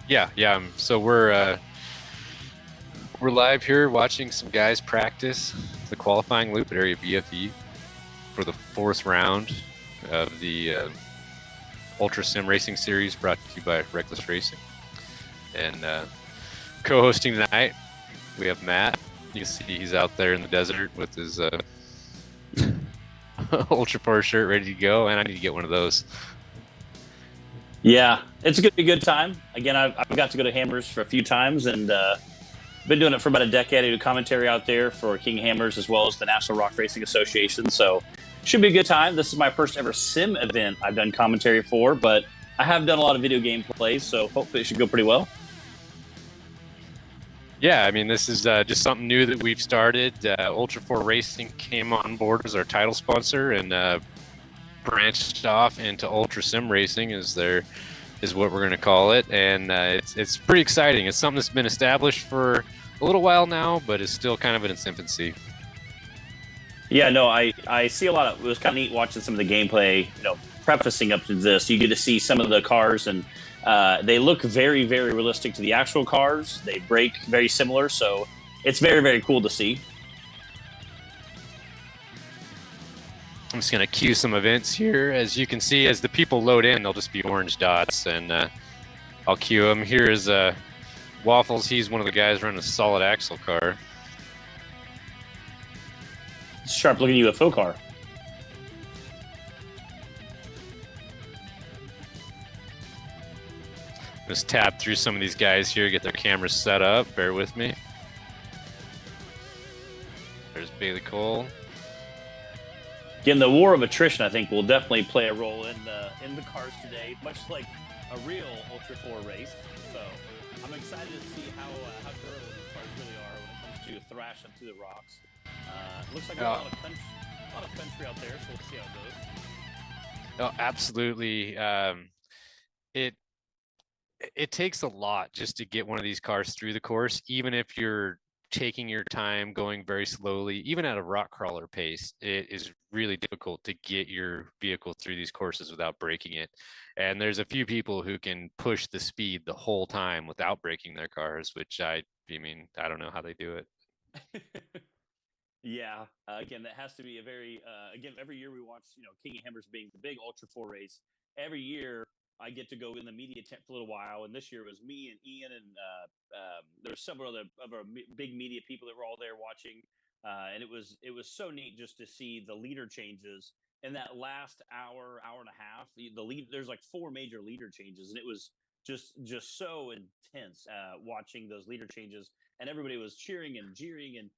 Yeah. So we're live here watching some guys practice the qualifying loop at area BFE for the fourth round of the Ultra Sim Racing Series, brought to you by RekLes Racing. And co-hosting tonight, we have Matt. You can see he's out there in the desert with his Ultra 4 shirt ready to go, and I need to get one of those. Yeah, it's going to be a good time. Again, I've got to go to Hammers for a few times, and been doing it for about a decade. I do commentary out there for King Hammers as well as the National Rock Racing Association. So should be a good time. This is my first ever sim event I've done commentary for, but I have done a lot of video game plays, so hopefully it should go pretty well. Yeah, I mean, this is just something new that we've started. Ultra 4 Racing came on board as our title sponsor and branched off into Ultra Sim Racing is what we're going to call it. And it's pretty exciting. It's something that's been established for a little while now, but is still kind of in its infancy. Yeah, no, I see a lot of, it was kind of neat watching some of the gameplay, prefacing up to this. You get to see some of the cars, and they look very, very realistic to the actual cars. They break very similar, so it's very, very cool to see. I'm just going to cue some events here. As you can see, as the people load in, they'll just be orange dots, and I'll cue them. Here is Waffles. He's one of the guys running a solid axle car. Sharp-looking UFO car. Just tab through some of these guys here, get their cameras set up. Bear with me. There's Bailey Cole. Again, the war of attrition, I think, will definitely play a role in the cars today, much like a real Ultra 4 race. So I'm excited to see how durable these cars really are when it comes to thrashing through the rocks. Looks like a lot of country out there, so we'll see how it goes. Oh, absolutely. It takes a lot just to get one of these cars through the course, even if you're taking your time, going very slowly, even at a rock crawler pace. It is really difficult to get your vehicle through these courses without breaking it. And there's a few people who can push the speed the whole time without breaking their cars, which I don't know how they do it. Yeah, again, that has to be a very again, every year we watch, King of Hammers being the big Ultra 4 race. Every year I get to go in the media tent for a little while, and this year it was me and Ian, and there were several other of our big media people that were all there watching, and it was so neat just to see the leader changes in that last hour and a half. The lead, there's like 4 major leader changes, and it was just so intense watching those leader changes, and everybody was cheering and jeering and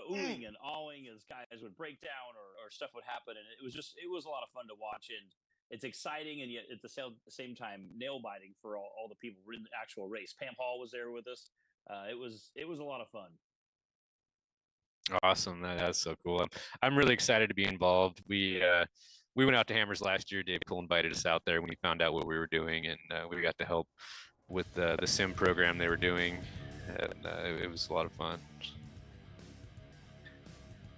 oohing and awing as guys would break down or stuff would happen, and it was a lot of fun to watch, and it's exciting, and yet at the same time nail biting for all the people in the actual race. Pam Hall was there with us. It was a lot of fun. Awesome. That's so cool. I'm really excited to be involved. We went out to Hammers last year. Dave Cole invited us out there when he found out what we were doing, and we got to help with the sim program they were doing, and it was a lot of fun.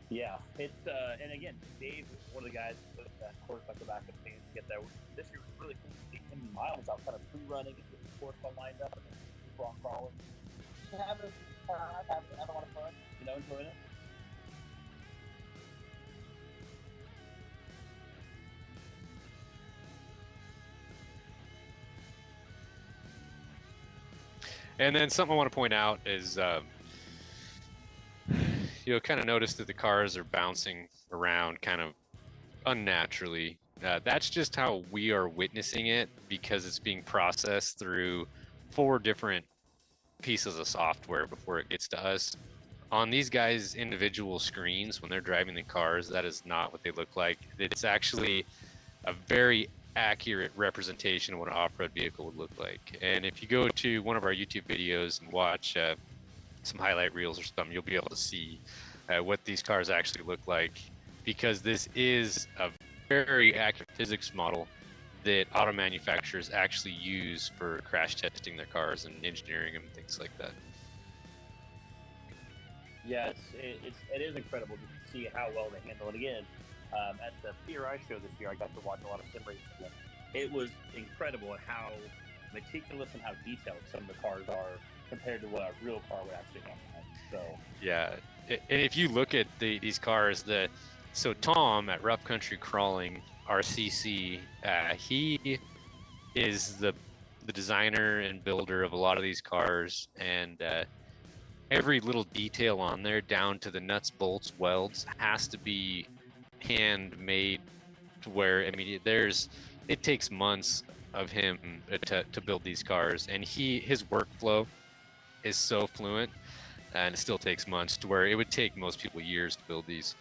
Yeah, it's and again, Dave is one of the guys who put that course like the back of the hands to get there. This year was really cool to see him miles out, kind of pre-running and getting the course all lined up and then rock crawling. Having a lot of fun, enjoying it. And then something I want to point out is, kind of notice that the cars are bouncing around kind of unnaturally. That's just how we are witnessing it, because it's being processed through 4 different pieces of software before it gets to us. On these guys' individual screens, when they're driving the cars, that is not what they look like. It's actually a very accurate representation of what an off-road vehicle would look like. And if you go to one of our YouTube videos and watch some highlight reels or something, you'll be able to see what these cars actually look like, because this is a very accurate physics model that auto manufacturers actually use for crash testing their cars and engineering them and things like that. Yeah, it is incredible to see how well they handle it. Again, at the PRI show this year, I got to watch a lot of sim racing. It was incredible how meticulous in how detailed some of the cars are compared to what a real car would actually have. So yeah, and if you look at these cars, so Tom at Rough Country Crawling RCC, he is the designer and builder of a lot of these cars, and every little detail on there, down to the nuts, bolts, welds, has to be handmade. To where, I mean, it takes months of him to build these cars, and his workflow is so fluent, and it still takes months, to where it would take most people years to build these.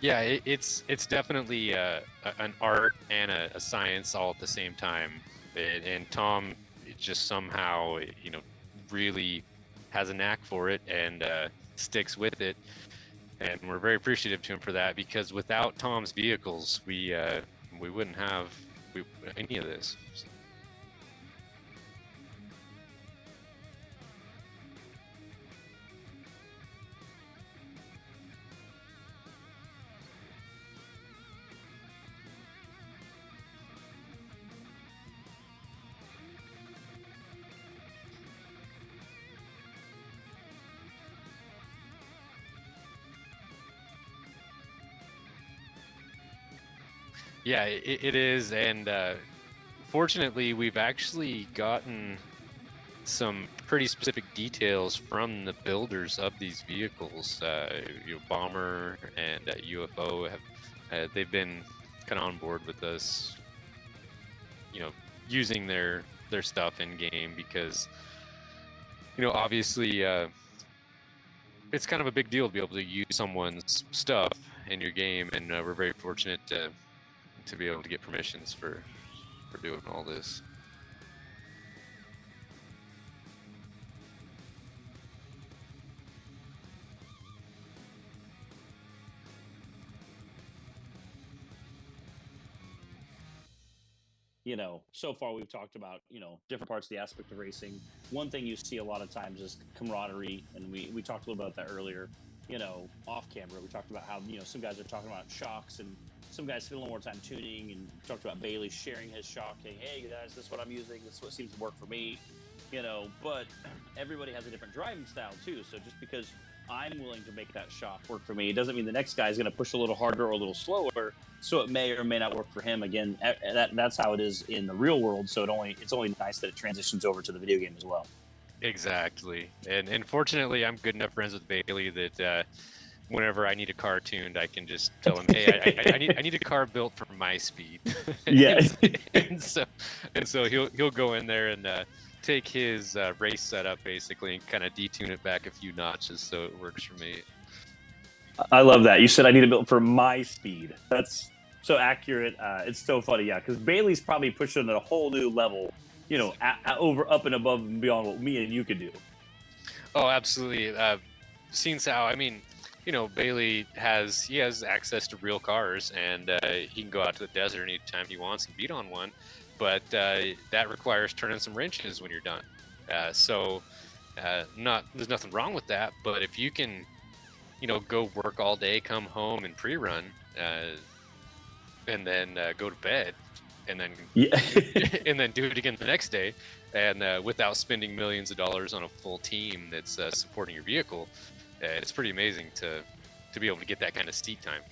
Yeah, it's definitely an art and a science all at the same time. And Tom just somehow, really has a knack for it, and sticks with it. And we're very appreciative to him for that, because without Tom's vehicles, we wouldn't have any of this. Yeah, it is, and fortunately, we've actually gotten some pretty specific details from the builders of these vehicles. Bomber and UFO they've been kind of on board with us, using their stuff in game, because obviously it's kind of a big deal to be able to use someone's stuff in your game, and we're very fortunate to be able to get permissions for doing all this. So far we've talked about, different parts of the aspect of racing. One thing you see a lot of times is camaraderie, and we talked a little about that earlier, off camera. We talked about how, some guys are talking about shocks, and some guys spend a little more time tuning, and talked about Bailey sharing his shock, saying, hey guys, this is what I'm using, this is what seems to work for me, but everybody has a different driving style too. So just because I'm willing to make that shock work for me, it doesn't mean the next guy is going to push a little harder or a little slower, so it may or may not work for him. Again, that's how it is in the real world, so it's only nice that it transitions over to the video game as well. Exactly. And fortunately, I'm good enough friends with Bailey that whenever I need a car tuned, I can just tell him, hey, I need a car built for my speed. Yeah. and so he'll go in there and take his race setup basically and kind of detune it back a few notches so it works for me. I love that. You said I need it built for my speed. That's so accurate. It's so funny, yeah, because Bailey's probably pushing at a whole new level, up and above and beyond what me and you could do. Oh, absolutely. Seeing how, I mean, Bailey has access to real cars, and he can go out to the desert anytime he wants and beat on one, but that requires turning some wrenches when you're done. So there's nothing wrong with that, but if you can, go work all day, come home and pre-run, and then go to bed, and then and then do it again the next day, and without spending millions of dollars on a full team that's supporting your vehicle, it's pretty amazing to be able to get that kind of seat time.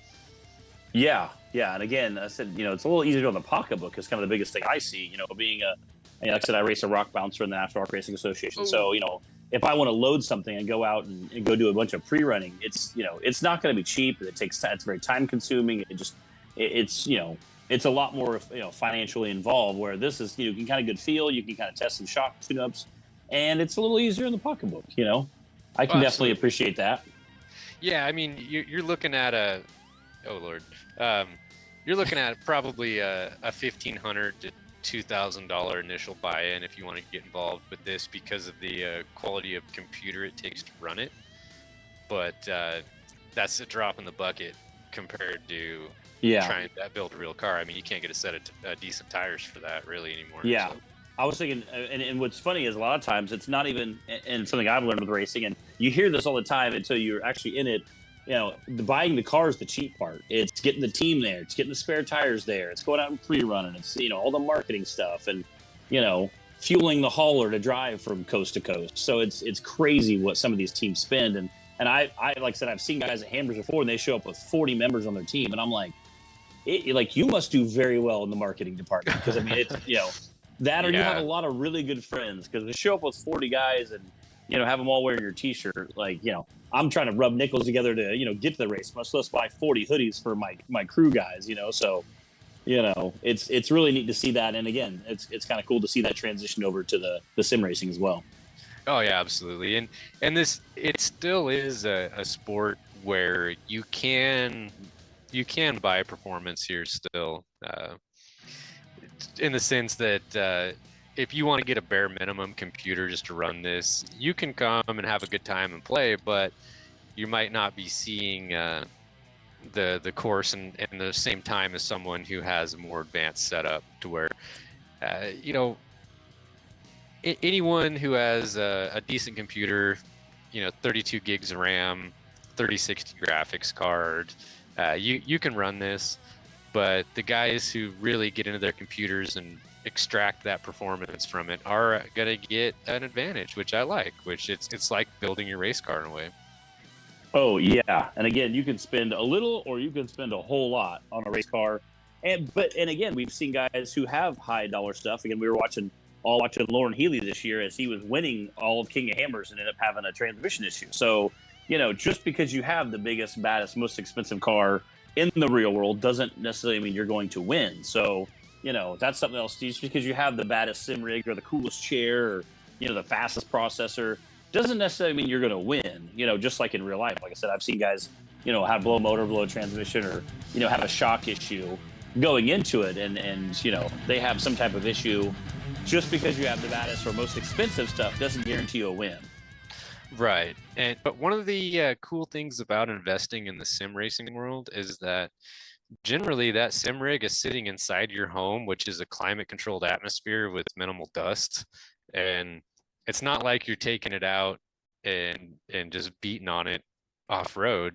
Yeah, and again, I said, it's a little easier on the pocketbook is kind of the biggest thing I see. Being like I said, I race a rock bouncer in the National Rock Racing Association, so if I want to load something and go out and go do a bunch of pre-running, it's, you know, it's not going to be cheap. It takes time. It's very time consuming. It's, you know, it's a lot more, you know, financially involved, where this is, you can kind of good feel, you can kind of test some shock tune-ups, and it's a little easier in the pocketbook, you know. I can definitely appreciate that. Yeah, I mean, you're looking at oh Lord, you're looking at probably a $1,500 to $2,000 initial buy-in if you want to get involved with this, because of the quality of computer it takes to run it. But that's a drop in the bucket compared to trying to build a real car. I mean, you can't get a set of decent tires for that really anymore. Yeah. So. I was thinking, and what's funny is a lot of times it's not even, and something I've learned with racing, and you hear this all the time until you're actually in it. You know, buying the car is the cheap part. It's getting the team there. It's getting the spare tires there. It's going out and pre-running. It's, you know, all the marketing stuff, and, you know, fueling the hauler to drive from coast to coast. So it's crazy what some of these teams spend. And I like I said, I've seen guys at Hammers before, and they show up with 40 members on their team, and I'm like, like, you must do very well in the marketing department, because I mean, it's, you know. That, or you have a lot of really good friends, because to show up with 40 guys and, you know, have them all wearing your T-shirt, like, you know, I'm trying to rub nickels together to, you know, get to the race. I'm supposed to buy 40 hoodies for my crew guys, you know. So, you know, it's really neat to see that. And again, it's kind of cool to see that transition over to the sim racing as well. Oh yeah, absolutely. And this, it still is a sport where you can buy performance here still. In the sense that if you want to get a bare minimum computer just to run this, you can come and have a good time and play, but you might not be seeing the course in the same time as someone who has a more advanced setup, to where you know, anyone who has a decent computer, you know, 32 gigs of RAM, 3060 graphics card, you can run this. But the guys who really get into their computers and extract that performance from it are gonna get an advantage, which I like. Which it's like building your race car in a way. Oh yeah, and again, you can spend a little, or you can spend a whole lot on a race car. And again, we've seen guys who have high dollar stuff. Again, we were watching Lauren Healy this year as he was winning all of King of Hammers and ended up having a transmission issue. So, you know, just because you have the biggest, baddest, most expensive car in the real world doesn't necessarily mean you're going to win. So, you know, that's something else. Just because you have the baddest sim rig or the coolest chair, or, you know, the fastest processor, doesn't necessarily mean you're going to win. You know, just like in real life. Like I said, I've seen guys, you know, have blow a motor, blow a transmission, or, you know, have a shock issue going into it, and you know, they have some type of issue. Just because you have the baddest or most expensive stuff doesn't guarantee you a win. Right. But one of the cool things about investing in the sim racing world is that generally that sim rig is sitting inside your home, which is a climate controlled atmosphere with minimal dust. And it's not like you're taking it out and just beating on it off road.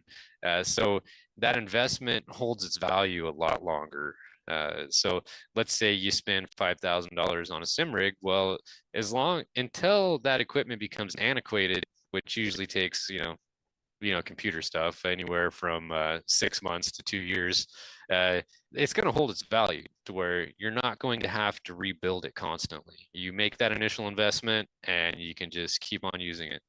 So that investment holds its value a lot longer. So let's say you spend $5,000 on a sim rig. Well, until that equipment becomes antiquated, which usually takes, you know, computer stuff anywhere from 6 months to 2 years, it's going to hold its value, to where you're not going to have to rebuild it constantly. You make that initial investment and you can just keep on using it.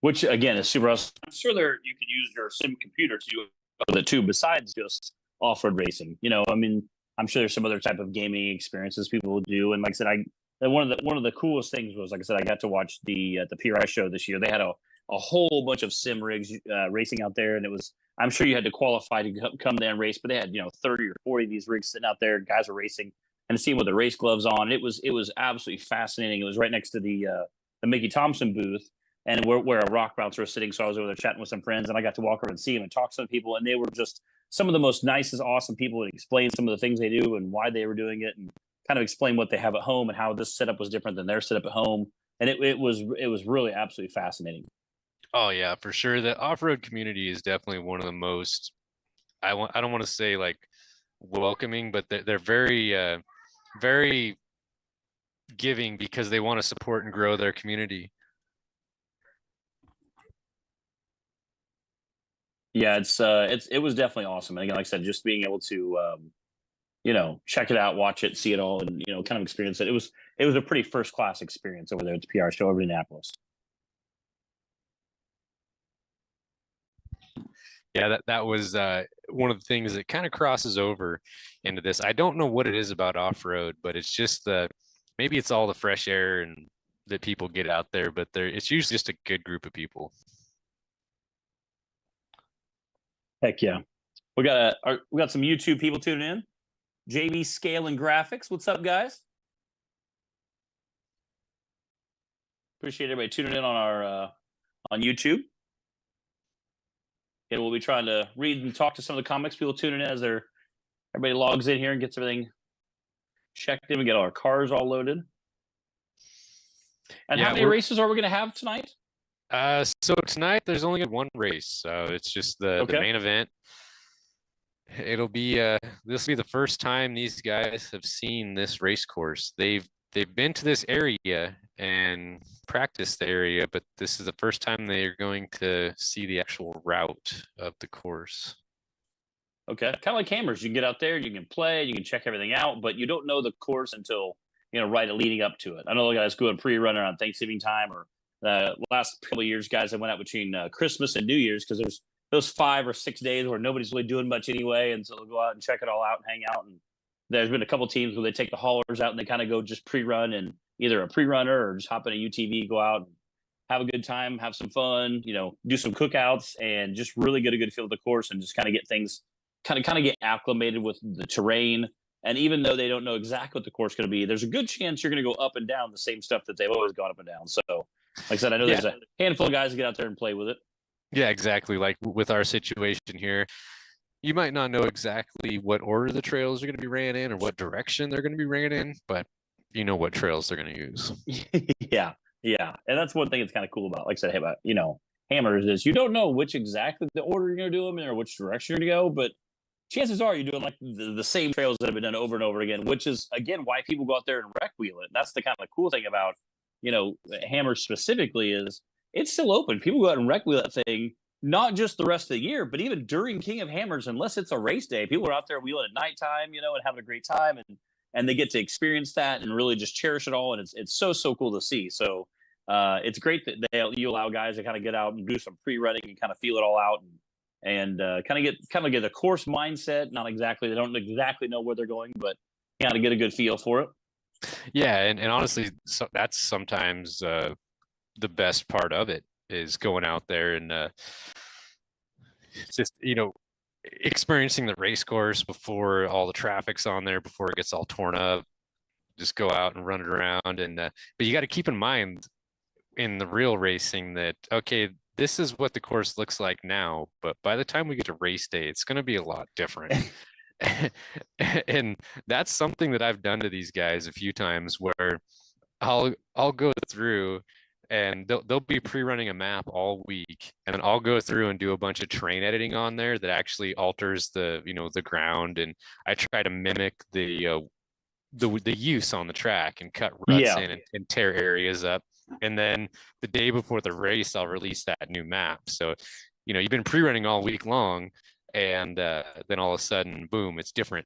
Which again is super awesome. I'm sure you could use your sim computer to do it too, besides just off-road racing. You know, I mean, I'm sure there's some other type of gaming experiences people will do. And like I said, one of the coolest things was, like I said, I got to watch the PRI show this year. They had a whole bunch of sim rigs racing out there, and it was, I'm sure you had to qualify to come there and race, but they had, you know, 30 or 40 of these rigs sitting out there. Guys were racing and seeing with the race gloves on. It was absolutely fascinating. It was right next to the Mickey Thompson booth, and where a rock bouncer was sitting. So I was over there chatting with some friends, and I got to walk over and see them and talk to some people, and they were just some of the most nicest, awesome people, and explain some of the things they do and why they were doing it, and kind of explain what they have at home and how this setup was different than their setup at home. And it was really absolutely fascinating. Oh yeah, for sure. The off-road community is definitely one of the most, I don't want to say like welcoming, but they're very very giving, because they want to support and grow their community. Yeah, it was definitely awesome. And again, like I said, just being able to you know, check it out, watch it, see it all, and, you know, kind of experience it. It was a pretty first class experience over there at the PR show over in Indianapolis. Yeah, that was one of the things that kind of crosses over into this. I don't know what it is about off-road, but it's just maybe it's all the fresh air and that people get out there, but it's usually just a good group of people. Heck yeah. We got some YouTube people tuning in. JB Scale and Graphics. What's up, guys? Appreciate everybody tuning in on our on YouTube. And we'll be trying to read and talk to some of the comics people tuning in as everybody logs in here and gets everything checked in. We get all our cars all loaded. And Yeah, how many races are we going to have tonight? So tonight there's only one race, so it's just the main event. It'll be this will be the first time these guys have seen this race course. They've been to this area and practiced the area, but this is the first time they're going to see the actual route of the course. Okay, kind of like Hammers. You can get out there, you can play, you can check everything out, but you don't know the course until right leading up to it. I know the guys go and pre-run around Thanksgiving time, or last couple of years, guys, I went out between Christmas and New Year's, because there's those 5 or 6 days where nobody's really doing much anyway, and so they'll go out and check it all out and hang out. And there's been a couple teams where they take the haulers out and they kind of go just pre-run, and either a pre-runner or just hop in a UTV, go out and have a good time, have some fun, do some cookouts, and just really get a good feel of the course, and just kind of get things kind of get acclimated with the terrain. And even though they don't know exactly what the course is going to be, there's a good chance you're going to go up and down the same stuff that they've always gone up and down. So, like I said, I know there's a handful of guys that get out there and play with it. Yeah, exactly. Like with our situation here, you might not know exactly what order the trails are going to be ran in or what direction they're going to be ran in, but you know what trails they're going to use. Yeah. And that's one thing that's kind of cool about, like I said, about, Hammers, is you don't know which exactly the order you're going to do them in or which direction you're going to go, but chances are you're doing like the same trails that have been done over and over again, which is, again, why people go out there and rec wheel it. And that's the kind of cool thing about, Hammers specifically, is it's still open. People go out and rec wheel that thing, not just the rest of the year, but even during King of Hammers, unless it's a race day. People are out there wheeling at nighttime, and having a great time, and they get to experience that and really just cherish it all. And it's so cool to see. So it's great that you allow guys to kind of get out and do some pre-running and kind of feel it all out, and kind of get a course mindset. Not exactly, they don't exactly know where they're going, but kind of get a good feel for it. Yeah, and honestly, that's sometimes the best part of it, is going out there and just experiencing the race course before all the traffic's on there, before it gets all torn up. Just go out and run it around, and but you got to keep in mind in the real racing that, okay, this is what the course looks like now, but by the time we get to race day, it's going to be a lot different. And that's something that I've done to these guys a few times, where I'll go through and they'll be pre-running a map all week, and then I'll go through and do a bunch of terrain editing on there that actually alters the the ground, and I try to mimic the use on the track and cut ruts in and tear areas up. And then the day before the race, I'll release that new map. So, you've been pre-running all week long, and then all of a sudden, boom, it's different,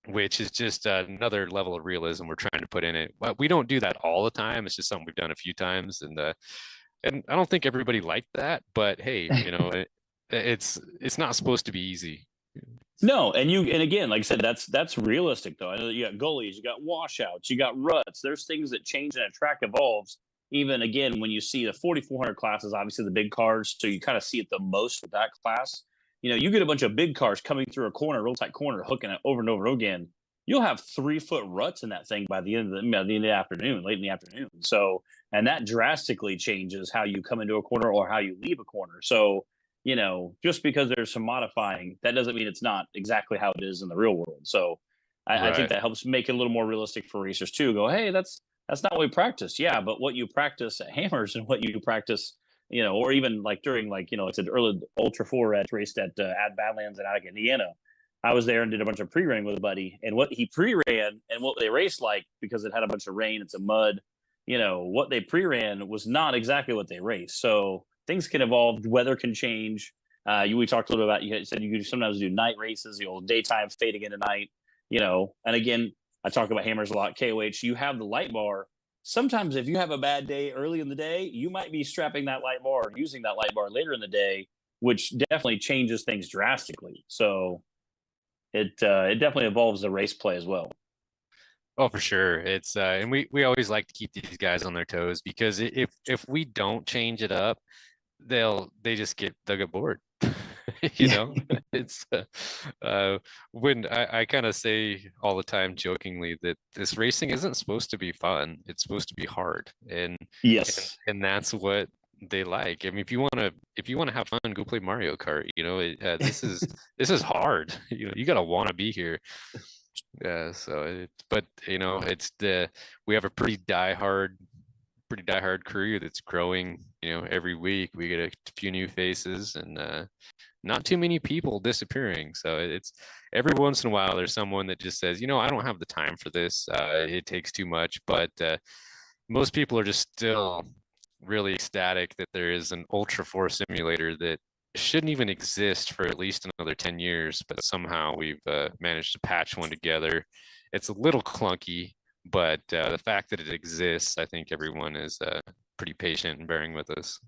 which is just another level of realism we're trying to put in it. But we don't do that all the time. It's just something we've done a few times, and I don't think everybody liked that. But hey, it's not supposed to be easy. No, and again, like I said, that's realistic though. I know that you got gullies, you got washouts, you got ruts. There's things that change and a track evolves. Even again, when you see the 4,400 classes, obviously the big cars, so you kind of see it the most with that class. You get a bunch of big cars coming through a corner, real tight corner, hooking it over and over again. You'll have 3-foot ruts in that thing by the end of the afternoon, late in the afternoon. So, and that drastically changes how you come into a corner or how you leave a corner. So, just because there's some modifying, that doesn't mean it's not exactly how it is in the real world. So I think that helps make it a little more realistic for racers too. Go, hey, that's not what we practice. Yeah, but what you practice at Hammers and what you practice, or even like during, like I said, early Ultra 4 raced at Badlands in Attica, Indiana. I was there and did a bunch of pre-running with a buddy, and what he pre-ran and what they raced, like, because it had a bunch of rain, it's a mud, what they pre-ran was not exactly what they raced. So things can evolve, weather can change. We talked a little bit about, you said you sometimes do night races, the old daytime fading into night, and again, I talk about Hammers a lot. KOH, you have the light bar. Sometimes if you have a bad day early in the day, you might be strapping that light bar or using that light bar later in the day. which definitely changes things drastically. So it definitely evolves the race play as well. Oh, for sure. It's and we always like to keep these guys on their toes, because if we don't change it up, they'll get bored. You Yeah. know, it's when I kind of say all the time jokingly that this racing isn't supposed to be fun. It's supposed to be hard, Yes. and that's what they like. I mean, if you want to have fun, go play Mario Kart. You know, this is hard. You know, you gotta want to be here. Yeah, so but you know, we have a pretty diehard crew that's growing. You know, every week we get a few new faces, and not too many people disappearing. So it's every once in a while there's someone that just says, you know, I don't have the time for this. It takes too much. But most people are just still really ecstatic that there is an Ultra 4 simulator that shouldn't even exist for at least another 10 years, but somehow we've managed to patch one together. It's a little clunky, but the fact that it exists, I think everyone is pretty patient and bearing with us.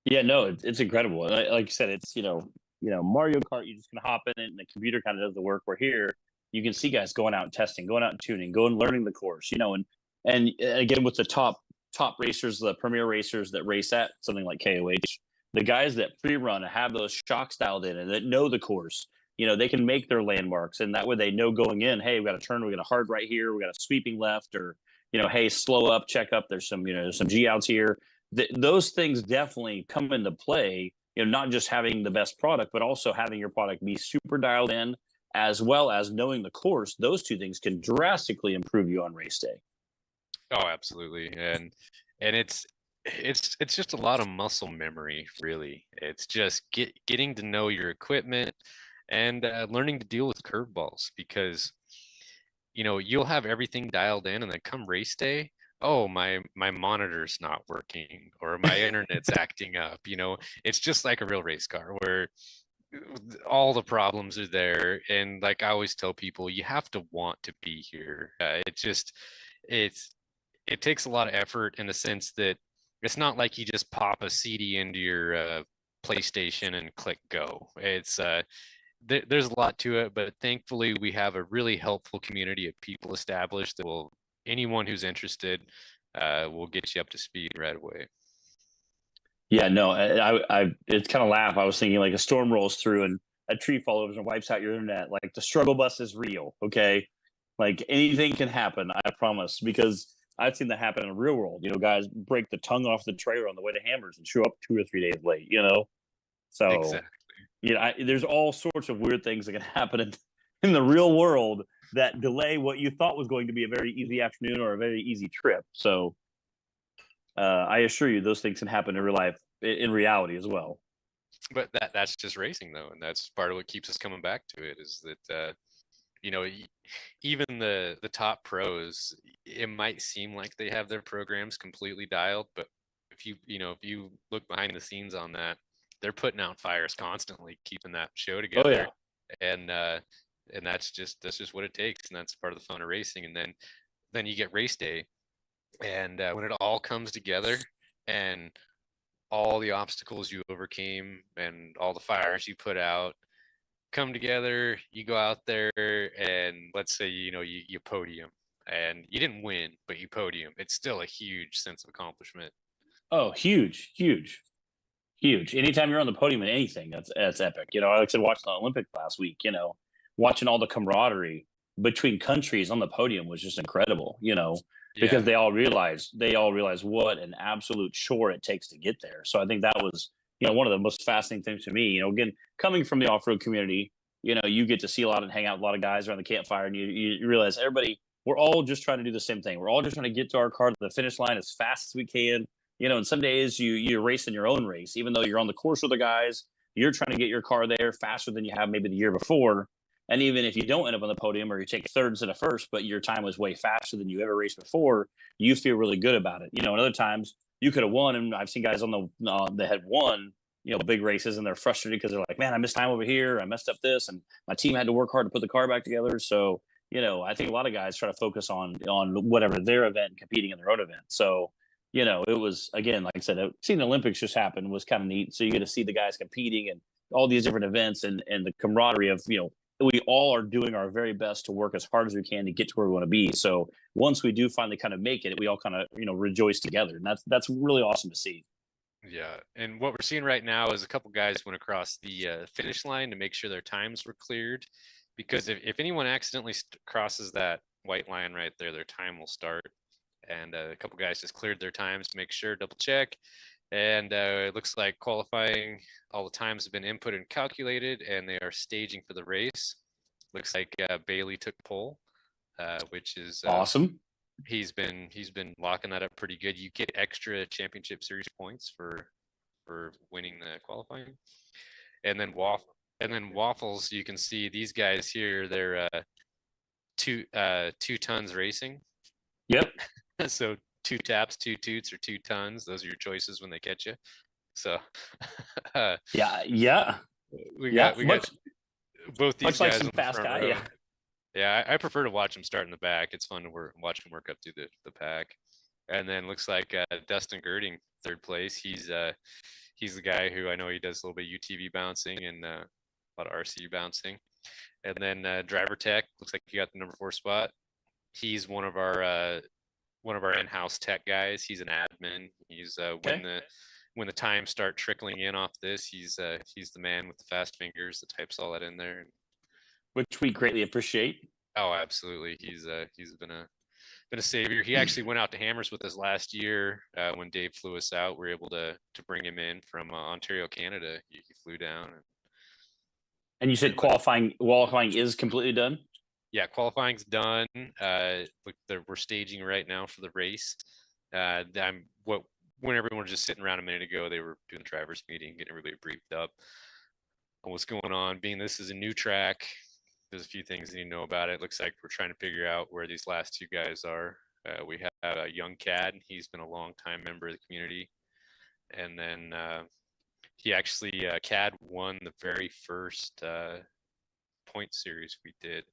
Yeah, no, it's incredible. Like you said, it's Mario Kart. You just can hop in it, and the computer kind of does the work. We're here. You can see guys going out and testing, going out and tuning, going learning the course. And again with the top racers, the premier racers that race at something like KOH, the guys that pre-run have those shocks dialed in and that know the course. They can make their landmarks, and that way they know going in, hey, we got a turn, we got a hard right here, we got a sweeping left, or hey, slow up, check up. There's some some G outs here. Those things definitely come into play. Not just having the best product, but also having your product be super dialed in, as well as knowing the course. Those two things can drastically improve you on race day. Oh, absolutely. And it's just a lot of muscle memory, really. It's just getting to know your equipment and learning to deal with curveballs, because you'll have everything dialed in, and then come race day, oh, my monitor's not working, or my internet's acting up. It's just like a real race car where all the problems are there. And like I always tell people, you have to want to be here. It takes a lot of effort, in the sense that it's not like you just pop a CD into your PlayStation and click go. There's a lot to it, but thankfully we have a really helpful community of people established that will, anyone who's interested, will get you up to speed right away. Yeah, no, I it's kind of laugh. I was thinking like a storm rolls through and a tree falls over and wipes out your internet. Like the struggle bus is real, okay? Like anything can happen, I promise, because I've seen that happen in the real world. Guys break the tongue off the trailer on the way to Hammers and show up 2 or 3 days late. So Exactly. there's all sorts of weird things that can happen in the real world that delay what you thought was going to be a very easy afternoon or a very easy trip. So I assure you, those things can happen in real life, in reality as well. But that's just racing, though, and that's part of what keeps us coming back to it, is that even the top pros, it might seem like they have their programs completely dialed, but if you look behind the scenes on that, they're putting out fires constantly, keeping that show together. Oh, yeah. And that's just what it takes, and that's part of the fun of racing. And then you get race day, and when it all comes together, and all the obstacles you overcame and all the fires you put out come together, you go out there, and let's say you podium, and you didn't win, but you podium. It's still a huge sense of accomplishment. Oh, huge, huge, huge. Anytime you're on the podium in anything, that's epic. Like I said, watching the Olympics last week, watching all the camaraderie between countries on the podium was just incredible. Because they all realize what an absolute chore it takes to get there. So I think that was one of the most fascinating things to me. Again, coming from the off-road community, you get to see a lot and hang out with a lot of guys around the campfire, and you realize we're all just trying to do the same thing. We're all just trying to get to our car to the finish line as fast as we can. And some days you're racing your own race, even though you're on the course with the guys, you're trying to get your car there faster than you have maybe the year before. And even if you don't end up on the podium, or you take third instead of first, but your time was way faster than you ever raced before, you feel really good about it. And other times you could have won, and I've seen guys on that had won, big races, and they're frustrated because they're like, man, I missed time over here, I messed up this, and my team had to work hard to put the car back together. So I think a lot of guys try to focus on whatever their event and competing in their own event. So it was, again, like I said, seeing the Olympics just happen was kind of neat. So you get to see the guys competing and all these different events, and the camaraderie of, we all are doing our very best to work as hard as we can to get to where we want to be. So once we do finally kind of make it, we all kind of, rejoice together. And that's really awesome to see. Yeah, and what we're seeing right now is a couple guys went across the finish line to make sure their times were cleared, because if anyone accidentally crosses that white line right there, their time will start. And a couple guys just cleared their times to make sure, double check. And it looks like qualifying, all the times have been input and calculated, and they are staging for the race. Looks like Bailey took pole, which is awesome. He's been locking that up pretty good. You get extra championship series points for winning the qualifying. And then Waffles, you can see these guys here, they're 2 tons racing. Yep. So 2 taps, 2 toots, or 2 tons. Those are your choices when they catch you. So yeah. We got both these guys like some fast guy. Yeah. Yeah, I prefer to watch them start in the back. It's fun to watch them work up through the pack. And then looks like Dustin Girding, 3rd place. He's the guy who I know he does a little bit of UTV bouncing and a lot of RC bouncing. And then Driver Tech, looks like he got the number 4 spot. He's one of our in-house tech guys. He's an admin. He's when the times start trickling in off this, he's the man with the fast fingers that types all that in there, which we greatly appreciate. Oh, absolutely. He's been a savior. He actually went out to Hammers with us last year when Dave flew us out. We were able to bring him in from Ontario, Canada. He flew down. And you said qualifying is completely done? Yeah, qualifying's done. We're staging right now for the race. When everyone was just sitting around a minute ago, they were doing the drivers meeting, getting everybody briefed up on what's going on. Being this is a new track, there's a few things you need to know about it. Looks like we're trying to figure out where these last 2 guys are. We have a young Cad. He's been a long time member of the community. And then he actually, Cad won the very first point series we did.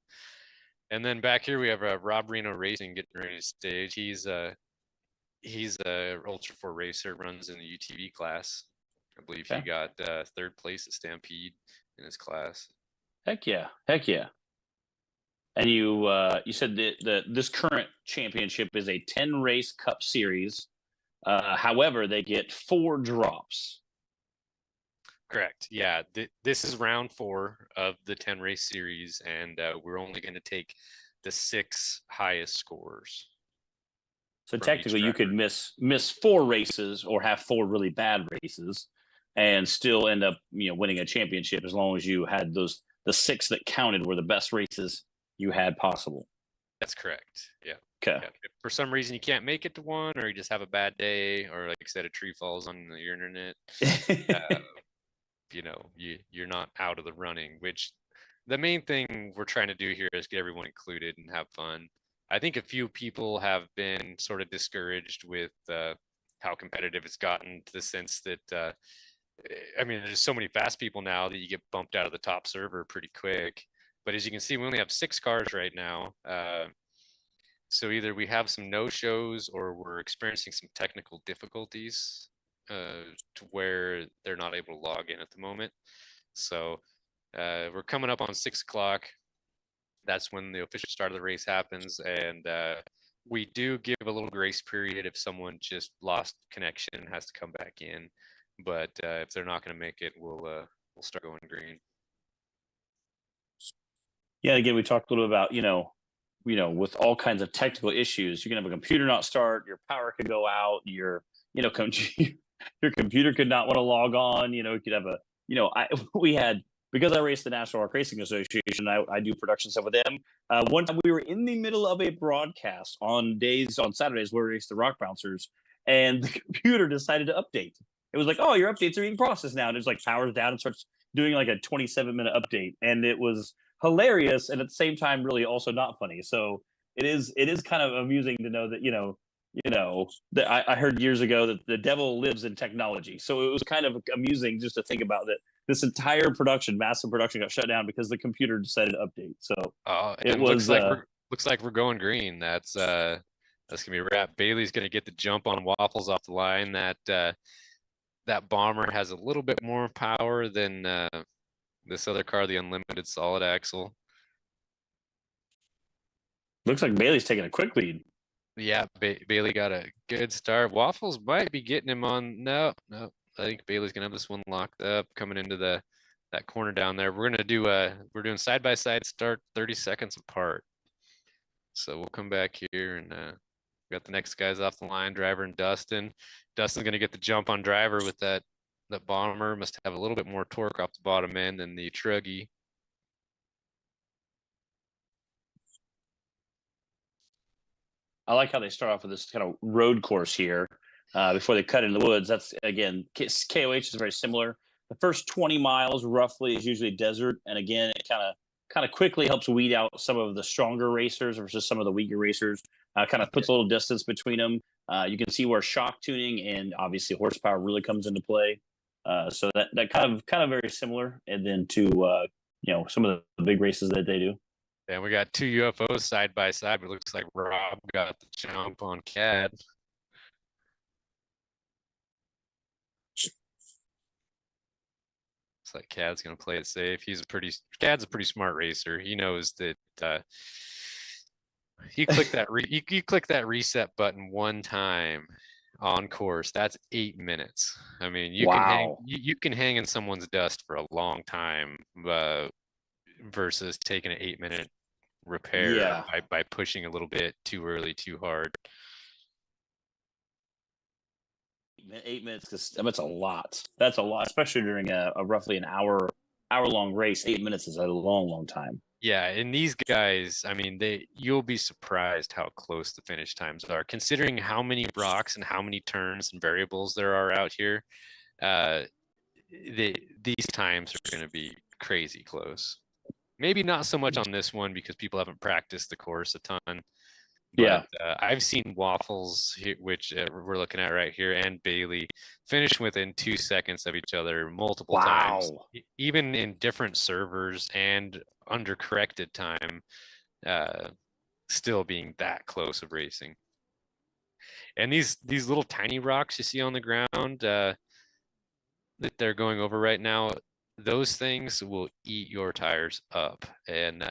And then back here we have Rob Reno Racing getting ready to stage. He's a Ultra 4 racer, runs in the UTV class. I believe he got 3rd place at Stampede in his class. Heck yeah. And you said that this current championship is a 10-race Cup series. However, they get 4 drops. Correct. Yeah, this is round 4 of the 10-race series, and we're only going to take the 6 highest scores. So technically, you could miss 4 races or have 4 really bad races, and still end up winning a championship as long as you had the 6 that counted were the best races you had possible. That's correct. Yeah. Okay. Yeah. If for some reason you can't make it to one, or you just have a bad day, or like I said, a tree falls on your internet, you're not out of the running. Which the main thing we're trying to do here is get everyone included and have fun. I think a few people have been sort of discouraged with how competitive it's gotten, to the sense that there's so many fast people now that you get bumped out of the top server pretty quick. But as you can see, we only have 6 cars right now. So either we have some no-shows or we're experiencing some technical difficulties to where they're not able to log in at the moment. So we're coming up on 6 o'clock. That's when the official start of the race happens. And we do give a little grace period if someone just lost connection and has to come back in. But if they're not going to make it, we'll start going green. Yeah, again, we talked a little about, with all kinds of technical issues, you can have a computer not start, your power could go out, your computer could not want to log on, you could have we had, because I race the National Arc Racing Association, I do production stuff with them. One time we were in the middle of a broadcast on Saturdays where we race the Rock Bouncers, and the computer decided to update. It was like, oh, your updates are being processed now. And it's like powers down and starts doing like a 27-minute update. And it was hilarious, and at the same time really also not funny. So it is kind of amusing to know that that I heard years ago that the devil lives in technology. So it was kind of amusing just to think about that this entire massive production got shut down because the computer decided to update. So it looks like we're going green. That's That's gonna be a wrap. Bailey's gonna get the jump on Waffles off the line. That bomber has a little bit more power than this other car, the Unlimited Solid Axle. Looks like Bailey's taking a quick lead. Yeah, Bailey got a good start. Waffles might be getting him on. No. I think Bailey's gonna have this one locked up coming into that corner down there. We're doing side by side start, 30 seconds apart. So we'll come back here and we got the next guys off the line, Driver and Dustin. Dustin's gonna get the jump on Driver with that bomber. Must have a little bit more torque off the bottom end than the Truggy. I like how they start off with this kind of road course here before they cut into the woods. That's, again, KOH is very similar. The first 20 miles roughly is usually desert. And again, it kind of quickly helps weed out some of the stronger racers versus some of the weaker racers. Kind of puts a little distance between them. You can see where shock tuning and obviously horsepower really comes into play. So that kind of very similar. And then to some of the big races that they do. And we got two UFOs side by side, but it looks like Rob got the jump on Cad. Looks like Cad's gonna play it safe. Cad's a pretty smart racer. He knows that you click that you click that reset button one time on course, that's 8 minutes. I mean, you can hang in someone's dust for a long time versus taking an 8-minute repair by pushing a little bit too early, too hard. 8 minutes, because that's a lot. That's a lot, especially during a roughly an hour-long race. 8 minutes is a long time. Yeah, and these guys, I mean, you'll be surprised how close the finish times are, considering how many rocks and how many turns and variables there are out here. These times are going to be crazy close. Maybe not so much on this one because people haven't practiced the course a ton. But, yeah, I've seen Waffles, which we're looking at right here, and Bailey finish within 2 seconds of each other multiple times, even in different servers and under corrected time, still being that close of racing. And these little tiny rocks you see on the ground that they're going over right now, those things will eat your tires up. And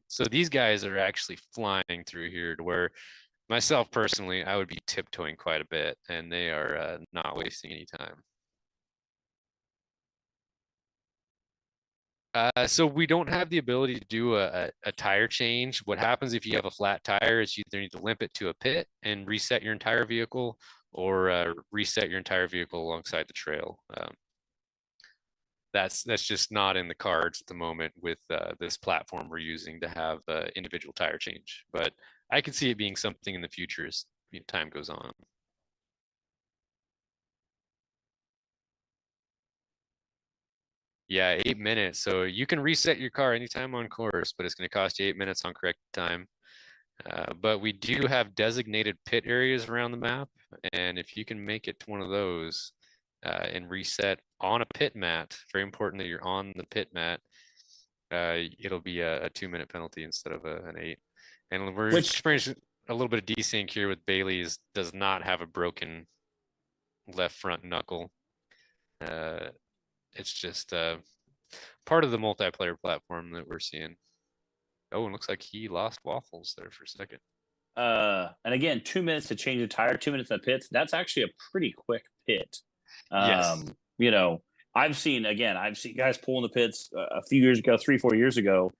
so these guys are actually flying through here to where myself personally, I would be tiptoeing quite a bit, and they are not wasting any time. So we don't have the ability to do a tire change. What happens if you have a flat tire is you either need to limp it to a pit and reset your entire vehicle, or reset your entire vehicle alongside the trail. That's just not in the cards at the moment with this platform we're using to have individual tire change. But I can see it being something in the future as time goes on. Yeah, 8 minutes. So you can reset your car anytime on course, but it's going to cost you 8 minutes on correct time. But we do have designated pit areas around the map, and if you can make it to one of those and reset on a pit mat, very important that you're on the pit mat, it'll be a 2-minute penalty instead of an 8. And we're experiencing a little bit of desync here with Bailey's. Does not have a broken left front knuckle. It's just part of the multiplayer platform that we're seeing. Oh, and looks like he lost Waffles there for a second. And again, 2 minutes to change a tire, 2 minutes in the pits. That's actually a pretty quick pit. Yes. I've seen guys pull in the pits a few years ago, 3-4 years ago.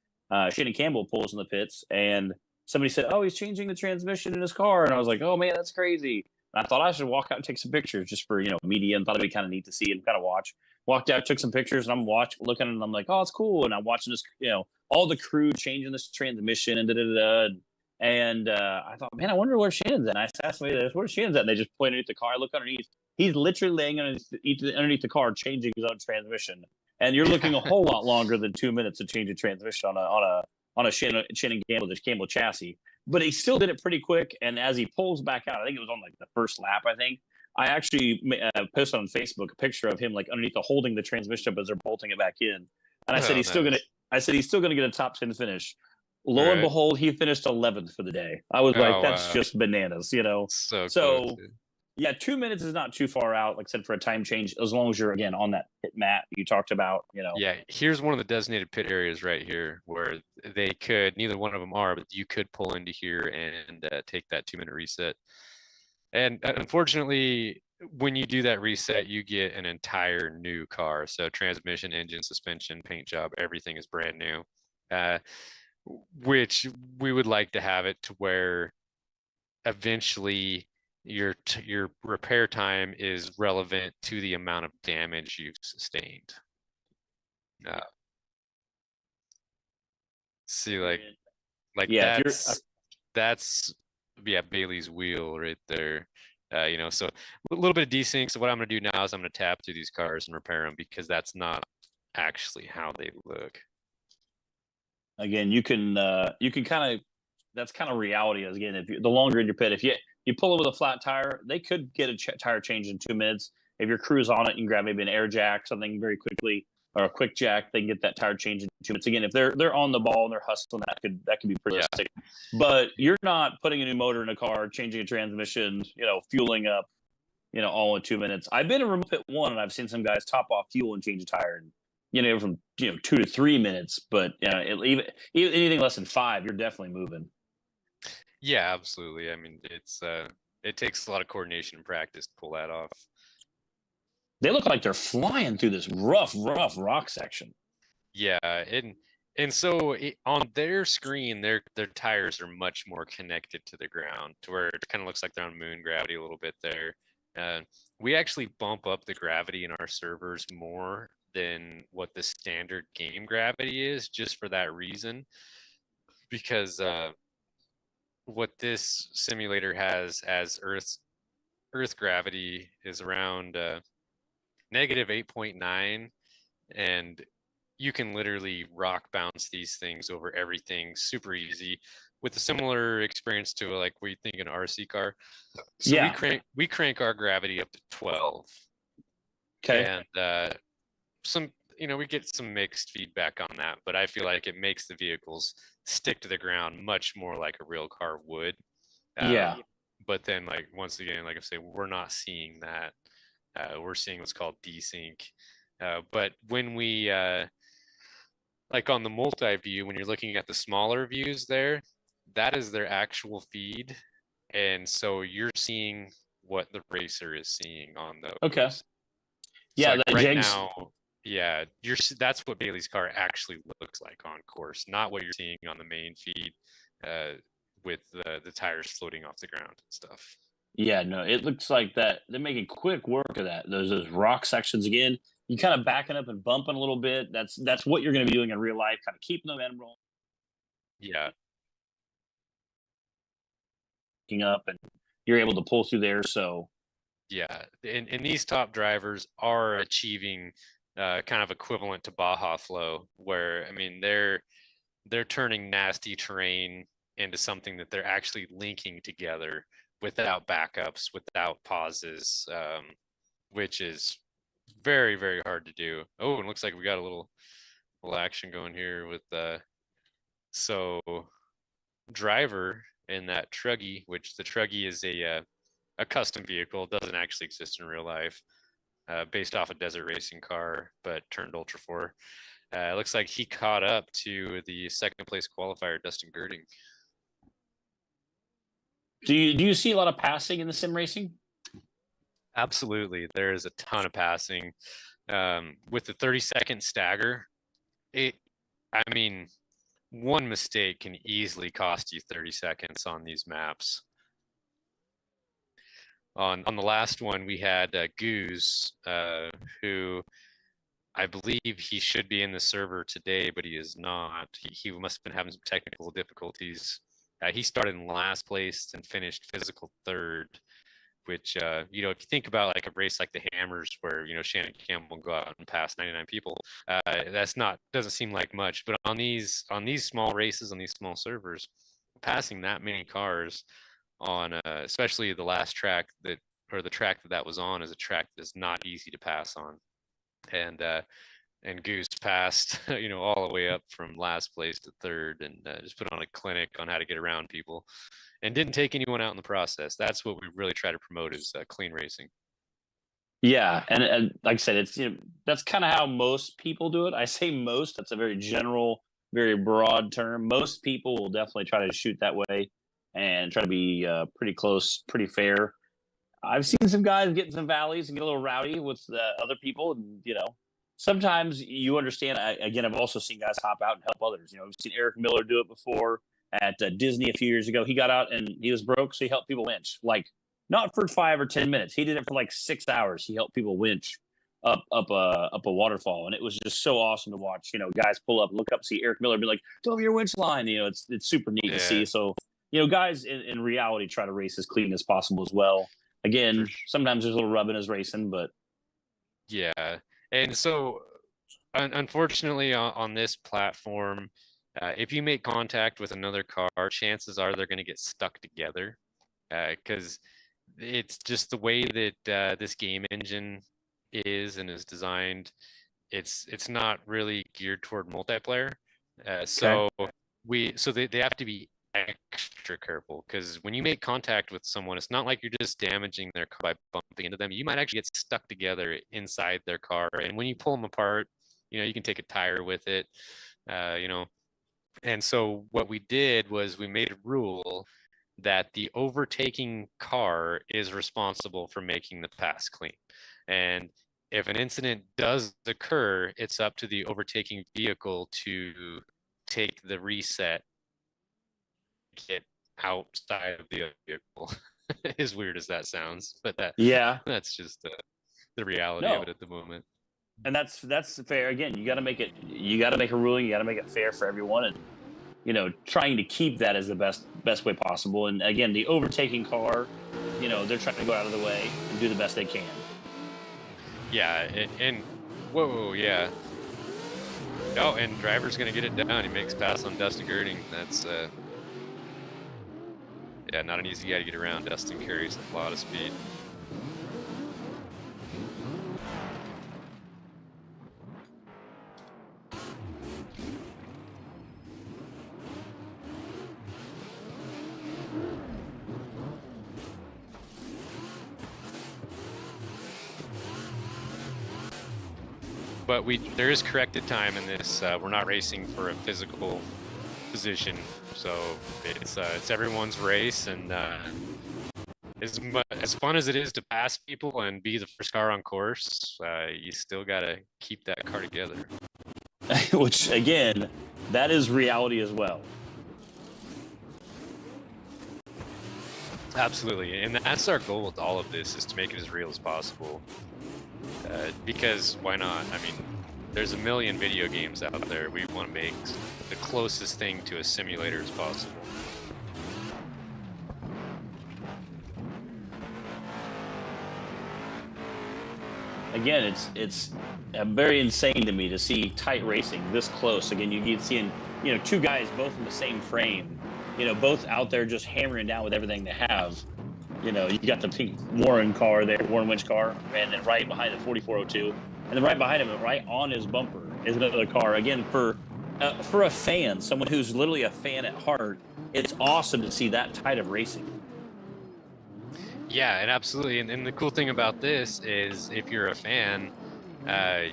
Shannon Campbell pulls in the pits, and somebody said, "Oh, he's changing the transmission in his car," and I was like, "Oh man, that's crazy." And I thought I should walk out and take some pictures just for media, and thought it'd be kind of neat to see and kind of watch. Walked out, took some pictures, and I'm looking, and I'm like, "Oh, it's cool." And I'm watching this, all the crew changing this transmission and And I thought, man, I wonder where Shannon's at. And I asked somebody, "Where's Shannon's at?" And they just point underneath the car. I look underneath. He's literally laying underneath the car, changing his own transmission. And you're looking a whole lot longer than 2 minutes to change a transmission on a Shannon Campbell chassis. But he still did it pretty quick. And as he pulls back out, I think it was on like the first lap. I think I actually posted on Facebook a picture of him like underneath holding the transmission up as they're bolting it back in. And I said he's still gonna get a top 10 finish. lo and Right. behold, he finished 11th for the day. I was like, Oh that's wow. just bananas, you know. So close. So yeah, 2 minutes is not too far out, like I said, for a time change, as long as you're again on that pit mat you talked about, you know. Yeah, here's one of the designated pit areas right here where they could, neither one of them are, but you could pull into here and take that 2-minute reset. And unfortunately, when you do that reset, you get an entire new car. So transmission, engine, suspension, paint job, everything is brand new. Which we would like to have it to where eventually your repair time is relevant to the amount of damage you've sustained. See, like Yeah, if you're that's yeah, Bailey's wheel right there. You know, so a little bit of desync. So what I'm gonna do now is I'm gonna tap through these cars and repair them because that's not actually how they look. again, you can kind of, that's kind of reality. Again, if you, the longer in your pit, if you pull it with a flat tire, they could get a tire change in 2 minutes. If your crew's on it, you can grab maybe an air jack, something very quickly, or a quick jack. They can get that tire change in 2 minutes. Again, if they're on the ball and they're hustling, that could be pretty realistic. But you're not putting a new motor in a car, changing a transmission, you know, fueling up, you know, all in 2 minutes. I've been in remote pit 1, and I've seen some guys top off fuel and change a tire in, you know, from 2 to 3 minutes. But even anything less than 5, you're definitely moving. Yeah, absolutely. I mean, it takes a lot of coordination and practice to pull that off. They look like they're flying through this rough rock section. Yeah, and so on their screen, their tires are much more connected to the ground, to where it kind of looks like they're on moon gravity a little bit there. We actually bump up the gravity in our servers more than what the standard game gravity is, just for that reason, because what this simulator has as Earth gravity is around negative 8.9, and you can literally rock bounce these things over everything super easy with a similar experience to like what you think an RC car. So Yeah. we crank our gravity up to 12. Okay. And some, you know, we get some mixed feedback on that, but I feel like it makes the vehicles stick to the ground much more like a real car would. Yeah. But then, like, once again, like I say, we're not seeing that. We're seeing what's called desync. But when we like on the multi-view, when you're looking at the smaller views there, that is their actual feed. And so you're seeing what the racer is seeing on those. Okay. So Yeah, like that right Jegs. now, yeah, that's what Bailey's car actually looks like on course, not what you're seeing on the main feed with the tires floating off the ground and stuff. Yeah, no, it looks like that they're making quick work of that. Those rock sections again. You kind of backing up and bumping a little bit. That's what you're going to be doing in real life, kind of keeping the momentum rolling Yeah. up, and you're able to pull through there. So Yeah, and these top drivers are achieving kind of equivalent to Baja flow, where I mean they're turning nasty terrain into something that they're actually linking together without backups, without pauses, which is very, very hard to do. Oh, and looks like we got a little action going here with so driver in that Truggy, which the Truggy is a custom vehicle, doesn't actually exist in real life, based off a desert racing car, but turned Ultra 4. It looks like he caught up to the second place qualifier, Dustin Girding. do you see a lot of passing in the sim racing? Absolutely, there is a ton of passing. With the 30-second stagger, I mean, one mistake can easily cost you 30 seconds on these maps. On the last one, we had Goose, who I believe he should be in the server today, but he is not. He must have been having some technical difficulties. He started in last place and finished physical third, which, you know, if you think about like a race like the Hammers, where, you know, Shannon Campbell go out and pass 99 people, doesn't seem like much. But on these small races, on these small servers, passing that many cars on, especially the last track the track that was on, is a track that's not easy to pass on. And and goose passed, all the way up from last place to third, and just put on a clinic on how to get around people, and didn't take anyone out in the process. That's what we really try to promote is clean racing. Yeah, and like I said, it's that's kind of how most people do it. I say most. That's a very general, very broad term. Most people will definitely try to shoot that way and try to be pretty close, pretty fair. I've seen some guys get in some valleys and get a little rowdy with other people, and sometimes you understand. Again, I've also seen guys hop out and help others. We've seen Eric Miller do it before at Disney a few years ago. He got out and he was broke, so he helped people winch. Like, not for 5 or 10 minutes. He did it for like 6 hours. He helped people winch up a waterfall, and it was just so awesome to watch. Guys pull up, look up, see Eric Miller, be like, "Throw your winch line." It's super neat to see. So guys in reality try to race as clean as possible as well. Again, sometimes there's a little rubbing as racing, but yeah. And so, unfortunately, on this platform, if you make contact with another car, chances are they're going to get stuck together, because it's just the way that this game engine is and is designed. It's not really geared toward multiplayer, so they have to be extra careful, because when you make contact with someone, it's not like you're just damaging their car by bumping into them. You might actually get stuck together inside their car, and when you pull them apart, you can take a tire with it, and so what we did was we made a rule that the overtaking car is responsible for making the pass clean. And if an incident does occur, it's up to the overtaking vehicle to take the reset, get outside of the vehicle. As weird as that sounds, but that's just the reality of it at the moment. And that's fair. Again, you got to make a ruling. You got to make it fair for everyone, and trying to keep that as the best way possible. And again, the overtaking car, they're trying to go out of the way and do the best they can. Yeah, and whoa, yeah. Oh, and driver's gonna get it down. He makes pass on Dustin Girding. That's not an easy guy to get around. Dustin carries a lot of speed. But there is corrected time in this. We're not racing for a physical position, so it's everyone's race, and as fun as it is to pass people and be the first car on course, you still gotta keep that car together. Which, again, that is reality as well. Absolutely, and that's our goal with all of this, is to make it as real as possible. Because why not? I mean, there's a million video games out there. We want to make the closest thing to a simulator as possible. Again, it's very insane to me to see tight racing this close. Again, you seeing two guys both in the same frame, both out there just hammering down with everything they have. You got the pink Warren car there, Warren Winch car, and then right behind the 4402, and then right behind him, right on his bumper, is another car. Again, for a fan, someone who's literally a fan at heart, it's awesome to see that tight of racing. Yeah, and absolutely. And the cool thing about this is, if you're a fan,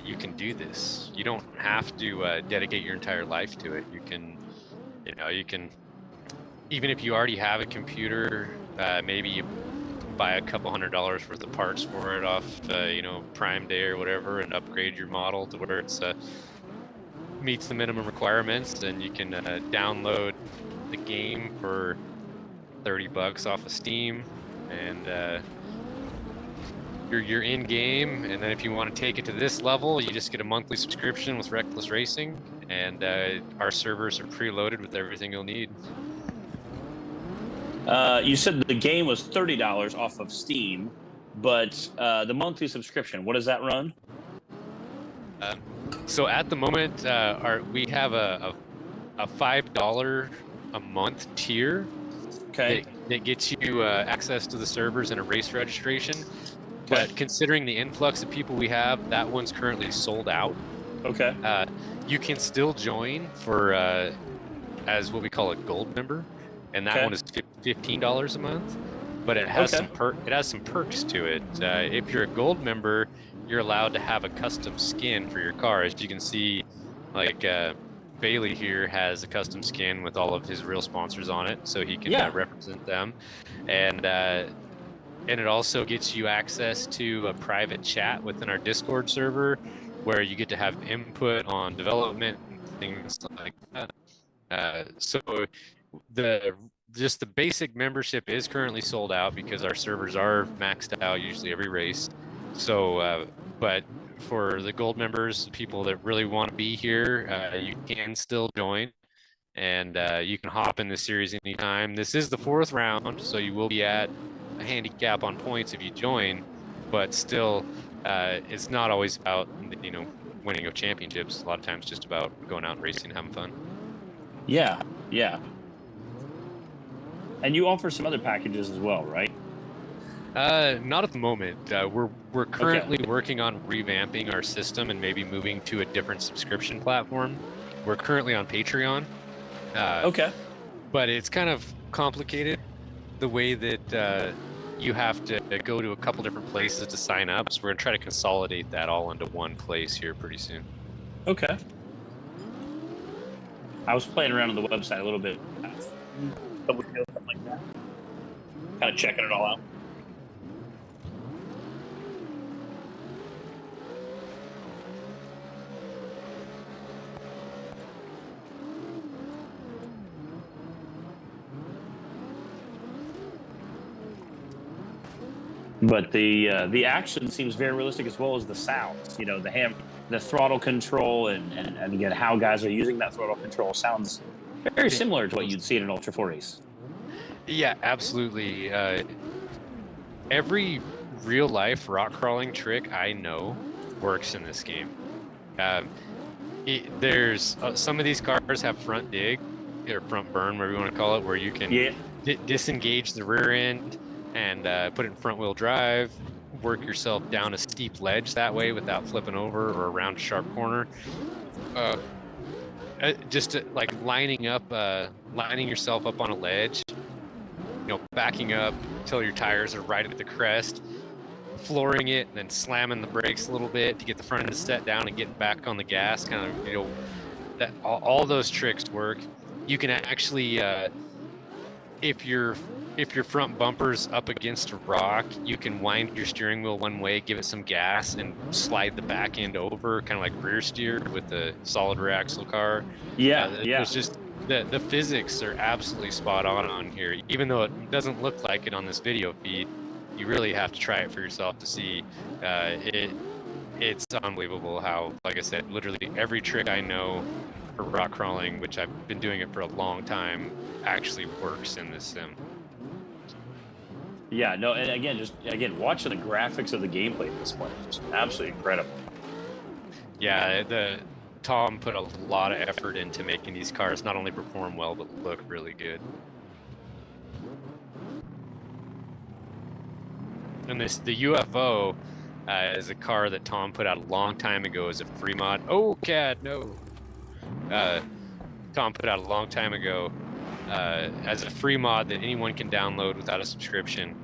you can do this. You don't have to dedicate your entire life to it. You can, even if you already have a computer, maybe you buy a couple $100 worth of parts for it off, Prime Day or whatever, and upgrade your model to where it's meets the minimum requirements, and you can download the game for $30 off of Steam, and you're in game. And then if you want to take it to this level, you just get a monthly subscription with RekLes Racing, and our servers are preloaded with everything you'll need. You said the game was $30 off of Steam, but the monthly subscription, what does that run? So at the moment, we have a $5 a month tier. Okay. That gets you access to the servers and a race registration. But considering the influx of people we have, that one's currently sold out. Okay. You can still join for as what we call a gold member, and that one is $15 a month. But it has some perks to it. If you're a gold member, you're allowed to have a custom skin for your car. As you can see, like Bailey here has a custom skin with all of his real sponsors on it, so he can represent them. And it also gets you access to a private chat within our Discord server, where you get to have input on development and things like that. So the basic membership is currently sold out because our servers are maxed out usually every race. So, but for the gold members, people that really want to be here, you can still join, and you can hop in the series anytime. This is the 4th round, so you will be at a handicap on points if you join, but still, it's not always about, winning of championships. A lot of times just about going out and racing and having fun. Yeah. And you offer some other packages as well, right? Not at the moment. We're currently working on revamping our system and maybe moving to a different subscription platform. We're currently on Patreon. But it's kind of complicated the way that you have to go to a couple different places to sign up. So we're gonna try to consolidate that all into one place here pretty soon. Okay. I was playing around on the website a little bit. Something like that. Kind of checking it all out. But the action seems very realistic, as well as the sounds. The throttle control, and again, how guys are using that throttle control sounds very similar to what you'd see in an Ultra 4 race. Yeah, absolutely. Every real life rock crawling trick I know works in this game. There's some of these cars have front dig or front burn, whatever you want to call it, where you can disengage the rear end and put it in front wheel drive, work yourself down a steep ledge that way without flipping over or around a sharp corner. Like lining yourself up on a ledge, backing up until your tires are right at the crest, flooring it, and then slamming the brakes a little bit to get the front end set down and getting back on the gas. Kind of, that all those tricks work. You can actually, if your front bumper's up against a rock, you can wind your steering wheel one way, give it some gas, and slide the back end over, kind of like rear steer with a solid rear axle car. It's just the physics are absolutely spot on here. Even though it doesn't look like it on this video feed, you really have to try it for yourself to see. It's unbelievable how, like I said, literally every trick I know for rock crawling, which I've been doing it for a long time, actually works in this sim. Yeah, no, and again, watching the graphics of the gameplay at this point is just absolutely incredible. Yeah, Tom put a lot of effort into making these cars not only perform well, but look really good. And the UFO is a car that Tom put out a long time ago as a free mod. Oh, CAD, no. Tom put out a long time ago as a free mod that anyone can download without a subscription.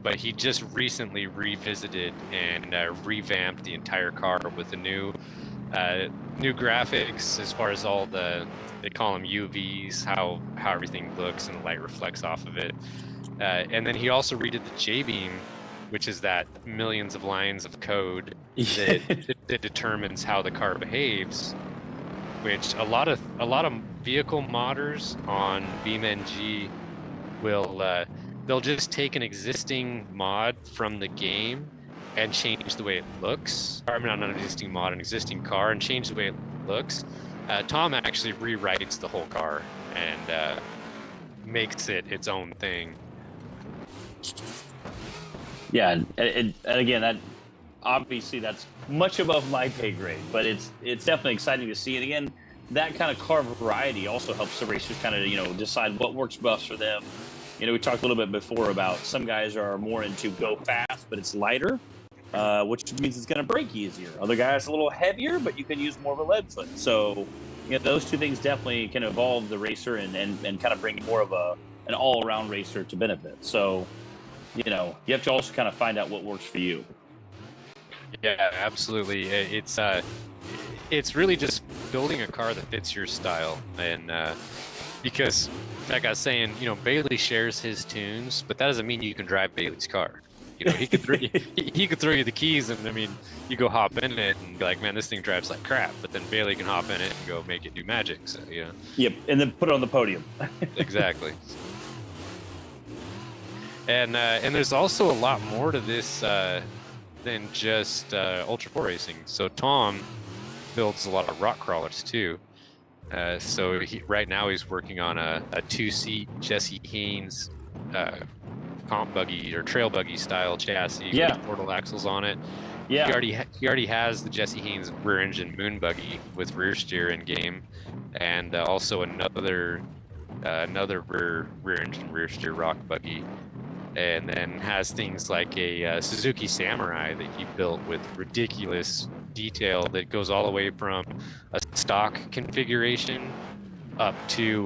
But he just recently revisited and revamped the entire car with a new graphics, as far as all they call them UVs, how everything looks and the light reflects off of it. And then he also redid the J-beam, which is that millions of lines of code that determines how the car behaves, which a lot of vehicle modders on BeamNG will they'll just take an existing mod from the game and change the way it looks. Or, I mean, not an existing mod, an existing car, and change the way it looks. Tom actually rewrites the whole car and makes it its own thing. Yeah, and again, that obviously that's much above my pay grade, but it's definitely exciting to see. And again, that kind of car variety also helps the racers kind of decide what works best for them. We talked a little bit before about some guys are more into go fast, but it's lighter. which means it's going to brake easier. Other guys a little heavier, but you can use more of a lead foot. So, those two things definitely can evolve the racer and kind of bring more of an all-around racer to benefit. So, you have to also kind of find out what works for you. Yeah, absolutely. It's really just building a car that fits your style, and because, like I was saying, Bailey shares his tunes, but that doesn't mean you can drive Bailey's car. He could he could throw you the keys, and you go hop in it and be like, man, this thing drives like crap. But then Bailey can hop in it and go make it do magic. So Yep, and then put it on the podium. Exactly. And there's also a lot more to this than just Ultra 4 racing. So Tom builds a lot of rock crawlers too. So right now he's working on a 2-seat Jesse Haynes comp buggy or trail buggy style chassis with portal axles on it. Yeah, he already has the Jesse Haynes rear engine moon buggy with rear steer in game, and also another rear engine rear steer rock buggy, and then has things like a Suzuki Samurai that he built with ridiculous detail that goes all the way from a stock configuration up to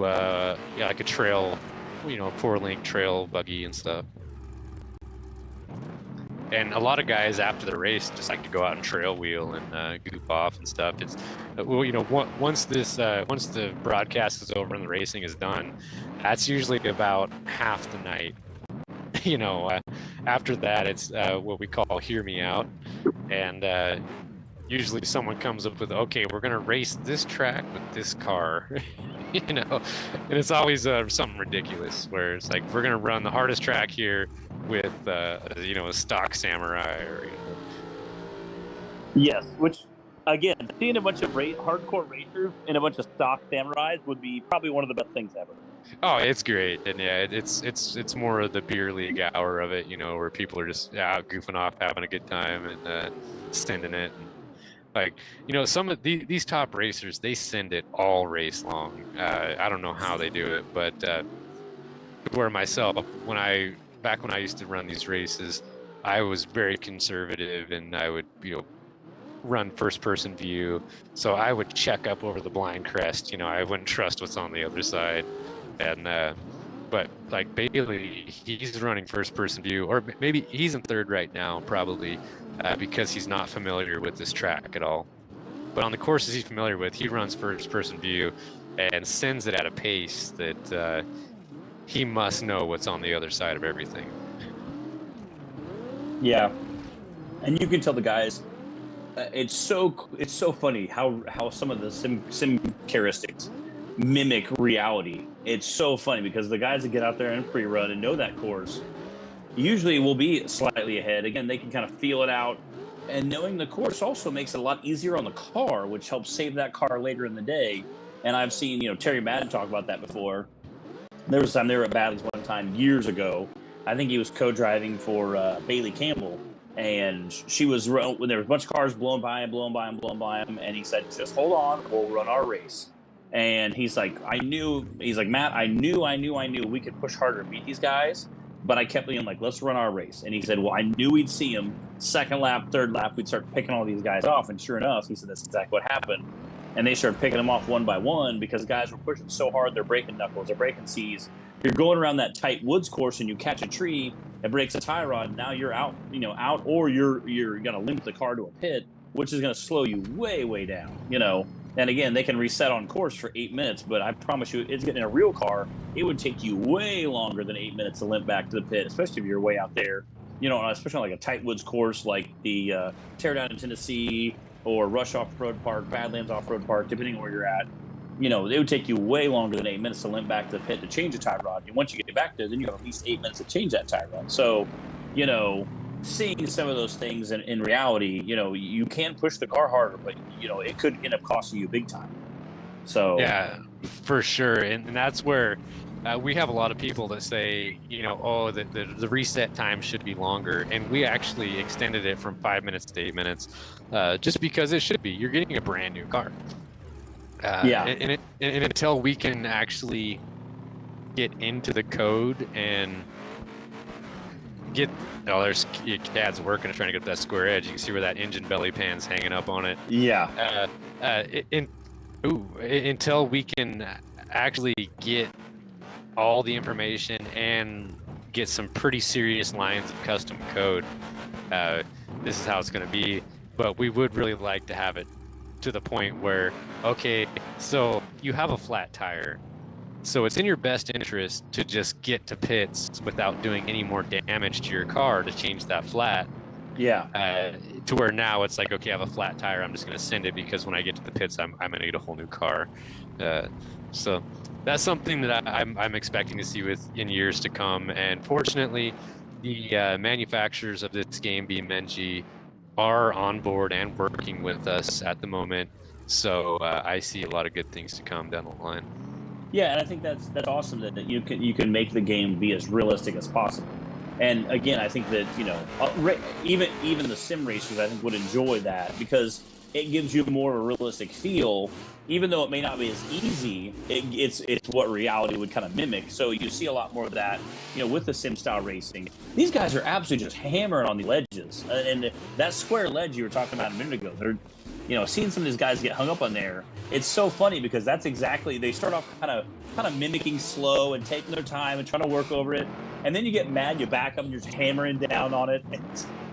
like a trail, 4-link trail buggy and stuff. And a lot of guys after the race just like to go out and trail wheel and goof off and stuff. It's once the broadcast is over and the racing is done, that's usually about half the night. After that, it's what we call hear me out, and usually someone comes up with, okay, we're gonna race this track with this car. And it's always something ridiculous where it's like, we're gonna run the hardest track here with a stock Samurai or Yes, which again, seeing a bunch of hardcore racers and a bunch of stock Samurais would be probably one of the best things ever. Oh, it's great. And yeah, it's more of the beer league hour of it, where people are just out goofing off, having a good time and sending it. Like, some of these top racers, they send it all race long. I don't know how they do it, but where myself, back when I used to run these races, I was very conservative, and I would, run first-person view. So I would check up over the blind crest. I wouldn't trust what's on the other side. And but like Bailey, he's running first-person view, or maybe he's in third right now, probably. Because he's not familiar with this track at all. But on the courses he's familiar with, he runs first-person view and sends it at a pace that he must know what's on the other side of everything. Yeah, and you can tell the guys. It's so funny how some of the sim characteristics mimic reality. It's so funny because the guys that get out there and pre-run and know that course usually will be slightly ahead. Again, they can kind of feel it out, and knowing the course also makes it a lot easier on the car, which helps save that car later in the day. And I've seen Terry Madden talk about that before. There was a time they were at Badlands one time years ago. I think he was co-driving for Bailey Campbell, and she was when there was a bunch of cars blowing by him, and he said, "Just hold on, we'll run our race." And he's like, Matt, I knew we could push harder and beat these guys. But I kept being like, let's run our race. And he said, well, I knew we'd see him. Second lap, third lap, we'd start picking all these guys off. And sure enough, he said that's exactly what happened. And they started picking them off one by one because guys were pushing so hard, they're breaking knuckles, they're breaking C's. You're going around that tight woods course and you catch a tree, it breaks a tie rod. Now you're out, or you're going to limp the car to a pit, which is going to slow you way, way down, And again, they can reset on course for 8 minutes, but I promise you, it's getting a real car. It would take you way longer than 8 minutes to limp back to the pit, especially if you're way out there. Especially on like a tight woods course like the Teardown in Tennessee or Rush Off-Road Park, Badlands Off-Road Park, depending on where you're at. It would take you way longer than 8 minutes to limp back to the pit to change a tie rod. And once you get back there, then you have at least 8 minutes to change that tie rod. So, seeing some of those things in reality, you can push the car harder, but it could end up costing you big time. So yeah, for sure. And that's where we have a lot of people that say, the reset time should be longer, and we actually extended it from 5 minutes to 8 minutes, just because it should be. You're getting a brand new car. And until we can actually get into the code and get, oh, there's Cad's working trying to get that square edge. You can see where that engine belly pan's hanging up on it. Yeah. Until we can actually get all the information and get some pretty serious lines of custom code, this is how it's going to be. But we would really like to have it to the point where, okay, so you have a flat tire, so it's in your best interest to just get to pits without doing any more damage to your car to change that flat. Yeah. To where now it's like, okay, I have a flat tire, I'm just going to send it, because when I get to the pits, I'm going to get a whole new car. So that's something that I'm expecting to see in years to come. And fortunately, the manufacturers of this game, BeamNG, are on board and working with us at the moment. So I see a lot of good things to come down the line. Yeah, and I think that's awesome that you can make the game be as realistic as possible. And again, I think that, you know, even the sim racers, I think, would enjoy that, because it gives you more of a realistic feel. Even though it may not be as easy, it's what reality would kind of mimic. So you see a lot more of that, you know, with the sim style racing. These guys are absolutely just hammering on the ledges, and that square ledge you were talking about a minute ago. They're, you know, seeing some of these guys get hung up on there. It's so funny because that's exactly, they start off kind of mimicking slow and taking their time and trying to work over it, and then you get mad, you back up, and you're just hammering down on it.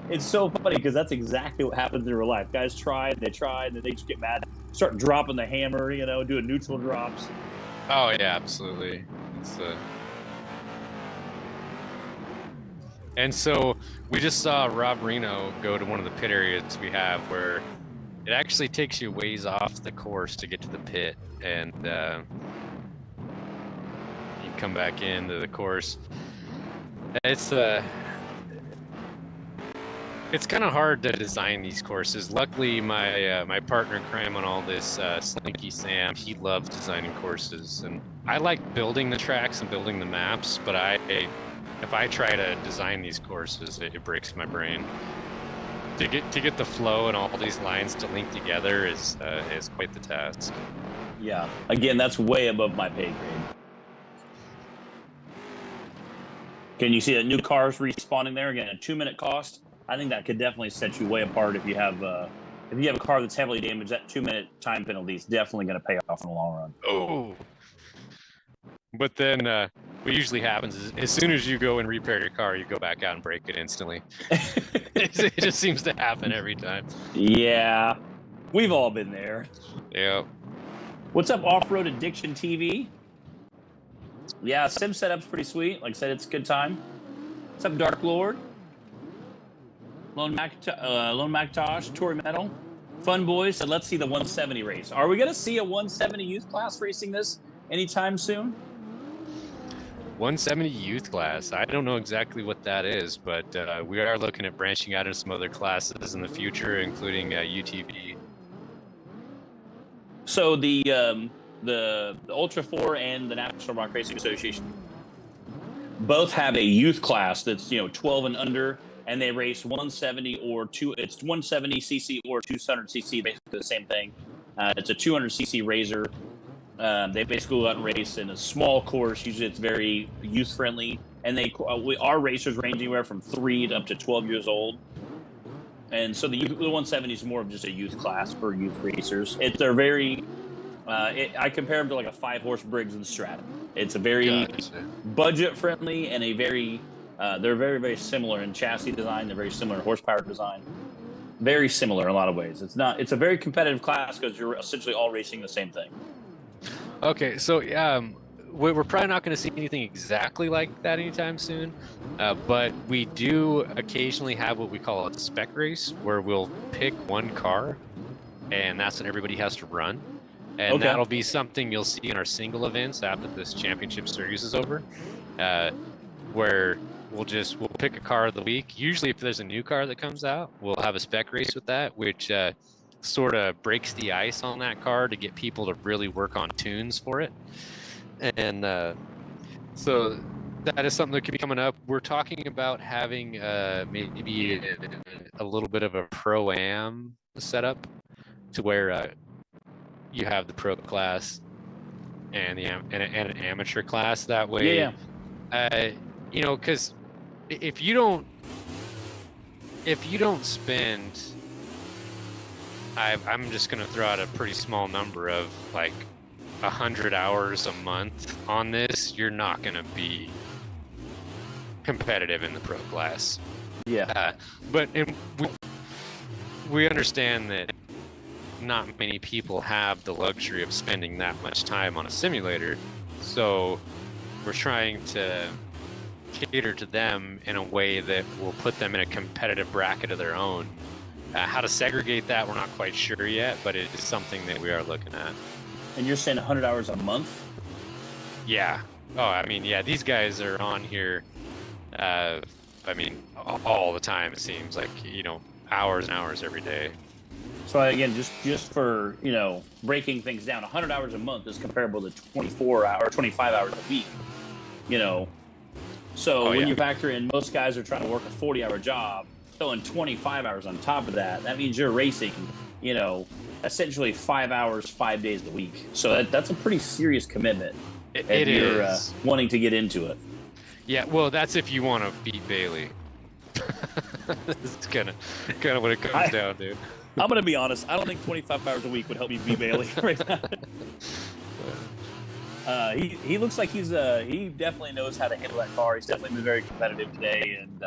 It's so funny because that's exactly what happens in real life. Guys try, and then they just get mad, start dropping the hammer, you know, doing neutral drops. Oh yeah, absolutely. And so we just saw Rob Reno go to one of the pit areas we have where it actually takes you ways off the course to get to the pit, and you come back into the course. It's kind of hard to design these courses. Luckily, my partner in crime on all this, Slinky Sam, he loves designing courses, and I like building the tracks and building the maps. But if I try to design these courses, it breaks my brain. To get the flow and all these lines to link together is quite the task. Yeah, again, that's way above my pay grade. Can you see that new cars respawning there? Again, a 2-minute cost. I think that could definitely set you way apart if you have a car that's heavily damaged. That 2-minute time penalty is definitely going to pay off in the long run. Oh, but then what usually happens is, as soon as you go and repair your car, you go back out and break it instantly. It just seems to happen every time. Yeah, we've all been there. Yeah. What's up, Off-Road Addiction TV? Yeah, sim setup's pretty sweet. Like I said, it's a good time. What's up, Dark Lord? Lone Macintosh, Tory Metal. Fun Boys said, let's see the 170 race. Are we going to see a 170 youth class racing this anytime soon? 170 youth class. I don't know exactly what that is, but we are looking at branching out into some other classes in the future, including UTV. So the Ultra 4 and the National Rock Racing Association both have a youth class that's, you know, 12 and under, and they race 170 or it's 170 cc or 200 cc, basically the same thing. It's a 200 cc razor. They basically go out and race in a small course. Usually it's very youth friendly, and our racers range anywhere from 3 to up to 12 years old. And so the 170 is more of just a youth class for youth racers. They're very, I compare them to like a 5-horse Briggs and Strat. It's a very budget friendly and a very, they're very, very similar in chassis design. They're very similar in horsepower design. Very similar in a lot of ways. It's a very competitive class because you're essentially all racing the same thing. Okay, so we're probably not going to see anything exactly like that anytime soon, but we do occasionally have what we call a spec race, where we'll pick one car, and that's what everybody has to run. And that'll be something you'll see in our single events after this championship series is over, where we'll pick a car of the week. Usually if there's a new car that comes out, we'll have a spec race with that, which sort of breaks the ice on that car to get people to really work on tunes for it. And so that is something that could be coming up. We're talking about having maybe a little bit of a pro-am setup to where you have the pro class and an amateur class that way. Yeah. You know, because if you don't spend, I'm just gonna throw out a pretty small number of like 100 hours a month on this, you're not gonna be competitive in the pro class. Yeah. But we understand that not many people have the luxury of spending that much time on a simulator, so we're trying to cater to them in a way that will put them in a competitive bracket of their own. How to segregate that, we're not quite sure yet, but it is something that we are looking at. And you're saying 100 hours a month? Yeah. Oh, I mean, yeah, these guys are on here, I mean, all the time, it seems like, hours and hours every day. So again, just for, breaking things down, 100 hours a month is comparable to 24 hours, 25 hours a week, So when you factor in most guys are trying to work a 40-hour job, throwing 25 hours on top of that, that means you're racing, essentially 5 hours, 5 days a week. So that's a pretty serious commitment. It you're, is. Wanting to get into it. Yeah, well, that's if you want to beat Bailey. It's kind of what it comes down to. I'm going to be honest. I don't think 25 hours a week would help me beat Bailey right now. He looks like he definitely knows how to handle that car. He's definitely been very competitive today. And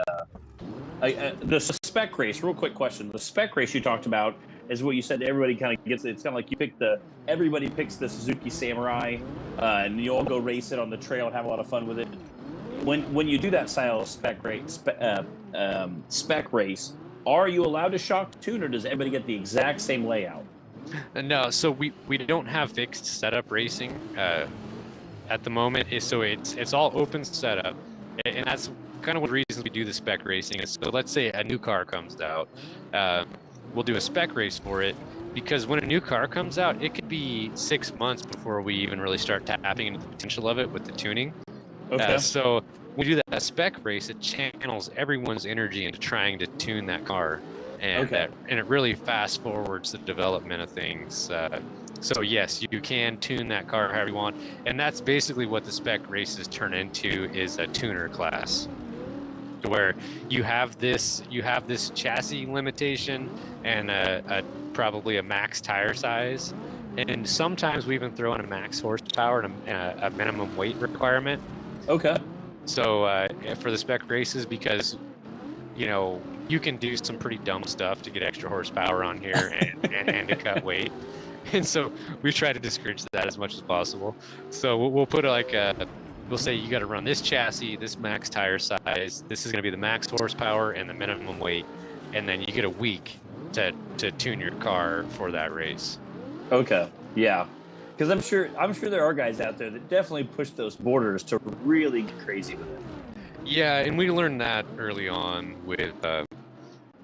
the spec race, real quick question. The spec race you talked about is what you said everybody kind of gets. It's kind of like everybody picks the Suzuki Samurai, and you all go race it on the trail and have a lot of fun with it. When you do that style of spec race, are you allowed to shock tune, or does everybody get the exact same layout? No, so we don't have fixed setup racing at the moment. So it's all open setup, and that's kind of one of the reasons we do the spec racing. Is so let's say a new car comes out, we'll do a spec race for it, because when a new car comes out, it could be 6 months before we even really start tapping into the potential of it with the tuning. Okay. So when we do that spec race, it channels everyone's energy into trying to tune that car, and and it really fast forwards the development of things. So yes, you can tune that car however you want, and that's basically what the spec races turn into, is a tuner class, where you have this chassis limitation and probably a max tire size, and sometimes we even throw in a max horsepower and a minimum weight requirement. Okay. So for the spec races, because you can do some pretty dumb stuff to get extra horsepower on here and to cut weight, and so we try to discourage that as much as possible. So we'll put we'll say you got to run this chassis, this max tire size, this is going to be the max horsepower and the minimum weight, and then you get a week to tune your car for that race. Okay. Yeah. Because I'm sure there are guys out there that definitely push those borders to really get crazy with it. Yeah, and we learned that early on with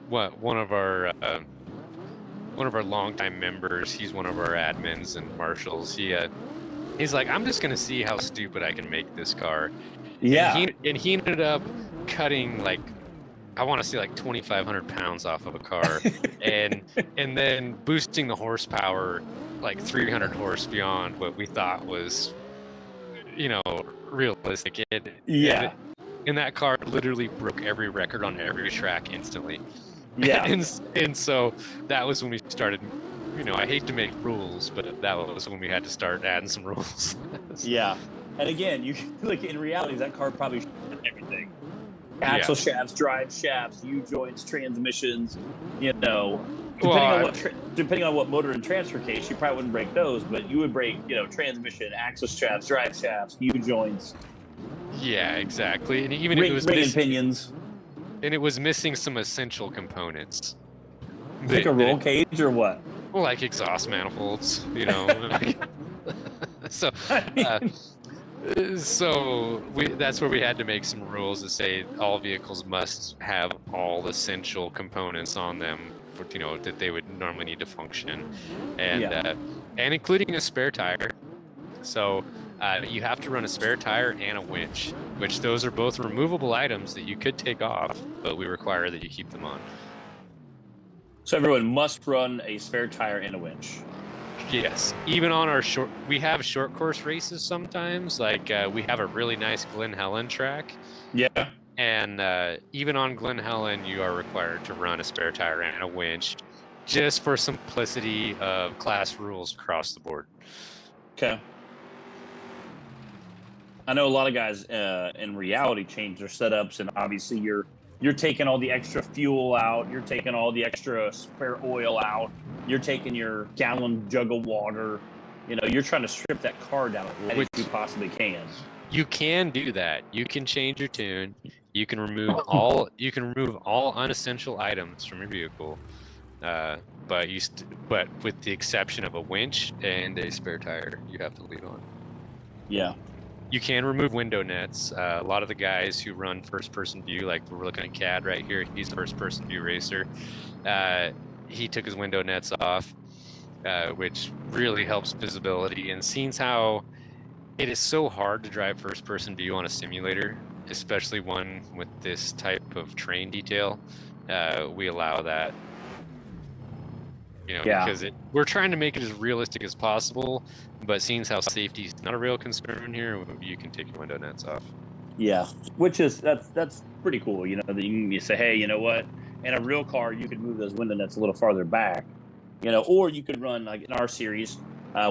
one of our longtime members. He's one of our admins and marshals. He's like, I'm just gonna see how stupid I can make this car. Yeah. And he ended up cutting like, I want to say like 2,500 pounds off of a car, and then boosting the horsepower like 300 horse beyond what we thought was, realistic. And that car literally broke every record on every track instantly. Yeah. and so that was when we started, I hate to make rules, but that was when we had to start adding some rules. Yeah. And again, in reality, that car probably should have everything. Axle shafts, drive shafts, U-joints, transmissions, depending on what motor and transfer case, you probably wouldn't break those, but you would break, transmission, axle shafts, drive shafts, U-joints. Yeah, exactly. And even ring and pinions. And it was missing some essential components. Like a roll cage or what? Well, like exhaust manifolds, So that's where we had to make some rules to say all vehicles must have all essential components on them for, that they would normally need to function, and including a spare tire. So you have to run a spare tire and a winch, which those are both removable items that you could take off, but we require that you keep them on. So everyone must run a spare tire and a winch. Yes, even on we have short course races sometimes. Like we have a really nice Glen Helen track. Yeah. And even on Glen Helen, you are required to run a spare tire and a winch, just for simplicity of class rules across the board. Okay. I know a lot of guys in reality change their setups, and obviously you're taking all the extra fuel out, you're taking all the extra spare oil out, you're taking your gallon jug of water. You know, you're trying to strip that car down as light as you possibly can. You can do that. You can change your tune. You can remove all unessential items from your vehicle. But with the exception of a winch and a spare tire, you have to leave on. Yeah. You can remove window nets. A lot of the guys who run first-person view, like we're looking at Cad right here, he's a first-person view racer. He took his window nets off, which really helps visibility. And seeing how it is so hard to drive first-person view on a simulator, especially one with this type of train detail, we allow that. You know, because we're trying to make it as realistic as possible, but seeing how safety is not a real concern here, you can take your window nets off. Yeah, which is that's pretty cool. You know, that you say, hey, you know what? In a real car, you could move those window nets a little farther back. You know, or you could run, like in our series,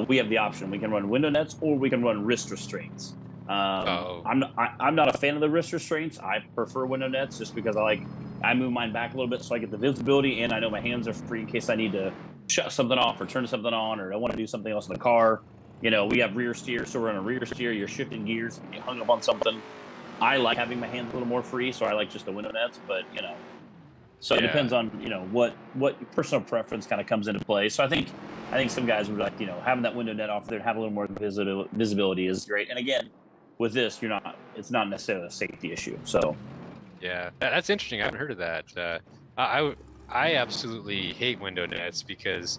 we have the option. We can run window nets, or we can run wrist restraints. I'm not a fan of the wrist restraints. I prefer window nets just because I move mine back a little bit so I get the visibility, and I know my hands are free in case I need to shut something off or turn something on, or I want to do something else in the car. You know, we have rear steer, so we're on a rear steer. You're shifting gears, you hung up on something. I like having my hands a little more free, so I like just the window nets. But you know, so it depends on what personal preference kind of comes into play. So I think some guys would like having that window net off there and have a little more visibility is great. And again, with this, it's not necessarily a safety issue. So yeah, that's interesting. I haven't heard of that. I absolutely hate window nets because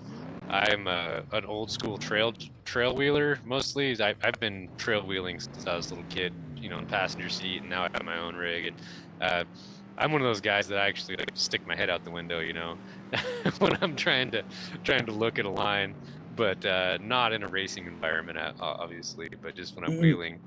I'm an old school trail wheeler. Mostly, I've been trail wheeling since I was a little kid. You know, in the passenger seat, and now I have my own rig. And I'm one of those guys that I actually like to stick my head out the window. You know, when I'm trying to look at a line, but not in a racing environment, obviously. But just when I'm wheeling.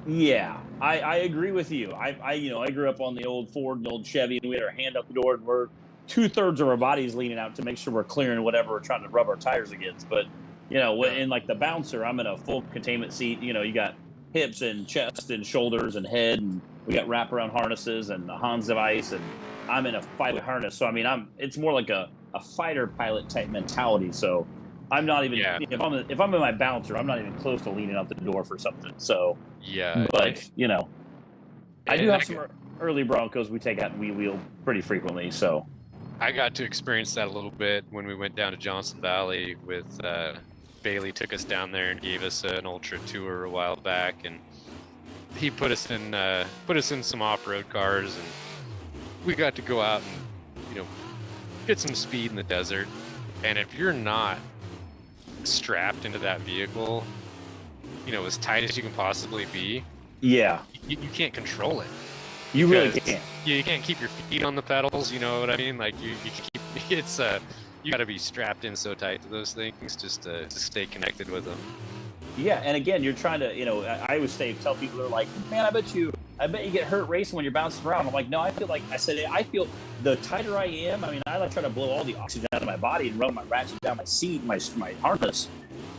Yeah, I agree with you. I grew up on the old Ford and old Chevy, and we had our hand out the door, and we're 2/3 of our bodies leaning out to make sure we're clearing whatever we're trying to rub our tires against. But in like the bouncer, I'm in a full containment seat. You know, you got hips and chest and shoulders and head, and we got wraparound harnesses and a Hans device, and I'm in a fighter harness. So I mean, it's more like a fighter pilot type mentality. So I'm not even if I'm in my bouncer, I'm not even close to leaning out the door for something. So but I do have some early Broncos we take out and we wheel pretty frequently. So I got to experience that a little bit when we went down to Johnson Valley with Bailey. Took us down there and gave us an ultra tour a while back, and he put us in some off-road cars, and we got to go out and get some speed in the desert. And if you're not strapped into that vehicle, as tight as you can possibly be, you can't control it. You really can't. You can't keep your feet on the pedals. You know what I mean? Like you got to be strapped in so tight to those things just to stay connected with them. Yeah, and again, you're trying to, I always tell people, they're like, man, I bet you get hurt racing when you're bouncing around. I'm like, no, I feel the tighter I am, I mean, I like try to blow all the oxygen out of my body and run my ratchet down my seat, my harness.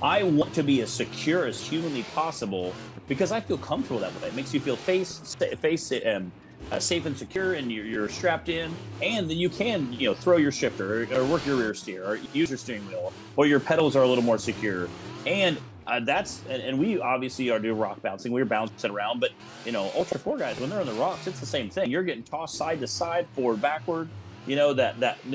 I want to be as secure as humanly possible because I feel comfortable that way. It makes you feel safe and secure, and you're strapped in, and then you can throw your shifter or work your rear steer or use your steering wheel, or your pedals are a little more secure. And and we obviously are doing rock bouncing. We're bouncing around, but Ultra 4 guys, when they're on the rocks, it's the same thing. You're getting tossed side to side, forward, backward. We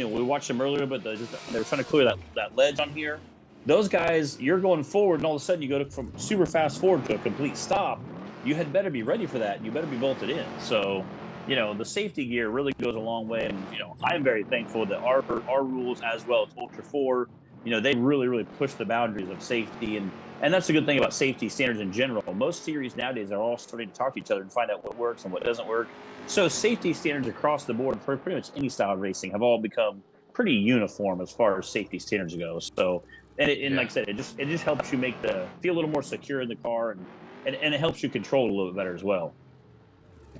watched them earlier, but they were trying to clear that ledge on here. Those guys, you're going forward, and all of a sudden you go from super fast forward to a complete stop. You had better be ready for that. You better be bolted in. So, the safety gear really goes a long way. And, I'm very thankful that our rules, as well as Ultra 4, they really, really push the boundaries of safety. And that's a good thing about safety standards in general. Most series nowadays are all starting to talk to each other and find out what works and what doesn't work. So safety standards across the board for pretty much any style of racing have all become pretty uniform as far as safety standards go. So, and like I said, it just helps you feel a little more secure in the car, and it helps you control it a little bit better as well.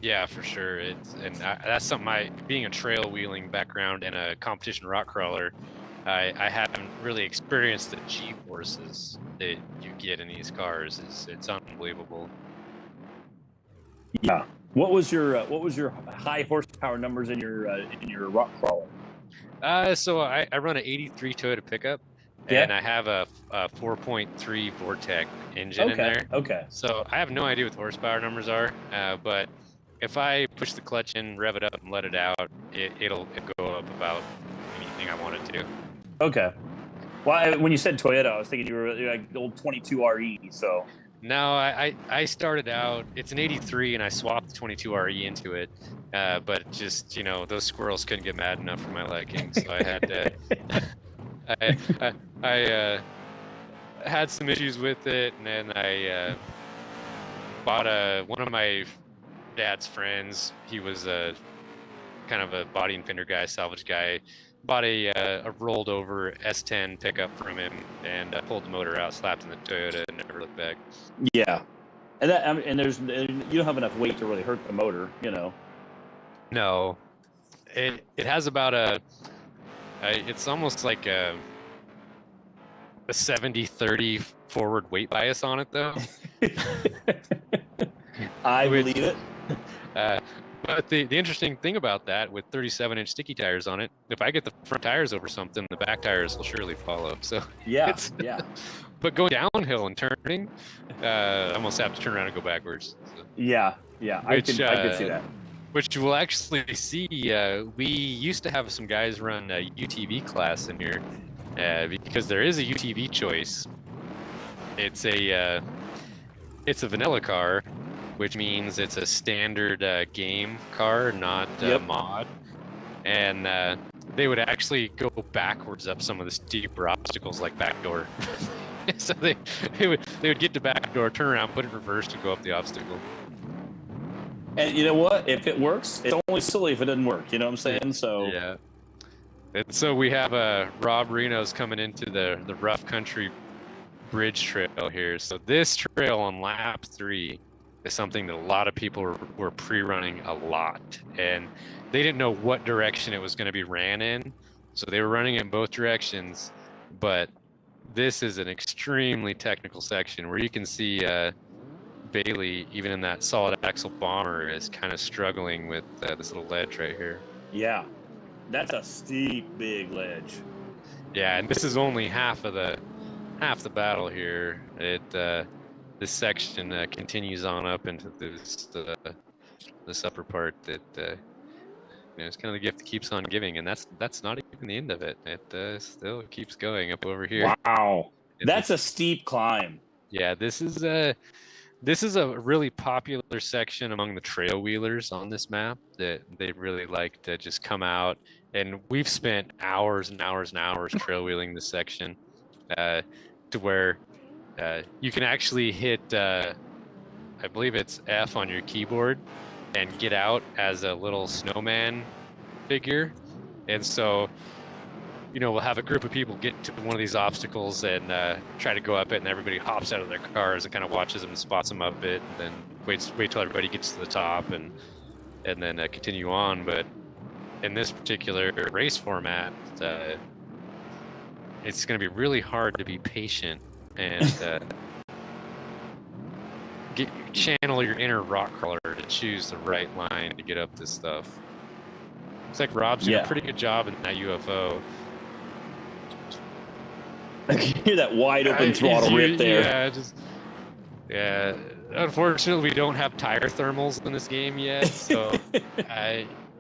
Yeah, for sure. That's something being a trail wheeling background and a competition rock crawler, I haven't really experienced the G-forces that you get in these cars. It's unbelievable. Yeah. What was your high horsepower numbers in your rock crawler? So I run an 83 Toyota pickup, and I have a 4.3 Vortec engine in there. Okay. So I have no idea what the horsepower numbers are, but if I push the clutch in, rev it up, and let it out, it'll go up about anything I want it to. Okay. Well, when you said Toyota, I was thinking you were like the old 22 RE. So no, I started out. It's an 83, and I swapped the 22 RE into it, but just those squirrels couldn't get mad enough for my liking, so I had to. I had some issues with it, and then I bought one of my dad's friends. He was a kind of a body and fender guy, salvage guy. Bought a rolled over S10 pickup from him, and pulled the motor out, slapped in the Toyota, and never looked back. Yeah, and you don't have enough weight to really hurt the motor, No, it has about it's almost like a 70-30 forward weight bias on it, though. I believe it. But the interesting thing about that, with 37-inch sticky tires on it, if I get the front tires over something, the back tires will surely follow. So yeah. But going downhill and turning, I almost have to turn around and go backwards. So. Yeah. I can see that. Which we'll actually see. We used to have some guys run a UTV class in here, because there is a UTV choice. It's a vanilla car, which means it's a standard game car, not mod. And they would actually go backwards up some of the steeper obstacles, like backdoor. So they would get to backdoor, turn around, put it in reverse to go up the obstacle. And you know what? If it works, it's only silly if it doesn't work. You know what I'm saying? So yeah. And so we have Rob Reno's coming into the rough country bridge trail here. So this trail on lap 3 is something that a lot of people were pre-running a lot, and they didn't know what direction it was going to be ran in, so they were running it in both directions. But this is an extremely technical section where you can see Bailey, even in that solid axle bomber, is kind of struggling with this little ledge right here. Yeah, that's a steep, big ledge. Yeah, and this is only half the battle here. This section continues on up into this upper part that it's kind of the gift that keeps on giving, and that's not even the end of it. It still keeps going up over here. Wow, that's a steep climb. Yeah, this is a really popular section among the trail wheelers on this map, that they really like to just come out, and we've spent hours and hours and hours trail wheeling this section, to where you can actually hit I believe it's F on your keyboard and get out as a little snowman figure. And so we'll have a group of people get to one of these obstacles and try to go up it, and everybody hops out of their cars and kind of watches them and spots them up it, and then wait till everybody gets to the top, and then continue on. But in this particular race format, it's going to be really hard to be patient and channel your inner rock crawler to choose the right line to get up this stuff. Looks like Rob's doing a pretty good job in that UFO. I can hear that wide open throttle rip there. Yeah. Unfortunately, we don't have tire thermals in this game yet, so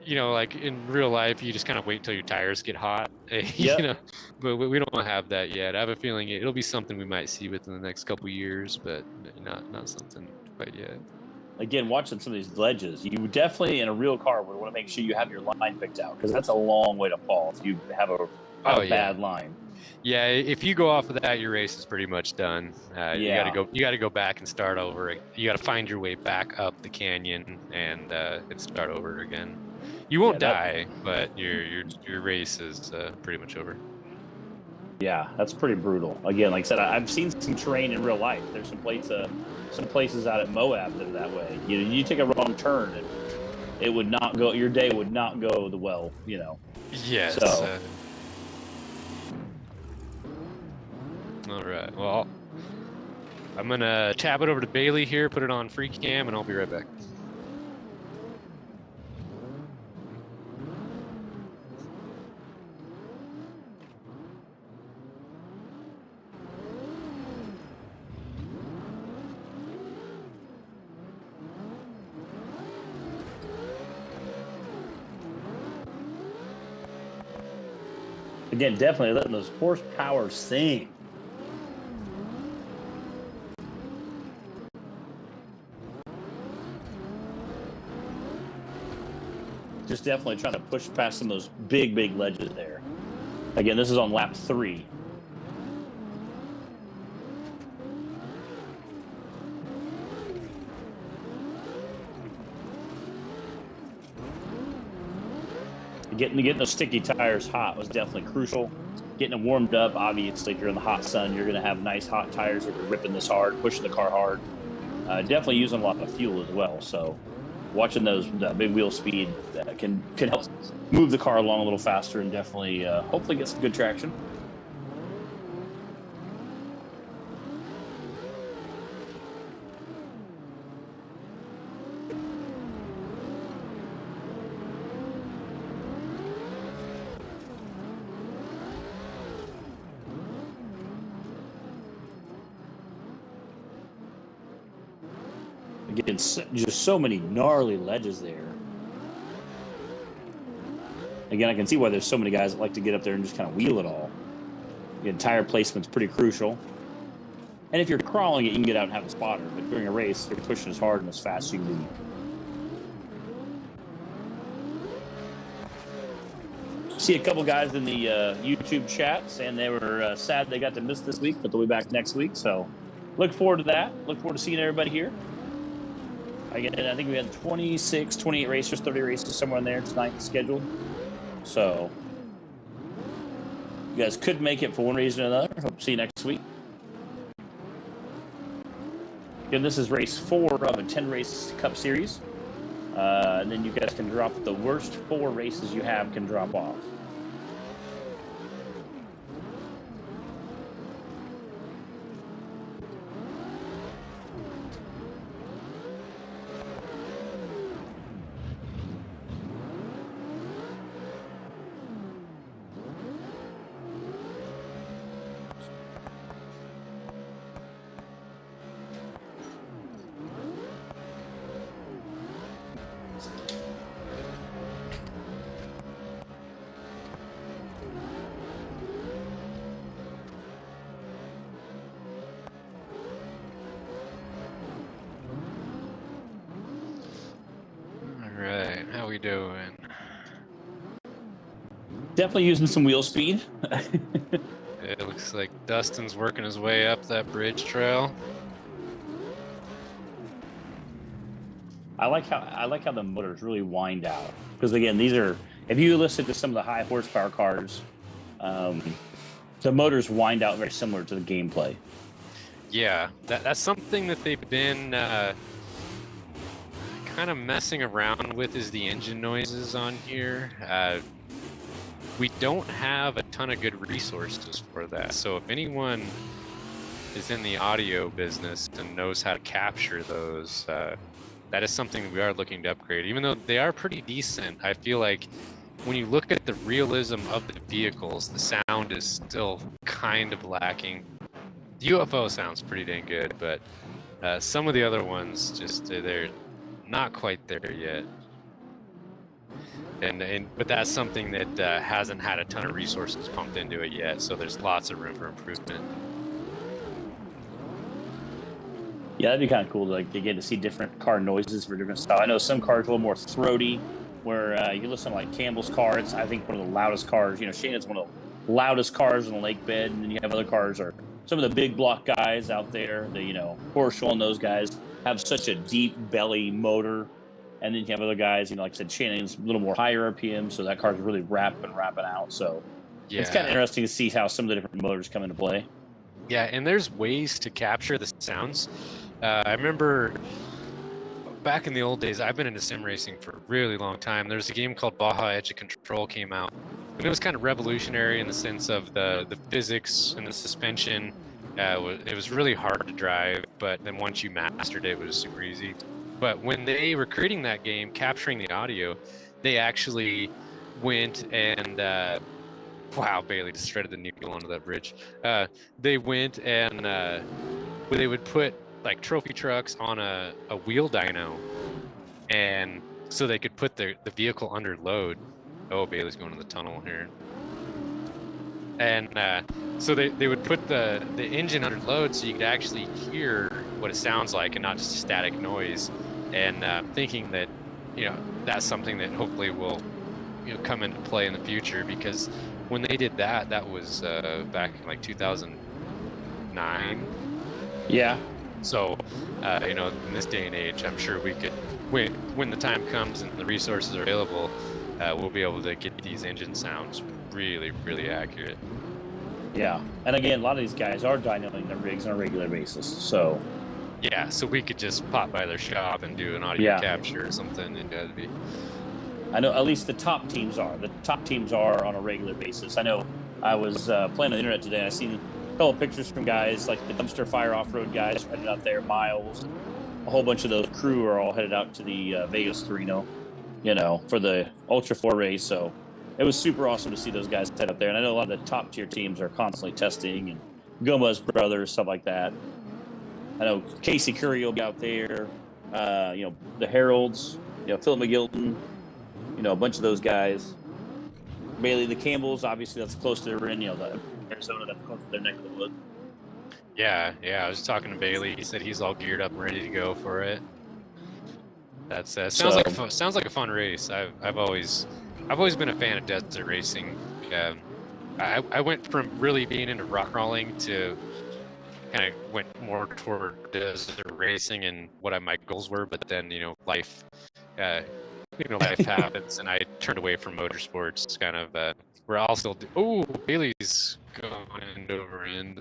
like in real life, you just kind of wait till your tires get hot. But we don't have that yet. I have a feeling it'll be something we might see within the next couple years, but not something quite yet. Again, watching some of these ledges, you definitely in a real car would want to make sure you have your line picked out, because that's a long way to fall if you have a bad line. Yeah, if you go off of that, your race is pretty much done. You got to go back and start over. You got to find your way back up the canyon and start over again. You won't die, but your race is pretty much over. Yeah, that's pretty brutal. Again, like I said, I've seen some terrain in real life. There's some places out at Moab that are that way. You take a wrong turn and it would not go. Your day would not go the well, you know. Yes. So. All right. Well, I'm gonna tab it over to Bailey here, put it on free cam, and I'll be right back. Again, definitely letting those horsepower sing. Just definitely trying to push past some of those big ledges there. Again, this is on lap 3. Getting those sticky tires hot was definitely crucial. Getting them warmed up, obviously, if you're in the hot sun, you're going to have nice hot tires if you're ripping this hard, pushing the car hard. Definitely using a lot of fuel as well. So watching those big wheel speed can help move the car along a little faster and definitely, hopefully, get some good traction. Again, just so many gnarly ledges there. Again, I can see why there's so many guys that like to get up there and just kind of wheel it all. Again, tire placement's pretty crucial. And if you're crawling it, you can get out and have a spotter. But during a race, you're pushing as hard and as fast as you can be. See a couple guys in the YouTube chat saying they were sad they got to miss this week, but they'll be back next week. So look forward to that. Look forward to seeing everybody here. Again, I think we had 26, 28 racers, 30 races somewhere in there tonight scheduled. So you guys could make it for one reason or another. Hope to see you next week. Again, this is race 4 of a 10-race Cup Series. And then you guys can drop the worst 4 races you have can drop off. How we doing? Definitely using some wheel speed. It looks like Dustin's working his way up that bridge trail. I like how the motors really wind out, because again, these are, if you listen to some of the high horsepower cars, the motors wind out very similar to the gameplay. Yeah, that's something that they've been kind of messing around with, is the engine noises on here. We don't have a ton of good resources for that, so if anyone is in the audio business and knows how to capture those, that is something that we are looking to upgrade. Even though they are pretty decent, I feel like when you look at the realism of the vehicles, the sound is still kind of lacking. The UFO sounds pretty dang good, but some of the other ones, just they're not quite there yet. But that's something that hasn't had a ton of resources pumped into it yet, so there's lots of room for improvement. Yeah, that'd be kind of cool to get to see different car noises for different styles. I know some cars are a little more throaty, where you listen to like Campbell's car. It's, I think, one of the loudest cars. You know, Shannon's one of the loudest cars on the lake bed, and then you have other cars are some of the big block guys out there. The Horschel and those guys have such a deep belly motor, and then you have other guys. Like I said, Shannon's a little more higher RPM, so that car's really rapping out. So yeah, it's kind of interesting to see how some of the different motors come into play. Yeah, and there's ways to capture the sounds. I remember back in the old days, I've been into sim racing for a really long time. There's a game called Baja Edge of Control came out, and it was kind of revolutionary in the sense of the physics and the suspension. It was really hard to drive, but then once you mastered it, it was super easy. But when they were creating that game, capturing the audio, they actually went and wow, Bailey just shredded the needle onto that bridge. They went and they would put like trophy trucks on a wheel dyno, and so they could put the vehicle under load. Oh, Bailey's going to the tunnel here. And so they would put the engine under load so you could actually hear what it sounds like and not just static noise. And thinking that, you know, that's something that hopefully will, you know, come into play in the future, because when they did that, that was back in like 2009. Yeah. So, you know, in this day and age, I'm sure we could, when the time comes and the resources are available, we'll be able to get these engine sounds really, really accurate. Yeah. And again, a lot of these guys are dynoing their rigs on a regular basis. So, yeah, so we could just pop by their shop and do an audio capture or something, and that'd be. I know at least the top teams are. The top teams are on a regular basis. I know I was playing on the internet today. I seen a couple of pictures from guys like the dumpster fire off-road guys headed out there. Miles, a whole bunch of those crew are all headed out to the Vegas to Reno, you know, for the Ultra 4 race. So it was super awesome to see those guys head up there. And I know a lot of the top tier teams are constantly testing, and Gomez brothers, stuff like that. I know Casey Curry will be out there. You know, the Heralds, you know, Philip McGilton, you know, a bunch of those guys. Bailey, the Campbells, obviously that's close to their you know, the Arizona, that's close to their neck of the woods. Yeah, I was talking to Bailey. He said he's all geared up and ready to go for it. That's sounds like a fun race. I've always been a fan of desert racing. I went from really being into rock crawling to kind of went more toward desert racing and what my goals were, but then, you know, life happens, and I turned away from motorsports. Kind of where I'll still do. Oh, Bailey's going end over end.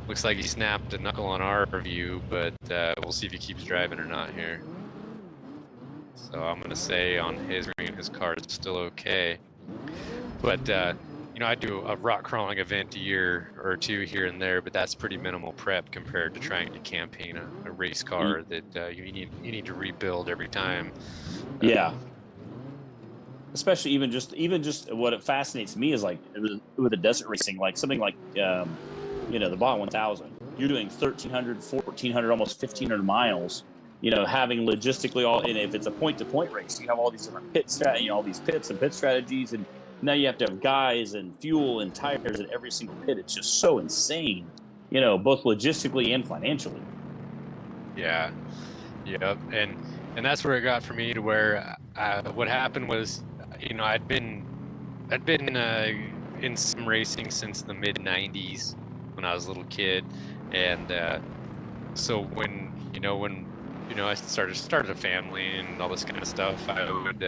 Looks like he snapped a knuckle on our view, but we'll see if he keeps driving or not here. So I'm gonna say on his screen, his car is still okay. But you know, I do a rock crawling event a year or two here and there, but that's pretty minimal prep compared to trying to campaign a race car that you need to rebuild every time. Yeah. Especially even just what it fascinates me is like with the desert racing, like something like you know, the Baja 1000. You're doing 1,300, 1,400, almost 1,500 miles. You know, having logistically all, and if it's a point-to-point race, you have all these different you know, all these pits and pit strategies, and now you have to have guys and fuel and tires at every single pit. It's just so insane, you know, both logistically and financially. Yeah, yep, and that's where it got for me to where what happened was, you know, I'd been in sim racing since the mid '90s when I was a little kid, and so when I started a family and all this kind of stuff, I would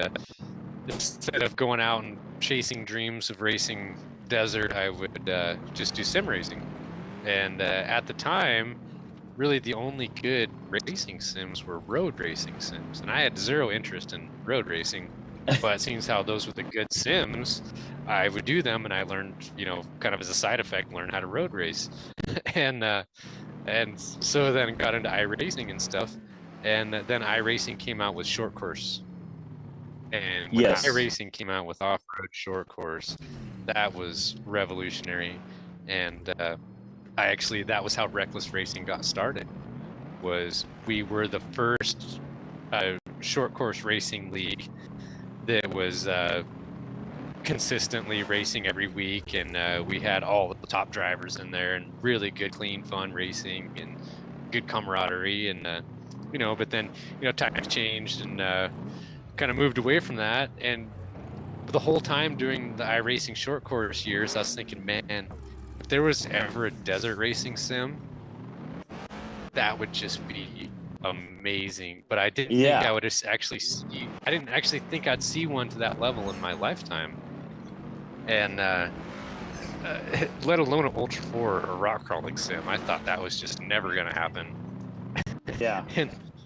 instead of going out and chasing dreams of racing desert, I would just do sim racing. And at the time, really the only good racing sims were road racing sims, and I had zero interest in road racing. But seeing how those were the good sims, I would do them, and I learned, you know, kind of as a side effect, learn how to road race. and so then got into iRacing and stuff, and then iRacing came out with short course. And when iRacing came out with off-road short course, that was revolutionary. And that was how RekLes Racing got started. We were the first short course racing league that was consistently racing every week, and we had all the top drivers in there, and really good, clean, fun racing, and good camaraderie. And you know, but then, you know, times changed, and kind of moved away from that. And the whole time during the iRacing short course years, I was thinking, man, if there was ever a desert racing sim, that would just be amazing. But I didn't think I would actually see. I didn't actually think I'd see one to that level in my lifetime, and let alone an Ultra 4 or rock crawling sim. I thought that was just never going to happen. Yeah.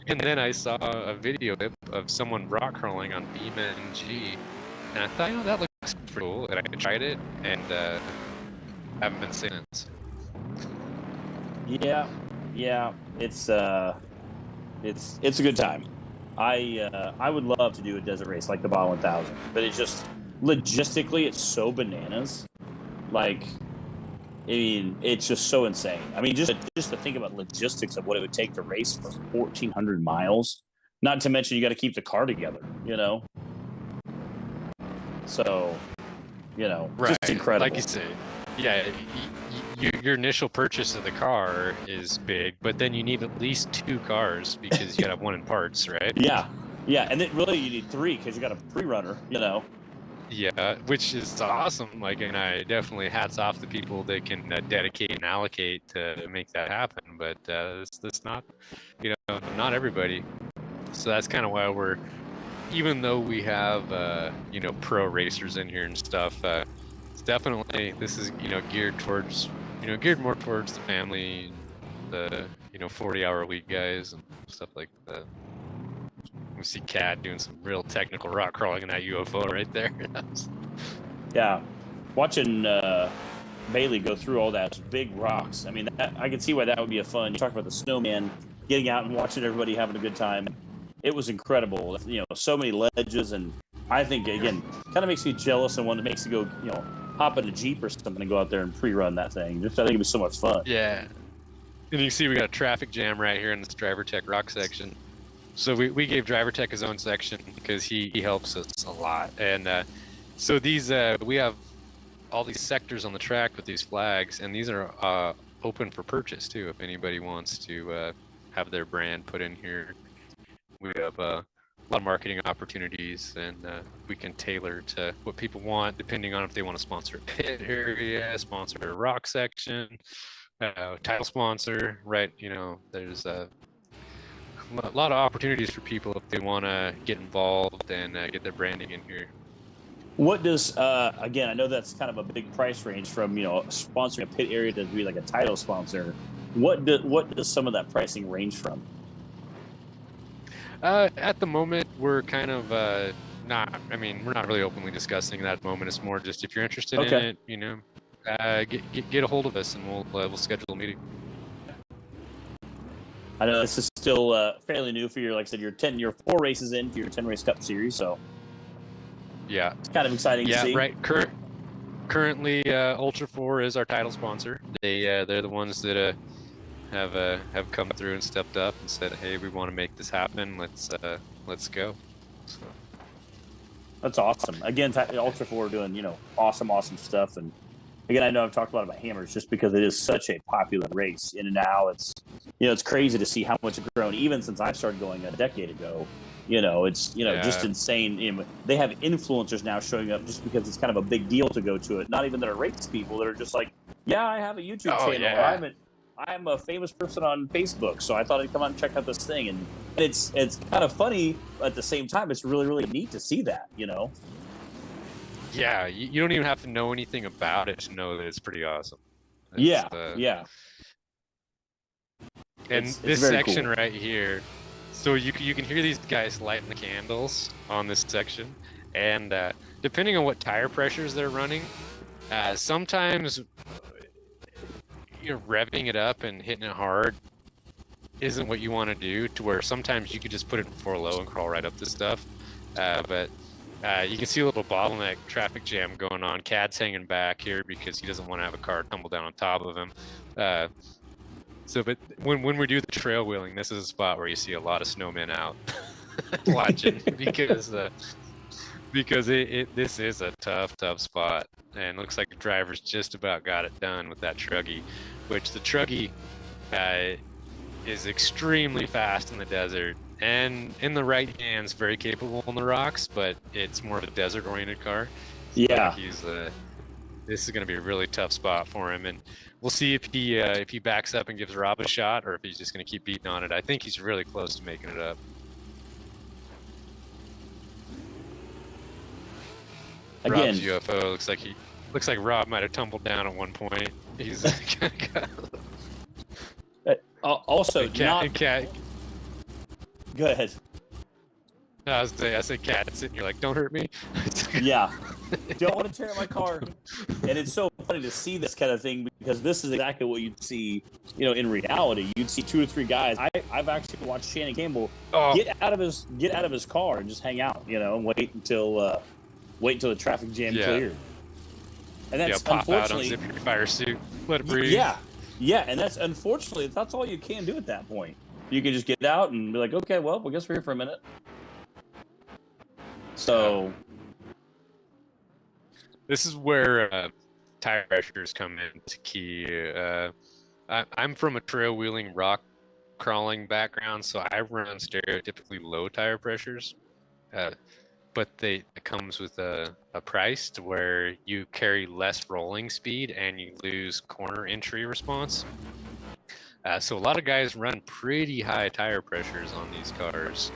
And then I saw a video of someone rock crawling on BMG, and I thought, that looks pretty cool. And I tried it, and haven't been since. Yeah, it's a good time. I would love to do a desert race like the Baja 1000, but it's just logistically it's so bananas. Like, I mean, it's just so insane. I mean, just to think about logistics of what it would take to race for 1,400 miles. Not to mention you got to keep the car together. So, Right. just incredible. Like you say, yeah. Your initial purchase of the car is big, but then you need at least 2 cars because you got to have one in parts, right? Yeah, and then really you need 3 because you got a pre-runner. Yeah, which is awesome. Like, and I definitely hats off to people that can dedicate and allocate to make that happen. But it's not, not everybody. So that's kind of why even though we have, pro racers in here and stuff, it's definitely, this is, geared more towards the family, the, 40-hour week guys and stuff like that. We see Cad doing some real technical rock crawling in that UFO right there. Yeah, watching Bailey go through all that big rocks. I mean, I can see why that would be a fun. You talk about the snowman, getting out and watching everybody having a good time. It was incredible. So many ledges, and I think again, kind of makes me jealous and one that makes you go, hop in a Jeep or something and go out there and pre-run that thing. I think it was so much fun. Yeah, and you see we got a traffic jam right here in this driver tech rock section. So we gave driver tech his own section because he helps us a lot. And so these we have all these sectors on the track with these flags, and these are open for purchase too. If anybody wants to have their brand put in here, we have a lot of marketing opportunities, and we can tailor to what people want depending on if they want to sponsor a pit area, sponsor a rock section, title sponsor, right? There's a lot of opportunities for people if they want to get involved and get their branding in here. What does again? I know that's kind of a big price range from sponsoring a pit area to be like a title sponsor. What does some of that pricing range from? At the moment, we're kind of not. I mean, we're not really openly discussing that at the moment. It's more just if you're interested in it, get a hold of us and we'll schedule a meeting. I know this is still fairly new for your, like I said, you're 4 races into your 10 race Cup series, so yeah, it's kind of exciting to see. Yeah, right. Currently, Ultra 4 is our title sponsor. They're the ones that have come through and stepped up and said, "Hey, we want to make this happen. Let's go." So. That's awesome. Again, Ultra 4 doing awesome stuff, and again, I know I've talked a lot about hammers just because it is such a popular race in and out. It's it's crazy to see how much it's grown even since I started going a decade ago. It's just insane. They have influencers now showing up just because it's kind of a big deal to go to it. Not even that are race people that are just like, yeah, I have a YouTube channel. Yeah. I'm a famous person on Facebook, so I thought I'd come out and check out this thing. And it's kind of funny at the same time. It's really, really neat to see that. Yeah, you don't even have to know anything about it to know that it's pretty awesome. Yeah. And this section right here, so you can hear these guys lighting the candles on this section, and depending on what tire pressures they're running, sometimes revving it up and hitting it hard isn't what you want to do. To where sometimes you could just put it in 4 low and crawl right up this stuff, but. You can see a little bottleneck traffic jam going on. Cad's hanging back here because he doesn't want to have a car tumble down on top of him. But when we do the trail wheeling, this is a spot where you see a lot of snowmen out watching because this is a tough spot, and looks like the driver's just about got it done with that truggy, which the truggy is extremely fast in the desert. And in the right hands, very capable on the rocks, but it's more of a desert-oriented car. So yeah, this is going to be a really tough spot for him, and we'll see if he backs up and gives Rob a shot, or if he's just going to keep beating on it. I think he's really close to making it up. Again, Rob's UFO looks like Rob might have tumbled down at one point. He's also Go ahead. I say cats, and you're like, don't hurt me. Yeah. Don't want to tear up my car. And it's so funny to see this kind of thing because this is exactly what you'd see, in reality. You'd see 2 or 3 guys. I've actually watched Shannon Campbell get out of his car and just hang out, and wait until the traffic jam cleared. And that's pop out, unfortunately unzip your fire suit, let it breathe. Yeah, and that's unfortunately that's all you can do at that point. You can just get out and be like, okay, well, I guess we're here for a minute. So this is where tire pressures come into key. I'm from a trail wheeling rock crawling background, so I run stereotypically low tire pressures. But it comes with a price to where you carry less rolling speed and you lose corner entry response. So a lot of guys run pretty high tire pressures on these cars.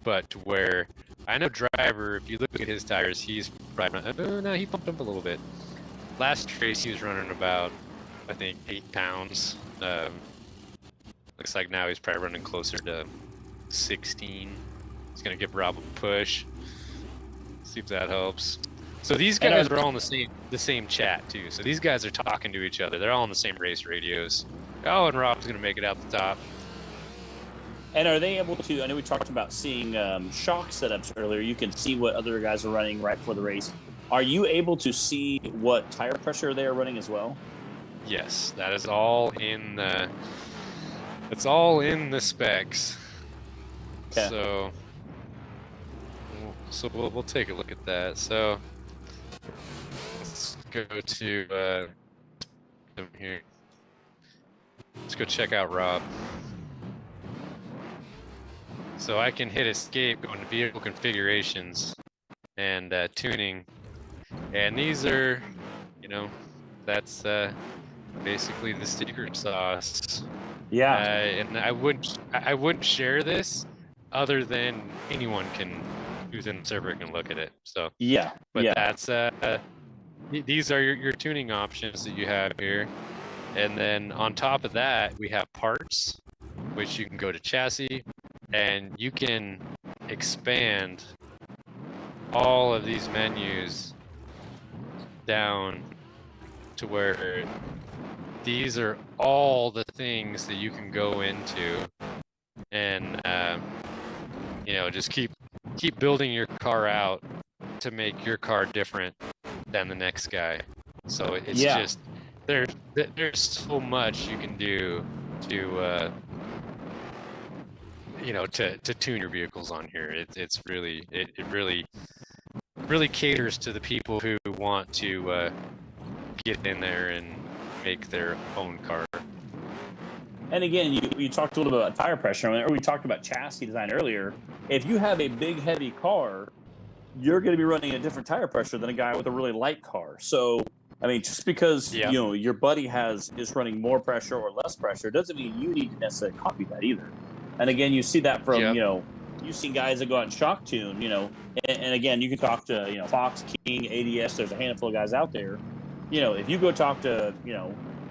But where I know driver, if you look at his tires, he's probably no, he pumped up a little bit. Last race he was running about, I think, 8 pounds. Looks like now he's probably running closer to 16. He's gonna give Rob a push. See if that helps. So these guys are all in the same chat too. So these guys are talking to each other. They're all in the same race radios. Oh, and Rob's gonna make it out the top. And are they able to? I know we talked about seeing shock setups earlier. You can see what other guys are running right before the race. Are you able to see what tire pressure they are running as well? Yes, that is all in the. It's all in the specs. Okay. So we'll take a look at that. So let's go to here. Let's go check out Rob. So I can hit escape, go into vehicle configurations and tuning. And these are, that's basically the secret sauce. Yeah. And I wouldn't share this other than anyone who's in the server can look at it. So yeah. But that's these are your tuning options that you have here. And then on top of that, we have parts, which you can go to chassis, and you can expand all of these menus down to where these are all the things that you can go into and just keep building your car out to make your car different than the next guy. So it's just there's so much you can do to to tune your vehicles on here. It really caters to the people who want to get in there and make their own car. And again, you talked a little bit about tire pressure, or we talked about chassis design earlier. If you have a big, heavy car, you're going to be running a different tire pressure than a guy with a really light car. So, I mean, just because your buddy is running more pressure or less pressure doesn't mean you need to necessarily copy that either. And again, you see that from you see guys that go out and shock tune, and again, you can talk to Fox, King, ADS. There's a handful of guys out there. If you go talk to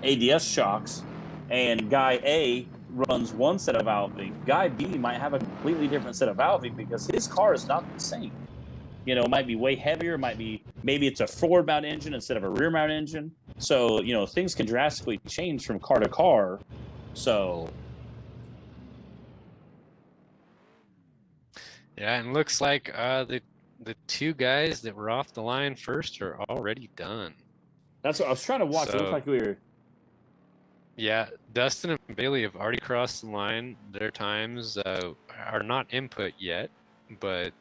ADS shocks, and guy A runs one set of valving, guy B might have a completely different set of valving because his car is not the same. It might be way heavier. Maybe it's a forward mount engine instead of a rear mount engine. So things can drastically change from car to car. So. Yeah, and looks like the 2 guys that were off the line first are already done. That's what I was trying to watch. So, it looked like we were. Yeah, Dustin and Bailey have already crossed the line. Their times are not input yet, but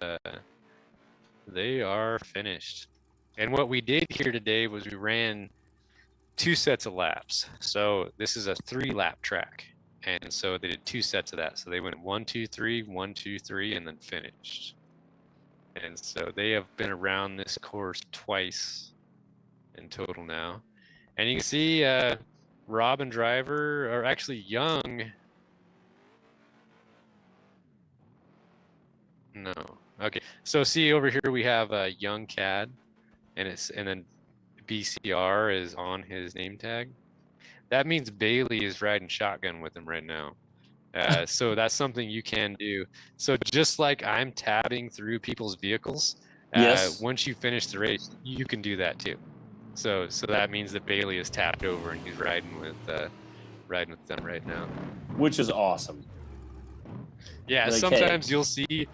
they are finished. And what we did here today was we ran 2 sets of laps. So this is a 3-lap track. And so they did 2 sets of that. So they went 1, 2, 3, 1, 2, 3, and then finished. And so they have been around this course twice in total now. And you can see Rob and Driver are actually young. No. Okay. So see over here we have a young CAD, and then BCR is on his name tag. that means Bailey is riding shotgun with him right now. So that's something you can do. So just like I'm tabbing through people's vehicles, Yes. once you finish the race, you can do that too. So that means that Bailey is tapped over and he's riding with them right now. Which is awesome. Yeah, Like, sometimes hey.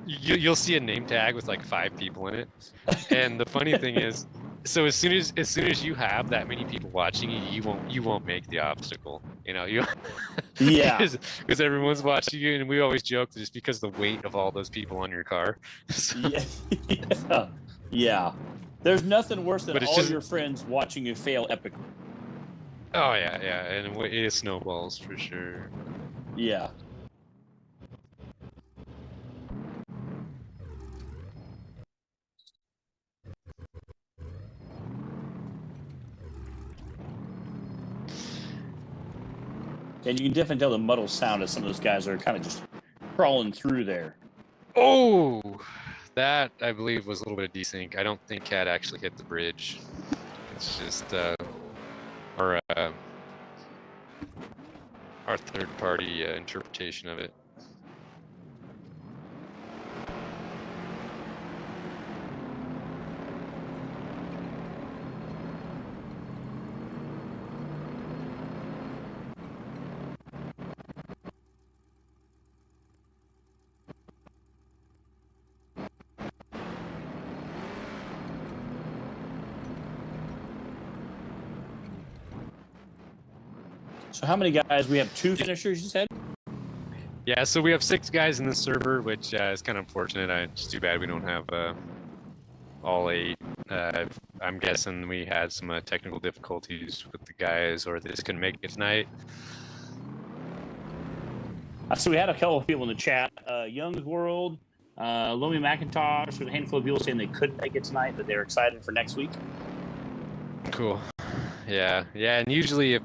you'll see a name tag with like 5 people in it, and the funny thing is, so as soon as you have that many people watching you won't make the obstacle. You know, you Yeah. because everyone's watching you, and we always joke that it's because of the weight of all those people on your car. So, Yeah. Yeah. There's nothing worse than all just, your friends watching you fail epically. oh yeah, and it snowballs for sure. Yeah. And you can definitely tell the muddle sound as some of those guys are kind of just crawling through there. Oh, that I believe was a little bit of desync. I don't think Cat actually hit the bridge. It's just our third-party interpretation of it. So how many guys? We have 2 finishers, you said? Yeah, so we have 6 guys in the server, which is kind of unfortunate. It's too bad we don't have all 8. I'm guessing we had some technical difficulties with the guys, or they just couldn't make it tonight. So we had a couple of people in the chat. Young's World, Lomi McIntosh, there's a handful of people saying they couldn't make it tonight, but they're excited for next week. Cool. Yeah, and usually if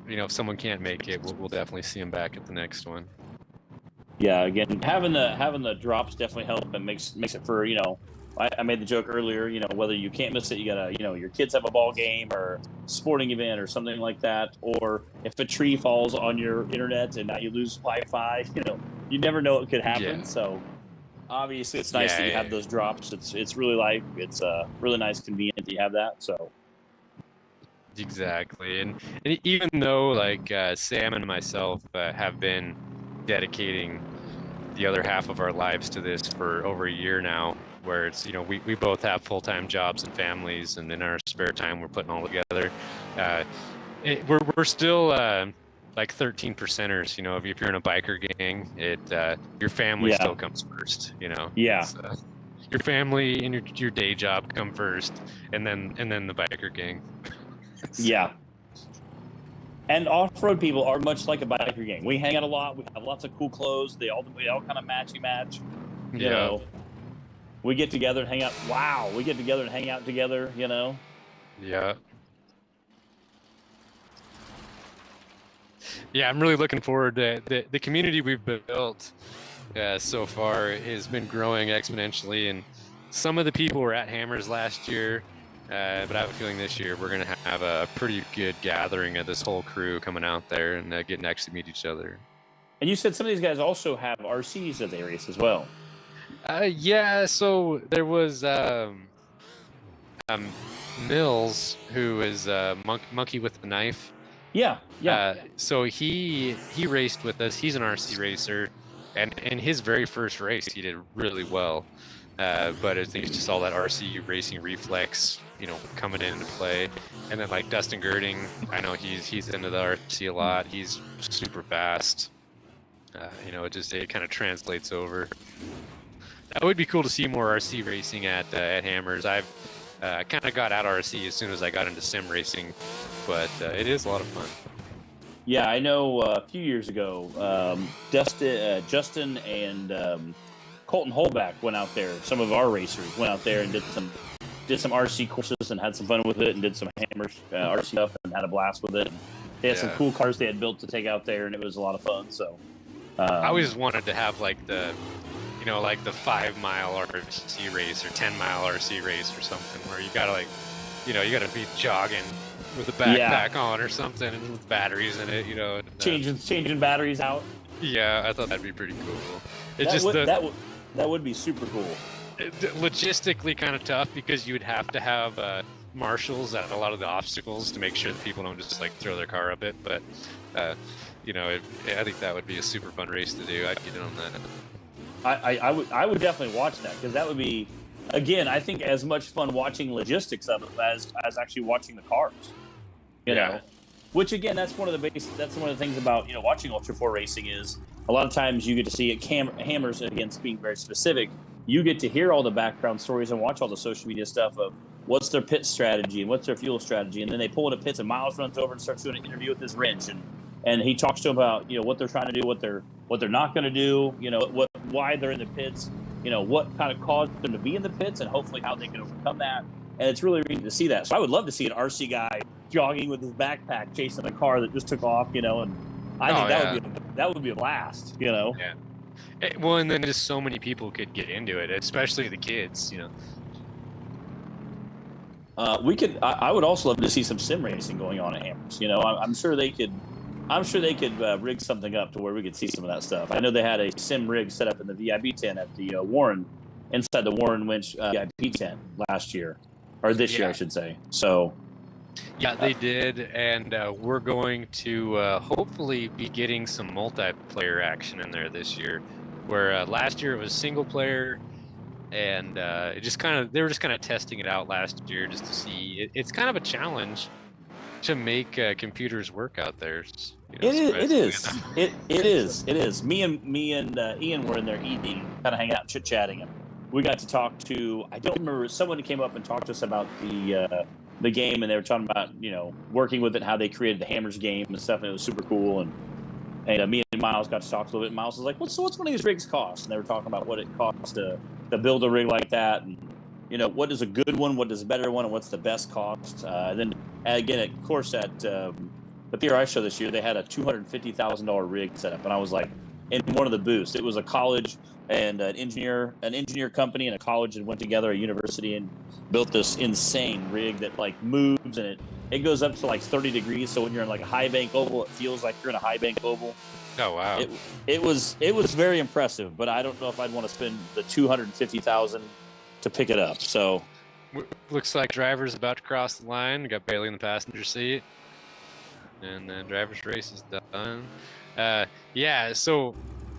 if someone can't make it, we'll definitely see them back at the next one. Yeah, again, having the drops definitely help and makes it for, I made the joke earlier, whether you can't miss it, you gotta, your kids have a ball game or sporting event or something like that, or if a tree falls on your internet and now you lose Wi-Fi, you never know what could happen. Yeah. So obviously it's nice that you have those drops. It's really it's really nice, convenient that you have that. So exactly, and even though like Sam and myself have been dedicating the other half of our lives to this for over a year now, where it's we both have full-time jobs and families, and in our spare time we're putting all together. We're still like 13 percenters. If you're in a biker gang, your family still comes first. Yeah. Your family and your day job come first, and then the biker gang. Yeah. And off-road people are much like a biker gang. We hang out a lot. We have lots of cool clothes. We all kind of match. You know, we get together and hang out. Wow, we get together and hang out together. Yeah. Yeah, I'm really looking forward to the community we've built so far has been growing exponentially, and some of the people were at Hammers last year. But I have a feeling this year we're going to have a pretty good gathering of this whole crew coming out there and getting to actually meet each other. And you said some of these guys also have RCs that they race as well. Yeah, so there was Mills, who is Monkey with the Knife. Yeah. So he raced with us. He's an RC racer, and in his very first race, he did really well. But I think it's just all that RC racing reflex, coming into play. And then like Dustin Girding, I know he's into the RC a lot. He's super fast. It kind of translates over. That would be cool to see more RC racing at Hammers. I've kind of got out RC as soon as I got into sim racing, but it is a lot of fun. Yeah, I know a few years ago, Justin and Colton Holback went out there. Some of our racers went out there and did some RC courses and had some fun with it, and did some Hammers RC stuff and had a blast with it. They had some cool cars they had built to take out there, and it was a lot of fun. So I always wanted to have like the 5-mile RC race or 10-mile RC race or something where you gotta you gotta be jogging with a backpack on or something, and with batteries in it, and, changing batteries out. Yeah, I thought that'd be pretty cool. That would be super cool. Logistically kind of tough because you would have to have marshals at a lot of the obstacles to make sure that people don't just like throw their car up it. But I think that would be a super fun race to do. I'd get in on that. I would definitely watch that, because that would be, again, I think as much fun watching logistics of it as actually watching the cars. You know, which again, that's one of the things about watching Ultra 4 racing is a lot of times you get to see it. Hammers, against being very specific, you get to hear all the background stories and watch all the social media stuff of what's their pit strategy and what's their fuel strategy, and then they pull into pits and Miles runs over and starts doing an interview with his wrench, and he talks to him about what they're trying to do, what they're not going to do, why they're in the pits, what kind of caused them to be in the pits, and hopefully how they can overcome that. And it's really neat to see that. So I would love to see an RC guy jogging with his backpack chasing a car that just took off, and I think that would be a blast, Yeah. Well, and then just so many people could get into it, especially the kids, I would also love to see some sim racing going on at Hammers. I'm sure they could rig something up to where we could see some of that stuff. I know they had a sim rig set up in the VIP tent at the Warren, inside the Warren Winch VIP tent last year, or this year, I should say. So. Yeah, they did, and we're going to hopefully be getting some multiplayer action in there this year. Where last year it was single player, and they were just kind of testing it out last year just to see. It's kind of a challenge to make computers work out there. It is. Me and Ian were in there eating, kind of hanging out, chit chatting, and we got to talk to. I don't remember, someone came up and talked to us about the game, and they were talking about working with it, how they created the Hammers game and stuff, and it was super cool. And me and Miles got to talk a little bit. And Miles was like, what's one of these rigs cost? And they were talking about what it costs to build a rig like that, and what is a good one, what is a better one, and what's the best cost. Then again, of course, at the PRI show this year, they had a $250,000 rig set up, and I was like, in one of the booths, it was a college and an engineer company and a college that went together, a university, and built this insane rig that like moves, and it goes up to like 30 degrees. So when you're in like a high bank oval, it feels like you're in a high bank oval. Oh wow! It was very impressive, but I don't know if I'd want to spend the $250,000 to pick it up. So looks like driver's about to cross the line. We got Bailey in the passenger seat, and then driver's race is done. So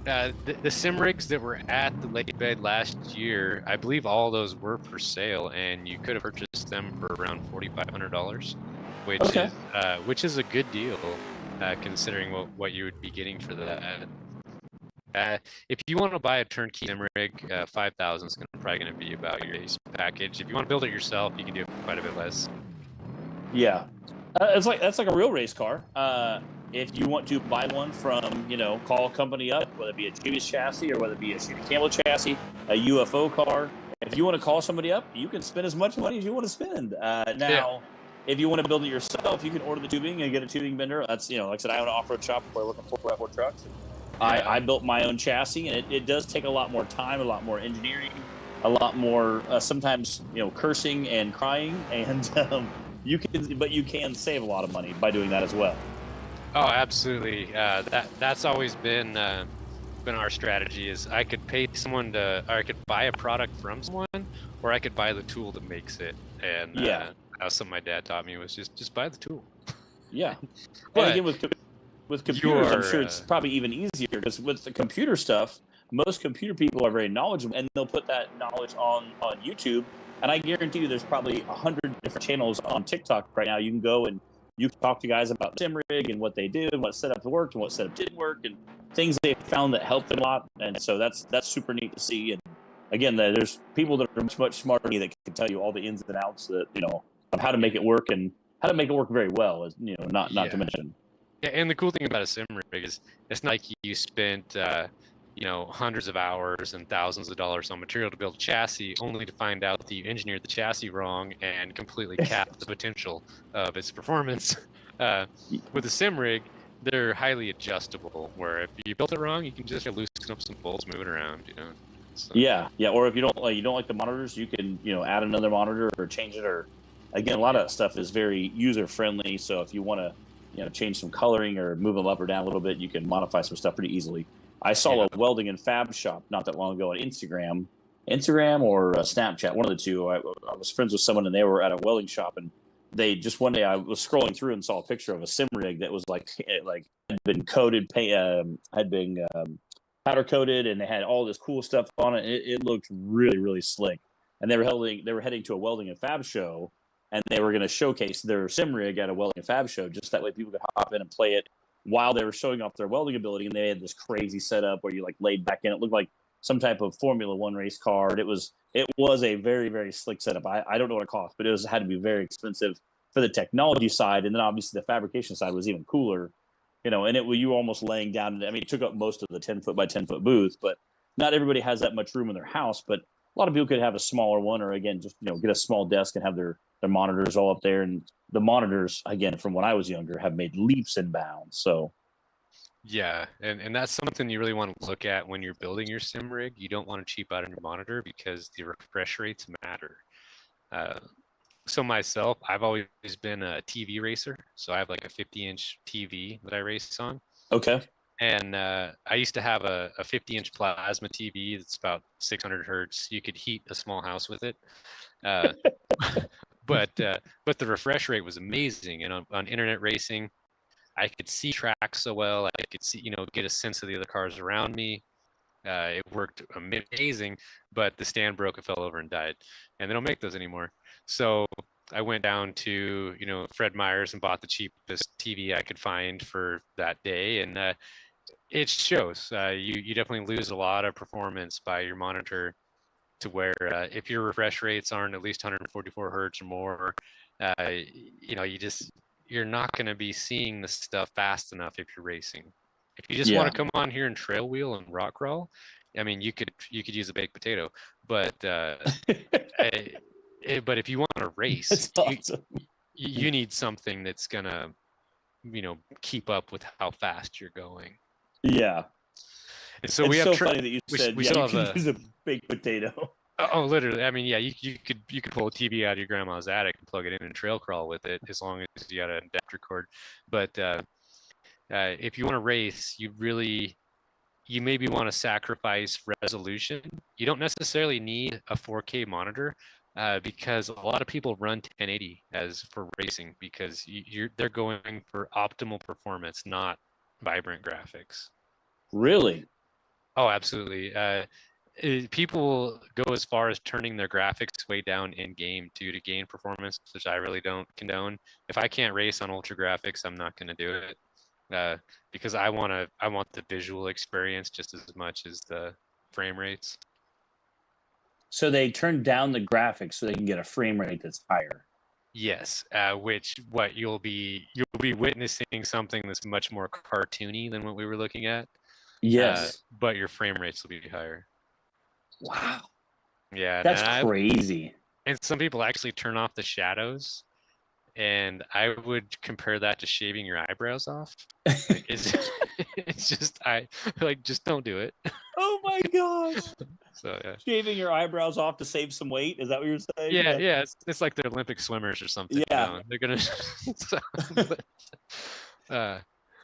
the sim rigs that were at the lake bed last year, I believe all those were for sale, and you could have purchased them for around $4,500, which is a good deal, considering what you would be getting for that. If you want to buy a turnkey sim rig, $5,000 is probably going to be about your base package. If you want to build it yourself, you can do it for quite a bit less. Yeah, that's like a real race car. If you want to buy one from, call a company up, whether it be a Julius chassis or whether it be a Shooter Campbell chassis, a UFO car, if you want to call somebody up, you can spend as much money as you want to spend. If you want to build it yourself, you can order the tubing and get a tubing vendor. That's, like I said, I own an off-road shop where I work on 4x4 trucks. I built my own chassis, and it does take a lot more time, a lot more engineering, a lot more, sometimes, cursing and crying, and you can save a lot of money by doing that as well. Oh, absolutely. That's always been our strategy. Is I could pay someone or I could buy a product from someone, or I could buy the tool that makes it. And something my dad taught me was just buy the tool. Yeah. But again, with computers, I'm sure it's probably even easier, because with the computer stuff, most computer people are very knowledgeable, and they'll put that knowledge on YouTube. And I guarantee you, there's probably 100 different channels on TikTok right now. You can go and you can talk to guys about sim rig and what they do and what setup worked and what setup didn't work, and things they found that helped them a lot. And so that's super neat to see. And again, there's people that are much smarter than me that can tell you all the ins and outs that of how to make it work and how to make it work very well. Not to mention. Yeah, and the cool thing about a sim rig is it's not like you spent hundreds of hours and thousands of dollars on material to build a chassis, only to find out that you engineered the chassis wrong and completely capped the potential of its performance. With a sim rig, they're highly adjustable, where if you built it wrong, you can just loosen up some bolts, move it around. So. Yeah. Or if you don't like the monitors, you can add another monitor or change it, or again, a lot of that stuff is very user friendly. So if you want to, change some coloring or move them up or down a little bit, you can modify some stuff pretty easily. I saw a welding and fab shop not that long ago on Instagram or Snapchat, one of the two. I was friends with someone and they were at a welding shop, and they just one day I was scrolling through and saw a picture of a sim rig that was like had been coated, had been powder coated, and they had all this cool stuff on it. It looked really, really slick. And they were heading to a welding and fab show, and they were going to showcase their sim rig at a welding and fab show, just that way people could hop in and play it while they were showing off their welding ability. And they had this crazy setup where you like laid back in. It looked like some type of Formula One race car. It was a very, very slick setup. I don't know what it cost, but had to be very expensive for the technology side. And then obviously the fabrication side was even cooler, and you were almost laying down. I mean, it took up most of the 10-foot by 10-foot booth, but not everybody has that much room in their house. But a lot of people could have a smaller one, or again, just get a small desk and have their monitors all up there. And the monitors, again, from when I was younger, have made leaps and bounds. So yeah, and that's something you really want to look at when you're building your sim rig. You don't want to cheap out on your monitor because the refresh rates matter. So myself, I've always been a TV racer. So I have like a 50-inch TV that I race on. Okay. And I used to have a 50-inch plasma TV that's about 600 hertz. You could heat a small house with it. But the refresh rate was amazing. And on internet racing, I could see tracks so well. I could see, get a sense of the other cars around me. It worked amazing, but the stand broke, it fell over and died. And they don't make those anymore. So I went down to, Fred Meyer's and bought the cheapest TV I could find for that day. And it shows. You definitely lose a lot of performance by your monitor, to where if your refresh rates aren't at least 144 hertz or more, you're not going to be seeing the stuff fast enough if you're racing. If you just want to come on here and trail wheel and rock crawl, I mean, you could use a baked potato, but but if you want to race, awesome. you need something that's gonna, keep up with how fast you're going. Yeah. And so we have funny that you said you can use a baked potato. Oh, literally. I mean, yeah, you could pull a TV out of your grandma's attic and plug it in and trail crawl with it, as long as you got an adapter cord. But if you want to race, you maybe want to sacrifice resolution. You don't necessarily need a 4K monitor, because a lot of people run 1080 as for racing, because they're going for optimal performance, not vibrant graphics. Really? Oh, absolutely. People go as far as turning their graphics way down in game to gain performance, which I really don't condone. If I can't race on ultra graphics, I'm not going to do it, because I want the visual experience just as much as the frame rates. So they turn down the graphics so they can get a frame rate that's higher. Yes, which you'll be witnessing something that's much more cartoony than what we were looking at. Yes, but your frame rates will be higher. Wow. Yeah, that's crazy. And some people actually turn off the shadows, and I would compare that to shaving your eyebrows off. Like, it's just just don't do it. Oh my gosh. So yeah, shaving your eyebrows off to save some weight. Is that what you're saying? Yeah. It's like the Olympic swimmers or something. Yeah, they're gonna.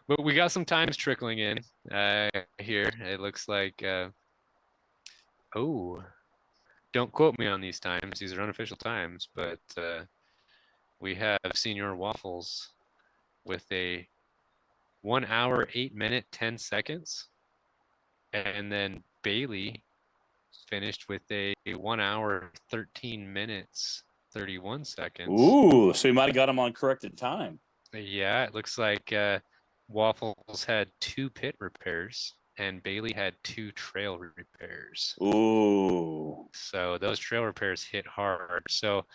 But we got some times trickling in here. It looks like. Don't quote me on these times. These are unofficial times, but we have Senior Waffles with a 1 hour, 8 minute, 10 seconds. And then Bailey finished with a 1 hour, 13 minutes, 31 seconds. Ooh, so you might have got him on corrected time. Yeah, it looks like Waffles had 2 pit repairs and Bailey had 2 trail repairs. Ooh. So those trail repairs hit hard. So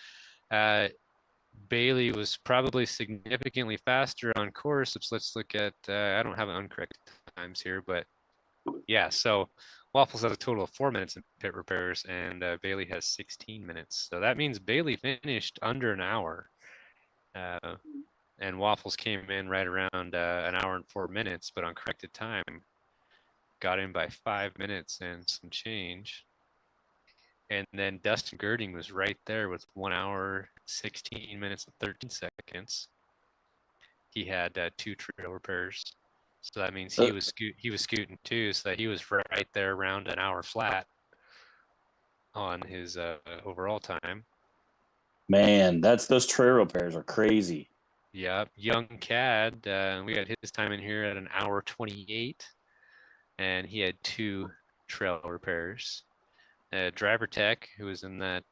Bailey was probably significantly faster on course. Let's look at, I don't have uncorrected times here, but yeah, so Waffles has a total of 4 minutes in pit repairs, and Bailey has 16 minutes. So that means Bailey finished under an hour. And Waffles came in right around an hour and 4 minutes, but on corrected time, got in by 5 minutes and some change. And then Dustin Girding was right there with 1 hour, 16 minutes and 13 seconds. He had 2 trail repairs. So that means he was scooting too, so that he was right there around an hour flat on his overall time. Man, those trail repairs are crazy. Yeah, young Cad, we got his time in here at an hour 28, and he had 2 trail repairs. Driver Tech, who was in that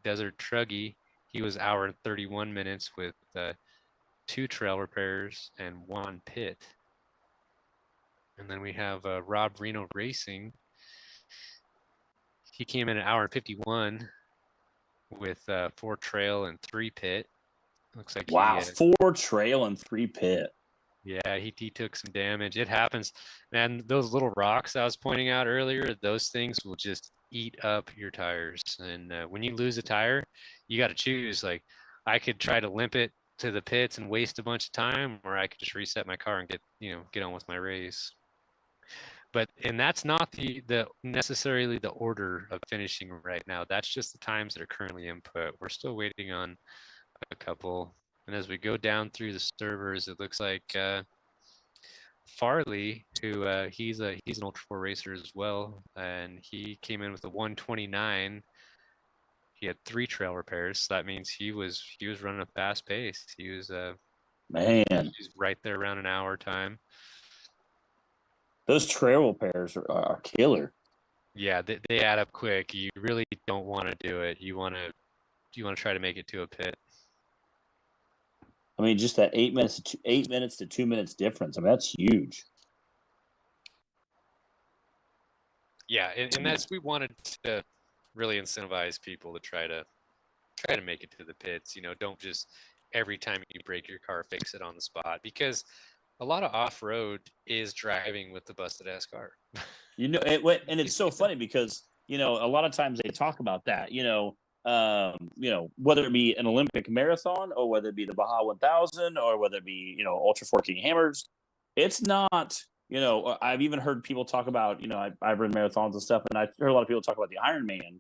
Desert Truggy, he was hour and 31 minutes with 2 trail repairs and 1 pit. And then we have Rob Reno Racing. He came in an hour and 51 with 4 trail and 3 pit. Looks like wow, 4 trail and 3 pit. Yeah, he took some damage. It happens, man. Those little rocks I was pointing out earlier, those things will just eat up your tires. And when you lose a tire, you got to choose. Like, I could try to limp it to the pits and waste a bunch of time, or I could just reset my car and get on with my race. And that's not the necessarily the order of finishing right now. That's just the times that are currently input. We're still waiting on a couple. And as we go down through the servers, it looks like Farley, who he's an Ultra 4 racer as well, and he came in with a 129. He had 3 trail repairs, so that means he was running a fast pace. He was he's right there around an hour time. Those trail repairs are killer. Yeah, they add up quick. You really don't want to do it. You want to try to make it to a pit. I mean, just that 8 minutes to 2 minutes difference. I mean, that's huge. Yeah, and that's, we wanted to really incentivize people to try to make it to the pits. Don't just every time you break your car fix it on the spot, because a lot of off-road is driving with the busted ass car. And it's so funny because a lot of times they talk about that. Whether it be an Olympic marathon or whether it be the Baja 1000 or whether it be, Ultra 4 King Hammers, it's not, I've even heard people talk about, I've run marathons and stuff, and I heard a lot of people talk about the Ironman,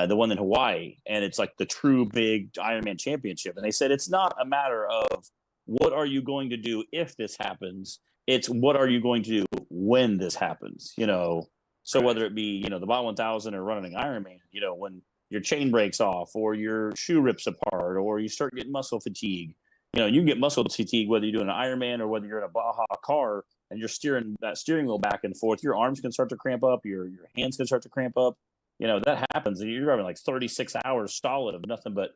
the one in Hawaii, and it's like the true big Ironman championship. And they said it's not a matter of what are you going to do if this happens, it's what are you going to do when this happens, So Right. whether it be, the Baja 1000 or running an Ironman, when your chain breaks off or your shoe rips apart or you start getting muscle fatigue, you can get muscle fatigue whether you're doing an Ironman or whether you're in a Baja car and you're steering that steering wheel back and forth. Your arms can start to cramp up, your hands can start to cramp up. That happens. And you're driving like 36 hours solid of nothing but,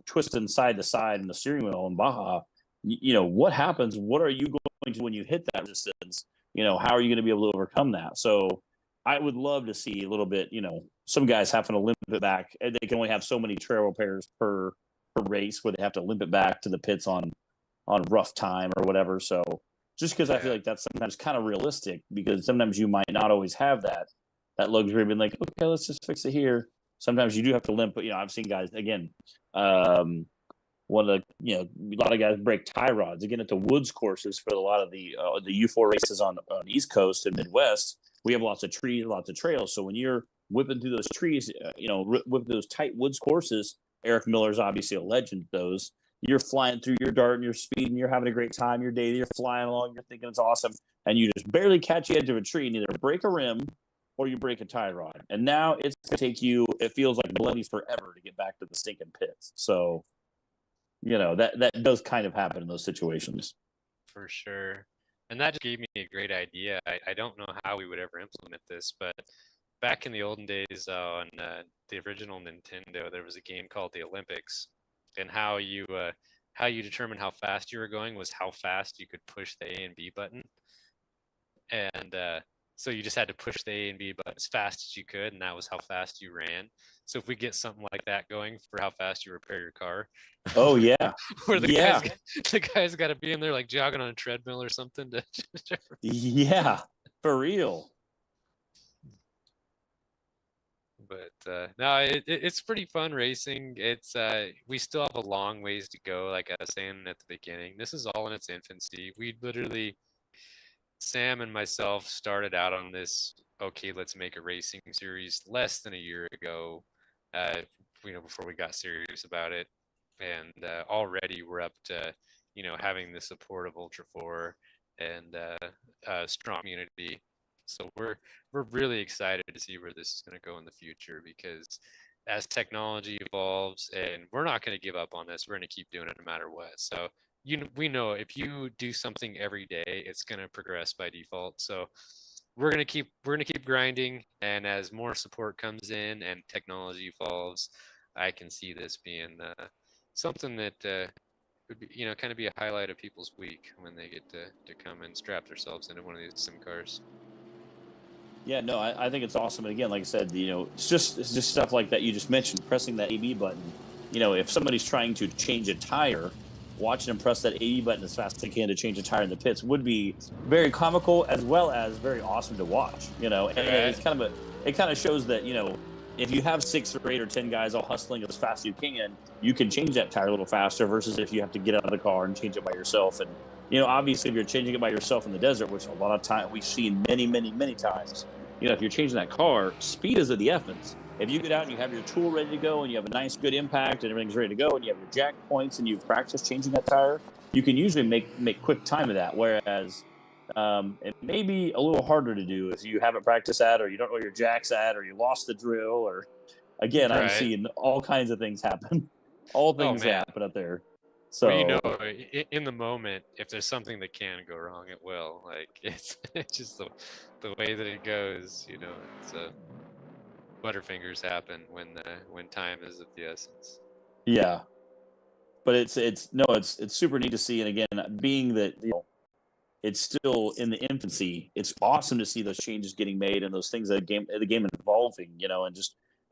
twisting side to side in the steering wheel in Baja. What happens? What are you going to when you hit that resistance? How are you going to be able to overcome that? So I would love to see a little bit, some guys having to limp it back. They can only have so many trail repairs per race where they have to limp it back to the pits on rough time or whatever. So just because I feel like that's sometimes kind of realistic, because sometimes you might not always have that luxury of being like, okay, let's just fix it here. Sometimes you do have to limp, but I've seen guys again. One of the, a lot of guys break tie rods again at the woods courses for a lot of the U4 races on the East Coast and Midwest. We have lots of trees, lots of trails. So when you're whipping through those trees, whipping those tight woods courses, Eric Miller's obviously a legend at those. You're flying through your dart and you're speeding, you're having a great time, your day, you're flying along, you're thinking it's awesome, and you just barely catch the edge of a tree and either break a rim or you break a tie rod. And now it's going to take you, it feels like millenniums forever to get back to the stinking pits. So, that does kind of happen in those situations. For sure. And that just gave me a great idea. I don't know how we would ever implement this, but back in the olden days on the original Nintendo, there was a game called the Olympics, and how you determine how fast you were going was how fast you could push the A and B button. And so you just had to push the A and B button as fast as you could, and that was how fast you ran. So if we get something like that going for how fast you repair your car. Oh yeah. Where the guy's got to be in there like jogging on a treadmill or something to yeah, for real. But no, it's pretty fun racing. It's we still have a long ways to go, like I was saying at the beginning. This is all in its infancy. We literally, Sam and myself started out on this, okay, let's make a racing series less than a year ago. before we got serious about it. And already we're up to, having the support of Ultra 4 and a strong community. So we're really excited to see where this is going to go in the future, because as technology evolves, and we're not going to give up on this, we're going to keep doing it no matter what. So we know if you do something every day, it's going to progress by default. So we're going to keep grinding, and as more support comes in and technology evolves, I can see this being something that would be, kind of be a highlight of people's week when they get to come and strap themselves into one of these sim cars. Yeah, no, I think it's awesome. And again, like I said, it's just stuff like that you just mentioned, pressing that AB button. If somebody's trying to change a tire, watching them press that AB button as fast as they can to change a tire in the pits would be very comical as well as very awesome to watch. And it's it kind of shows that if you have 6 or 8 or 10 guys all hustling as fast as you can, you can change that tire a little faster versus if you have to get out of the car and change it by yourself. And obviously, if you're changing it by yourself in the desert, which a lot of time we've seen many, many, many times, if you're changing that car, speed is of the essence. If you get out and you have your tool ready to go and you have a nice, good impact and everything's ready to go and you have your jack points and you've practiced changing that tire, you can usually make quick time of that. Whereas it may be a little harder to do if you haven't practiced that, or you don't know where your jack's at, or you lost the drill, or again, Right. I've seen all kinds of things happen. All things happen up there. So in the moment, if there's something that can go wrong, it will. Like it's just the way that it goes. It's butterfingers happen when time is of the essence. Yeah, but it's super neat to see. And again, being that it's still in the infancy, it's awesome to see those changes getting made and those things that the game evolving.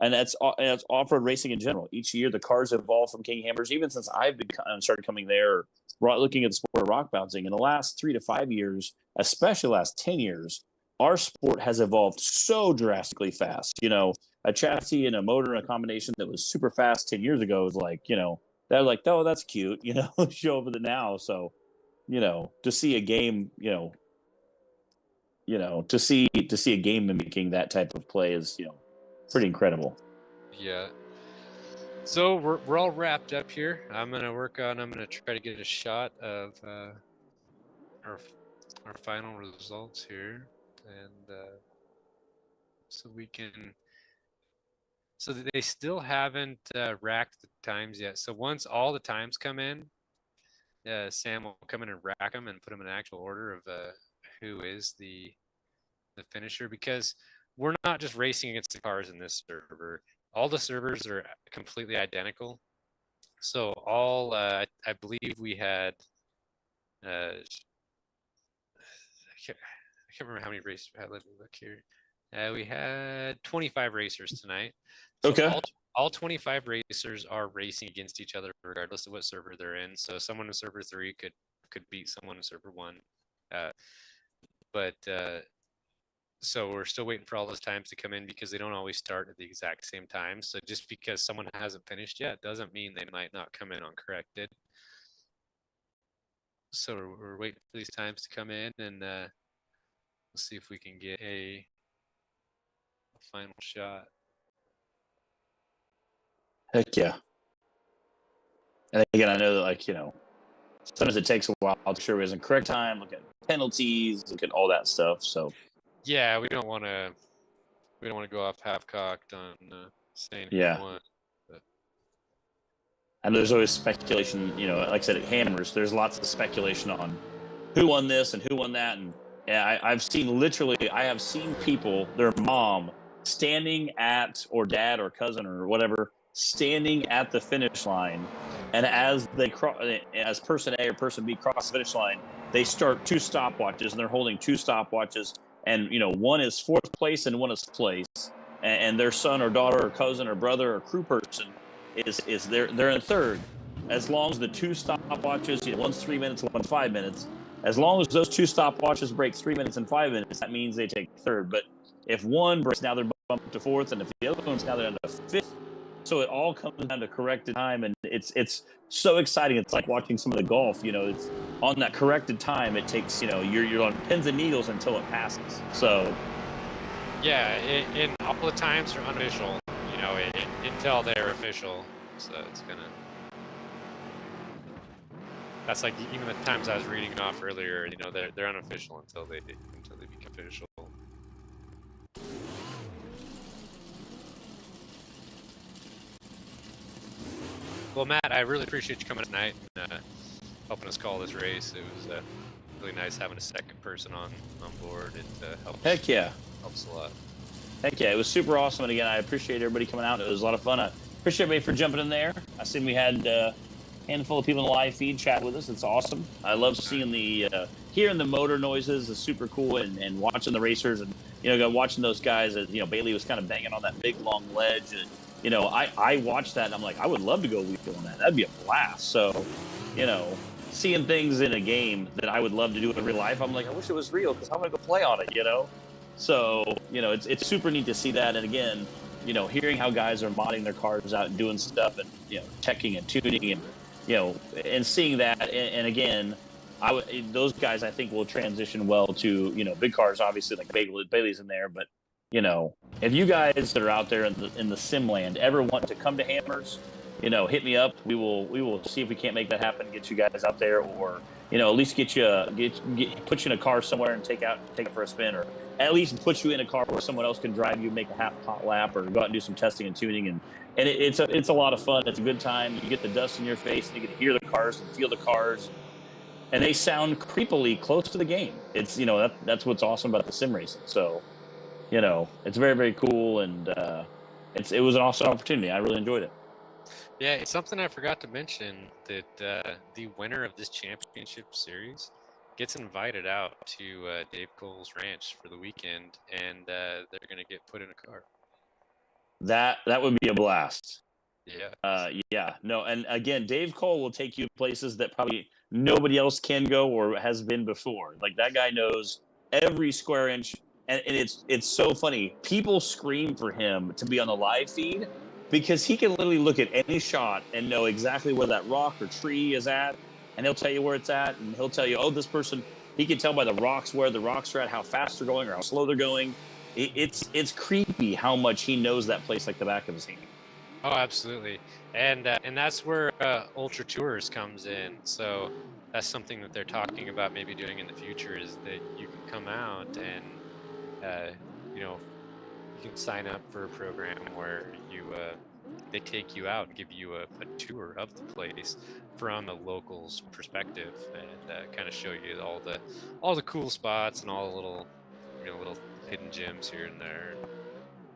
And that's off-road racing in general. Each year, the cars evolve from King Hammers. Even since I've been started coming there, looking at the sport of rock bouncing in the last 3 to 5 years, especially the last 10 years, our sport has evolved so drastically fast. A chassis and a motor and a combination that was super fast 10 years ago is like, they're like, oh, that's cute, show over the now. So, to see a game, to see a game mimicking that type of play is, pretty incredible. Yeah. So we're all wrapped up here. I'm gonna try to get a shot of our final results here, and so we can. So they still haven't racked the times yet. So once all the times come in, Sam will come in and rack them and put them in actual order of who is the finisher, because we're not just racing against the cars in this server. All the servers are completely identical. So all I believe we had I can't remember how many races we had. Let me look here. We had 25 racers tonight. So okay. All 25 racers are racing against each other regardless of what server they're in. So someone in server 3 could beat someone in server 1. So we're still waiting for all those times to come in, because they don't always start at the exact same time. So just because someone hasn't finished yet doesn't mean they might not come in uncorrected. So we're waiting for these times to come in, and we'll see if we can get a final shot. Heck yeah. And again, I know that sometimes it takes a while to make sure it was in correct time, look at penalties, look at all that stuff. So yeah, we don't want to go off half-cocked on saying who won. But I know there's always speculation, like I said, at Hammers, there's lots of speculation on who won this and who won that. And yeah, I have seen people, their mom standing at, or dad or cousin or whatever, standing at the finish line. And as as person A or person B cross the finish line, they start 2 stopwatches, and they're holding 2 stopwatches. And, one is 4th place and one is place. And their son or daughter or cousin or brother or crew person is they're in 3rd. As long as the 2 stopwatches, one's 3 minutes, one's 5 minutes. As long as those 2 stopwatches break 3 minutes and 5 minutes, that means they take 3rd. But if one breaks, now they're bumped to 4th, and if the other one's now they're down to 5th. So it all comes down to corrected time, and it's so exciting. It's like watching some of the golf. It's on that corrected time. It takes you're on pins and needles until it passes. So yeah, and all the times are unofficial. It until they're official. So it's gonna. That's like even the times I was reading off earlier. You know, they're unofficial until they become official. Well, Matt, I really appreciate you coming tonight and helping us call this race. It was really nice having a second person on board. It helps. Heck yeah. Helps a lot. Heck yeah, it was super awesome. And again, I appreciate everybody coming out. It was a lot of fun. I appreciate everybody for jumping in there. I seen we had a handful of people in the live feed chat with us. It's awesome. I love seeing hearing the motor noises is super cool, and watching the racers, and watching those guys. As Bailey was kind of banging on that big long ledge, and I watched that and I'm like, I would love to go wheel on that. That'd be a blast. So, seeing things in a game that I would love to do in real life, I'm like, I wish it was real because I'm gonna go play on it. So, it's super neat to see that. And again, hearing how guys are modding their cars out and doing stuff and, checking and tuning and, and seeing that. And again, those guys, I think, will transition well to, big cars, obviously, like Bailey's in there. But, if you guys that are out there in the sim land ever want to come to Hammers, hit me up. We will see if we can't make that happen, get you guys out there, or, at least put you in a car somewhere and take it for a spin, or at least put you in a car where someone else can drive you, make a half hot lap, or go out and do some testing and tuning. And it's a lot of fun. It's a good time. You get the dust in your face, and you get to hear the cars and feel the cars, and they sound creepily close to the game. It's that's what's awesome about the sim racing. So it's very, very cool, and it was an awesome opportunity. I really enjoyed it. Yeah, it's something I forgot to mention, that the winner of this championship series gets invited out to Dave Cole's ranch for the weekend, and they're going to get put in a car. That would be a blast. Yeah. Yeah. No, and again, Dave Cole will take you places that probably nobody else can go or has been before. Like, that guy knows every square inch, and it's so funny. People scream for him to be on the live feed because he can literally look at any shot and know exactly where that rock or tree is at, and he'll tell you where it's at, and he'll tell you, oh, this person. He can tell by the rocks where the rocks are at, how fast they're going or how slow they're going. It's creepy how much he knows that place like the back of his hand. Oh, absolutely, and that's where Ultra Tours comes in. So that's something that they're talking about maybe doing in the future, is that you can come out and you can sign up for a program where they take you out and give you a tour of the place from the locals' perspective, and kind of show you all the cool spots and all the little hidden gems here and there.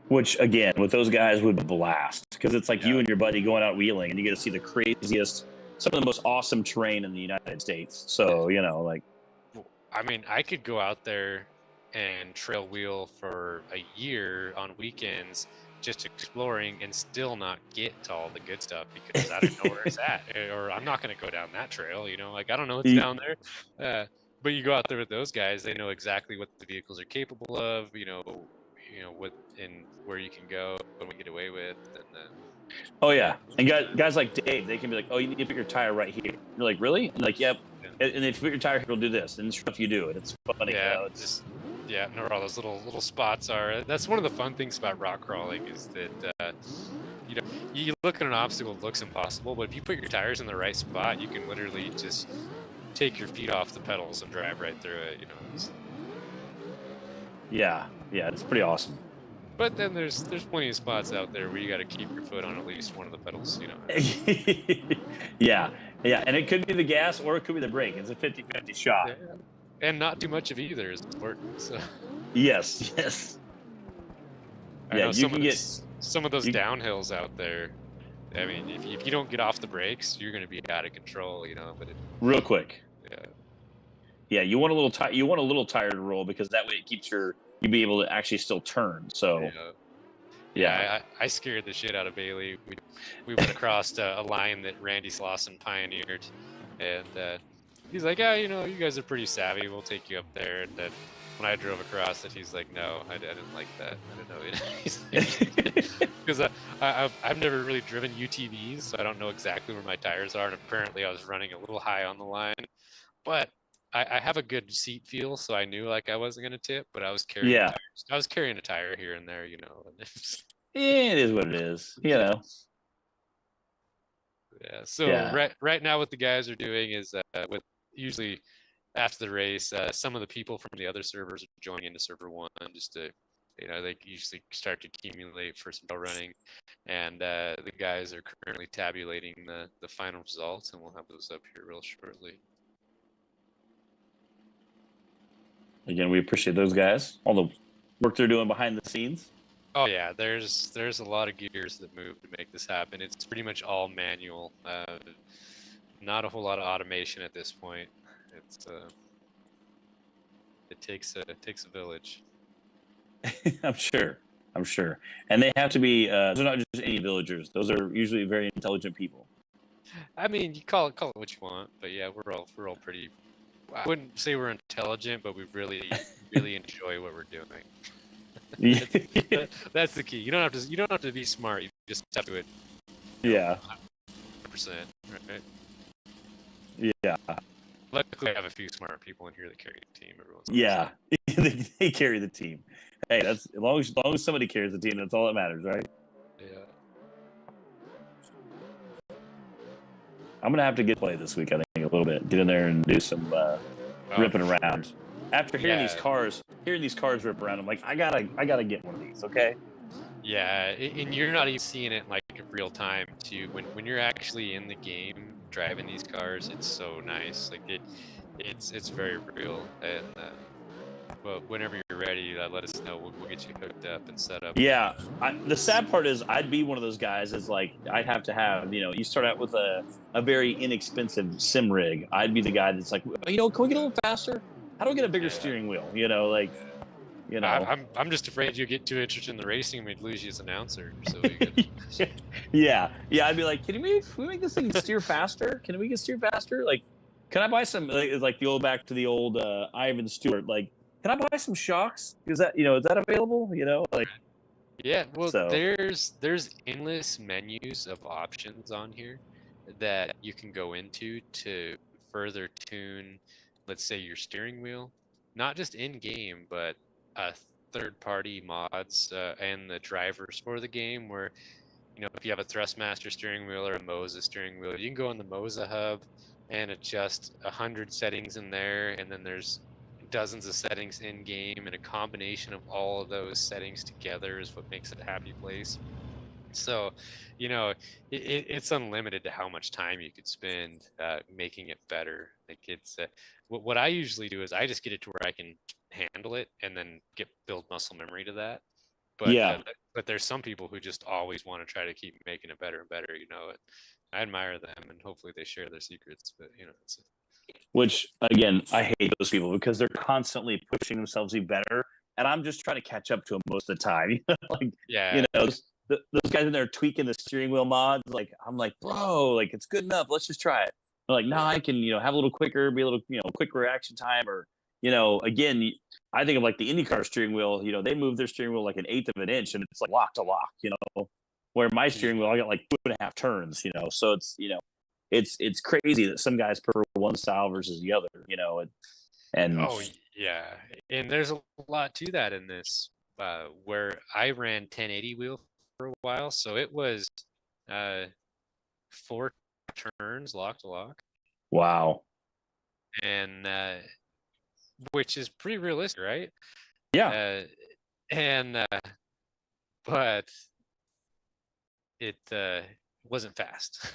Which, again, with those guys would blast, because it's like you and your buddy going out wheeling, and you get to see the craziest, some of the most awesome terrain in the United States. So, I mean, I could go out there and trail wheel for a year on weekends just exploring and still not get to all the good stuff because I don't know where it's at, or I'm not going to go down that trail, like I don't know what's down there. But you go out there with those guys, they know exactly what the vehicles are capable of, what and where you can go and we get away with. And oh yeah, and guys like Dave, they can be like, oh, you need to put your tire right here. You're like, really? And like, yep. Yeah. And if you put your tire here, it'll do this, and sure enough, you do it. It's funny. Yeah, know where all those little spots are. That's one of the fun things about rock crawling, is that you look at an obstacle that looks impossible, but if you put your tires in the right spot, you can literally just take your feet off the pedals and drive right through it. Yeah, it's pretty awesome. But then there's plenty of spots out there where you got to keep your foot on at least one of the pedals. Yeah, and it could be the gas or it could be the brake. It's a 50-50 shot. Yeah. And not too much of either is important. So. Yes. I know some of those downhills out there. I mean, if you don't get off the brakes, you're going to be out of control, But real quick. Yeah, you want a little tire. You want a little tire to roll, because that way it keeps you be able to actually still turn. So. Yeah, I scared the shit out of Bailey. We went across a line that Randy Slauson pioneered, and he's like, yeah, you guys are pretty savvy. We'll take you up there. And then when I drove across it, he's like, no, I didn't like that. I didn't know. Because I've never really driven UTVs, so I don't know exactly where my tires are. And apparently I was running a little high on the line. But I have a good seat feel, so I knew like I wasn't going to tip, but I was carrying tires. I was carrying a tire here and there, it is what it is, you know. Yeah. So Yeah. right now, what the guys are doing is with usually after the race, some of the people from the other servers are joining into server one just to, they usually start to accumulate for some trail running, and the guys are currently tabulating the final results, and we'll have those up here real shortly. Again, we appreciate those guys, all the work they're doing behind the scenes. Oh yeah, there's a lot of gears that move to make this happen. It's pretty much all manual. Not a whole lot of automation at this point. It's it takes a village. I'm sure. I'm sure. And they have to be. They're not just any villagers. Those are usually very intelligent people. I mean, you call it what you want, but yeah, we're all pretty. I wouldn't say we're intelligent, but we really enjoy what we're doing. That's the key. You don't have to be smart. You just have to do it. Yeah. 100%. Right. Yeah. Luckily, I have a few smart people in here that carry the team. Yeah, they carry the team. Hey, that's as long as somebody carries the team, that's all that matters, right? Yeah. I'm gonna have to get play this week. I think a little bit. Get in there and do some ripping around. After hearing these cars rip around, I'm like, I gotta get one of these. Okay. Yeah, and you're not even seeing it like real time too. When you're actually in the game driving these cars, it's so nice. Like it's very real. And well, whenever you're ready, let us know. We'll get you hooked up and set up. Yeah. The sad part is, I'd be one of those guys. Is like, I'd have to have, you start out with a very inexpensive sim rig. I'd be the guy that's like, can we get a little faster? How do I get a bigger steering wheel? I'm just afraid you get too interested in the racing, we'd lose you as announcer. So yeah. I'd be like, can we make this thing steer faster? Can we get steer faster? Like, can I buy some like back to the old Ivan Stewart? Like, can I buy some shocks? Is that available? Like. Yeah, well, there's endless menus of options on here that you can go into to further tune, let's say, your steering wheel, not just in game, but third-party mods and the drivers for the game. Where if you have a Thrustmaster steering wheel or a Moza steering wheel, you can go in the Moza hub and adjust 100 settings in there, and then there's dozens of settings in game, and a combination of all of those settings together is what makes it a happy place. So it's unlimited to how much time you could spend making it better. Like it's what I usually do is I just get it to where I can handle it and then build muscle memory to that. But but there's some people who just always want to try to keep making it better and better. I admire them, and hopefully they share their secrets. But it's which, again, I hate those people because they're constantly pushing themselves to be better, and I'm just trying to catch up to them most of the time. Those guys in there tweaking the steering wheel mods. Like, I'm like, bro, like, it's good enough. Let's just try it. They're like, no, I can, have a little quicker, be a little, quick reaction time, or, again, I think of like the IndyCar steering wheel. They move their steering wheel like an eighth of an inch, and it's like lock to lock. Where my steering wheel, I got like 2.5 turns. So it's crazy that some guys prefer one style versus the other. And oh yeah, and there's a lot to that in this. Where I ran 1080 wheel for a while, so it was 4 turns lock to lock. Wow. And which is pretty realistic, right? Yeah. But it wasn't fast.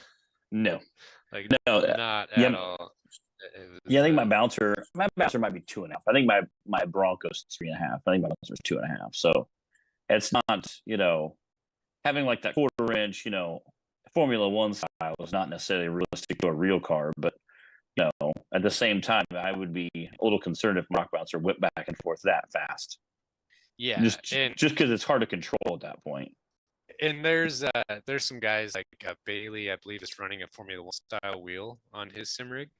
No. Like no, not at all. I think my bouncer might be 2.5. I think my Bronco's 3.5. I think my bouncer's 2.5. So it's not, having like that 1/4 inch, Formula One style is not necessarily realistic to a real car, but at the same time, I would be a little concerned if rock bouncer whipped back and forth that fast. Yeah, just because it's hard to control at that point. And there's some guys like Bailey, I believe, is running a Formula One style wheel on his sim rig.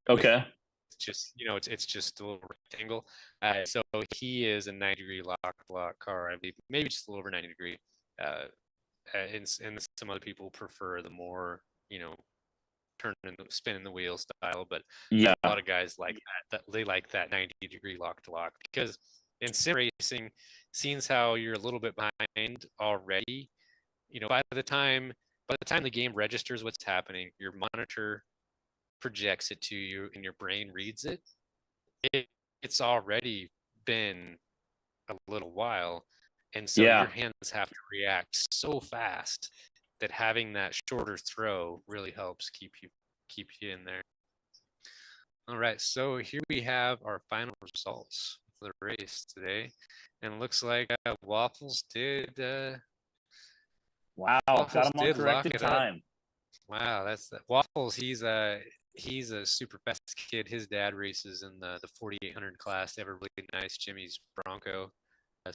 Okay. It's just it's just a little rectangle. So he is a 90-degree lock car, I believe, maybe just a little over 90 degree. And some other people prefer the more spinning the wheel style, but yeah, a lot of guys like that they like that 90-degree lock to lock because in sim racing, seeing how you're a little bit behind already, by the time the game registers what's happening, your monitor projects it to you and your brain reads it, it's already been a little while. And so your hands have to react so fast that having that shorter throw really helps keep you in there. All right, so here we have our final results for the race today, and it looks like Waffles did. Waffles got him on corrected time. Wow, that's that. Waffles. He's a super fast kid. His dad races in the 4800 class. They have a really nice Jimmy's Bronco.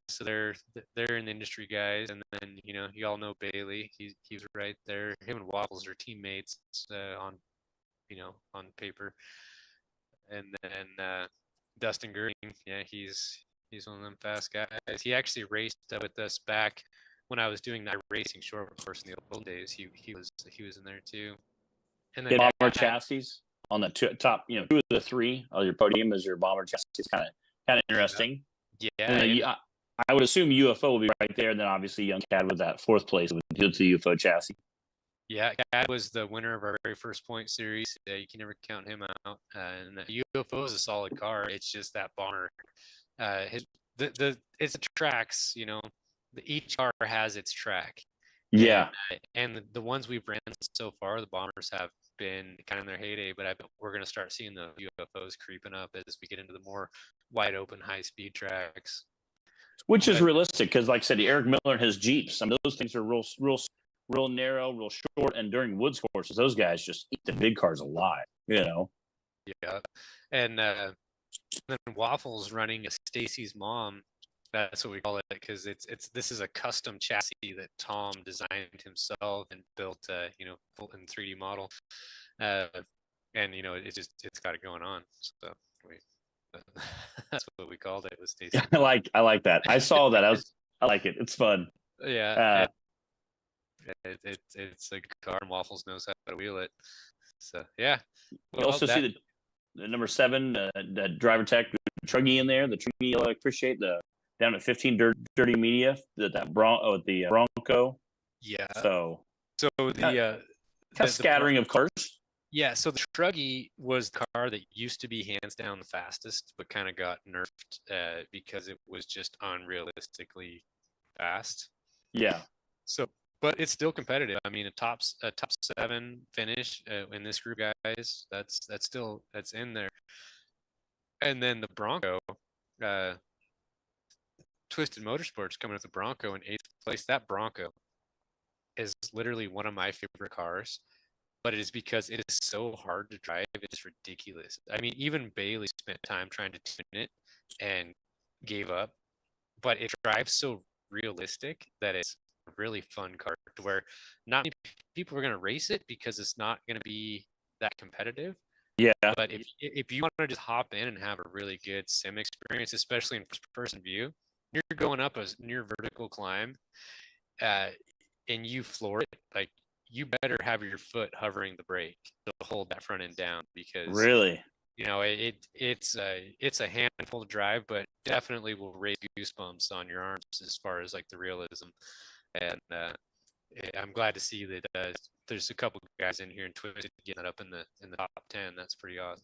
So they're in the industry guys, and then you all know Bailey. He's right there. Him and Waffles are teammates on paper. And then Dustin Girding, yeah, he's one of them fast guys. He actually raced with us back when I was doing that racing short course in the old days. He was in there too. And then bomber chassis on the top, 2 of the 3 of your podium is your bomber chassis. It's kind of interesting. Yeah. I would assume UFO will be right there, and then obviously Young Cad with that 4th place with the UFO chassis. Yeah, Cad was the winner of our very first point series. You can never count him out. And the UFO is a solid car. It's just that bomber. It's the tracks. Each car has its track. Yeah. And the ones we've ran so far, the bombers have been kind of in their heyday, but I bet we're going to start seeing the UFOs creeping up as we get into the more wide open, high speed tracks. Which is realistic because, like I said, Eric Miller and his Jeeps, those things are real narrow, real short, and during woods courses, those guys just eat the big cars alive, Yeah. And then Waffles running a Stacy's mom. That's what we call it, because this is a custom chassis that Tom designed himself and built, full in 3D model, and it's got it going on. So that's what we called it. Was Stacy? I like that. I saw that. I like it. It's fun. Yeah. It's a car, and Waffles knows how to wheel it. So yeah. You also see the number 7, the driver tech Truggy in there. The Truggy, I appreciate the down at 15 dirty media the Bronco. Yeah. So the scattering of cars. Yeah, so the Truggy was the car that used to be hands down the fastest, but kind of got nerfed because it was just unrealistically fast. Yeah. So, but it's still competitive. I mean, a top 7 finish in this group, guys. That's in there. And then the Bronco, Twisted Motorsports coming with the Bronco in 8th place. That Bronco is literally one of my favorite cars. But it is because it is so hard to drive. It's ridiculous. I mean, even Bailey spent time trying to tune it and gave up. But it drives so realistic that it's a really fun car to where not many people are going to race it because it's not going to be that competitive. Yeah. But if you want to just hop in and have a really good sim experience, especially in first-person view, you're going up a near vertical climb, and you floor it like. You better have your foot hovering the brake to hold that front end down because really, it's a handful to drive, but definitely will raise goosebumps on your arms as far as like the realism. And I'm glad to see that there's a couple guys in here and Twisted getting that up in the top 10. That's pretty awesome.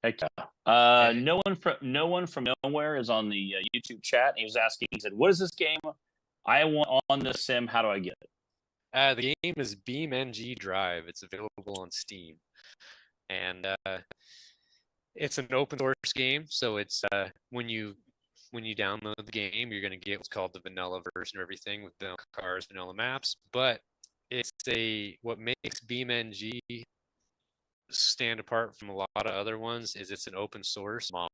Heck yeah. No one from nowhere is on the YouTube chat. He was asking. He said, "What is this game? I want on this sim. How do I get it?" The game is BeamNG Drive. It's available on Steam, and it's an open source game. So it's when you download the game, you're going to get what's called the vanilla version of everything with vanilla cars, vanilla maps. But it's what makes BeamNG stand apart from a lot of other ones is it's an open source mod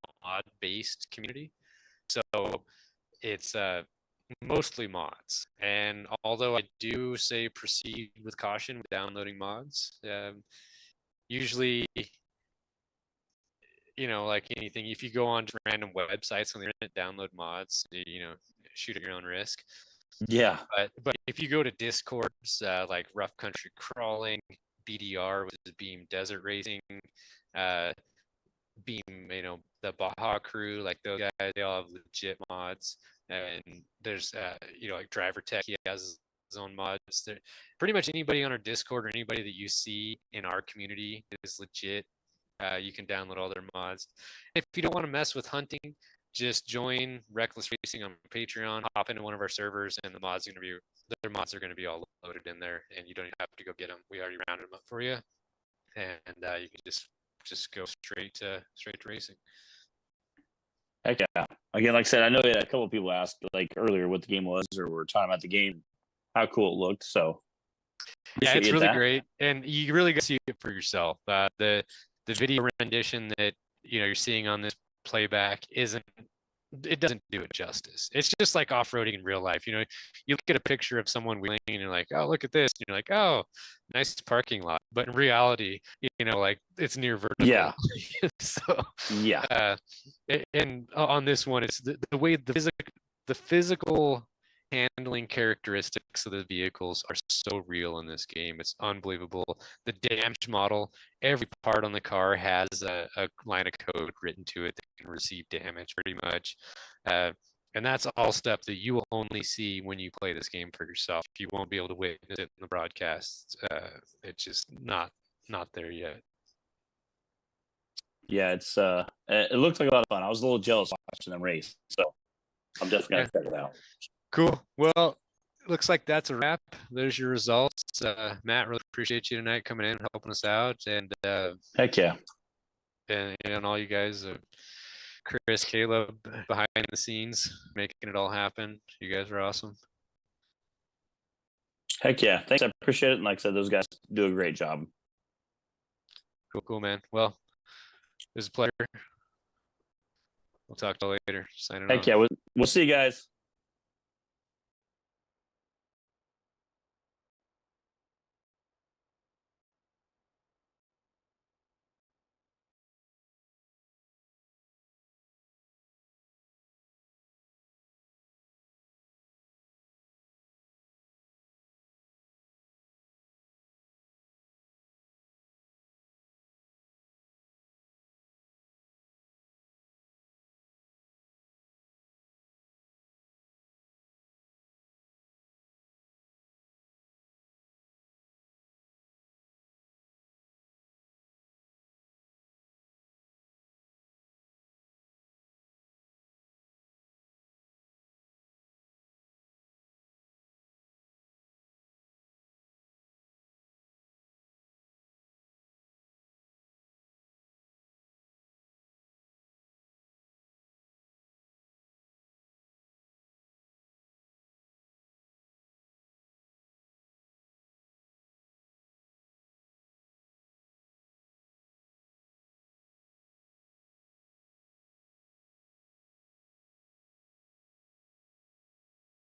based community. So it's mostly mods, and although I do say proceed with caution with downloading mods, usually like anything, if you go on just random websites on the internet, download mods, shoot at your own risk. Yeah. But if you go to discords like Rough Country Crawling, BDR, which is Beam Desert Racing, Beam, the Baja crew, like those guys, they all have legit mods. And there's like Driver Tech, he has his own mods. There, pretty much anybody on our Discord or anybody that you see in our community is legit. You can download all their mods. If you don't want to mess with hunting, just join RekLes Racing on Patreon, hop into one of our servers, and their mods are going to be all loaded in there, and you don't even have to go get them. We already rounded them up for you, and you can just go straight to racing. Heck yeah! Again, like I said, I know that a couple of people asked like earlier what the game was, or we're talking about the game, how cool it looked. So yeah, it's really great, and you really get to see it for yourself. The video rendition that you're seeing on this playback it doesn't do it justice. It's just like off-roading in real life. You look at a picture of someone wheeling and you're like, oh, look at this. And you're like, oh, nice parking lot. But in reality, like it's near vertical. Yeah. So yeah. And on this one, it's the way the physical handling characteristics of the vehicles are so real in this game. It's unbelievable. The damage model, every part on the car has a line of code written to it that can receive damage pretty much. And that's all stuff that you will only see when you play this game for yourself. You won't be able to witness it in the broadcast. It's just not there yet. Yeah, it looks like a lot of fun. I was a little jealous watching them race, so I'm definitely gonna check it out. Cool. Well, looks like that's a wrap. There's your results. Matt, really appreciate you tonight coming in and helping us out. And heck yeah. And all you guys, Chris, Caleb, behind the scenes, making it all happen. You guys are awesome. Heck yeah. Thanks. I appreciate it. And like I said, those guys do a great job. Cool, man. Well, it was a pleasure. We'll talk to you later. Signing off. Heck yeah. We'll see you guys.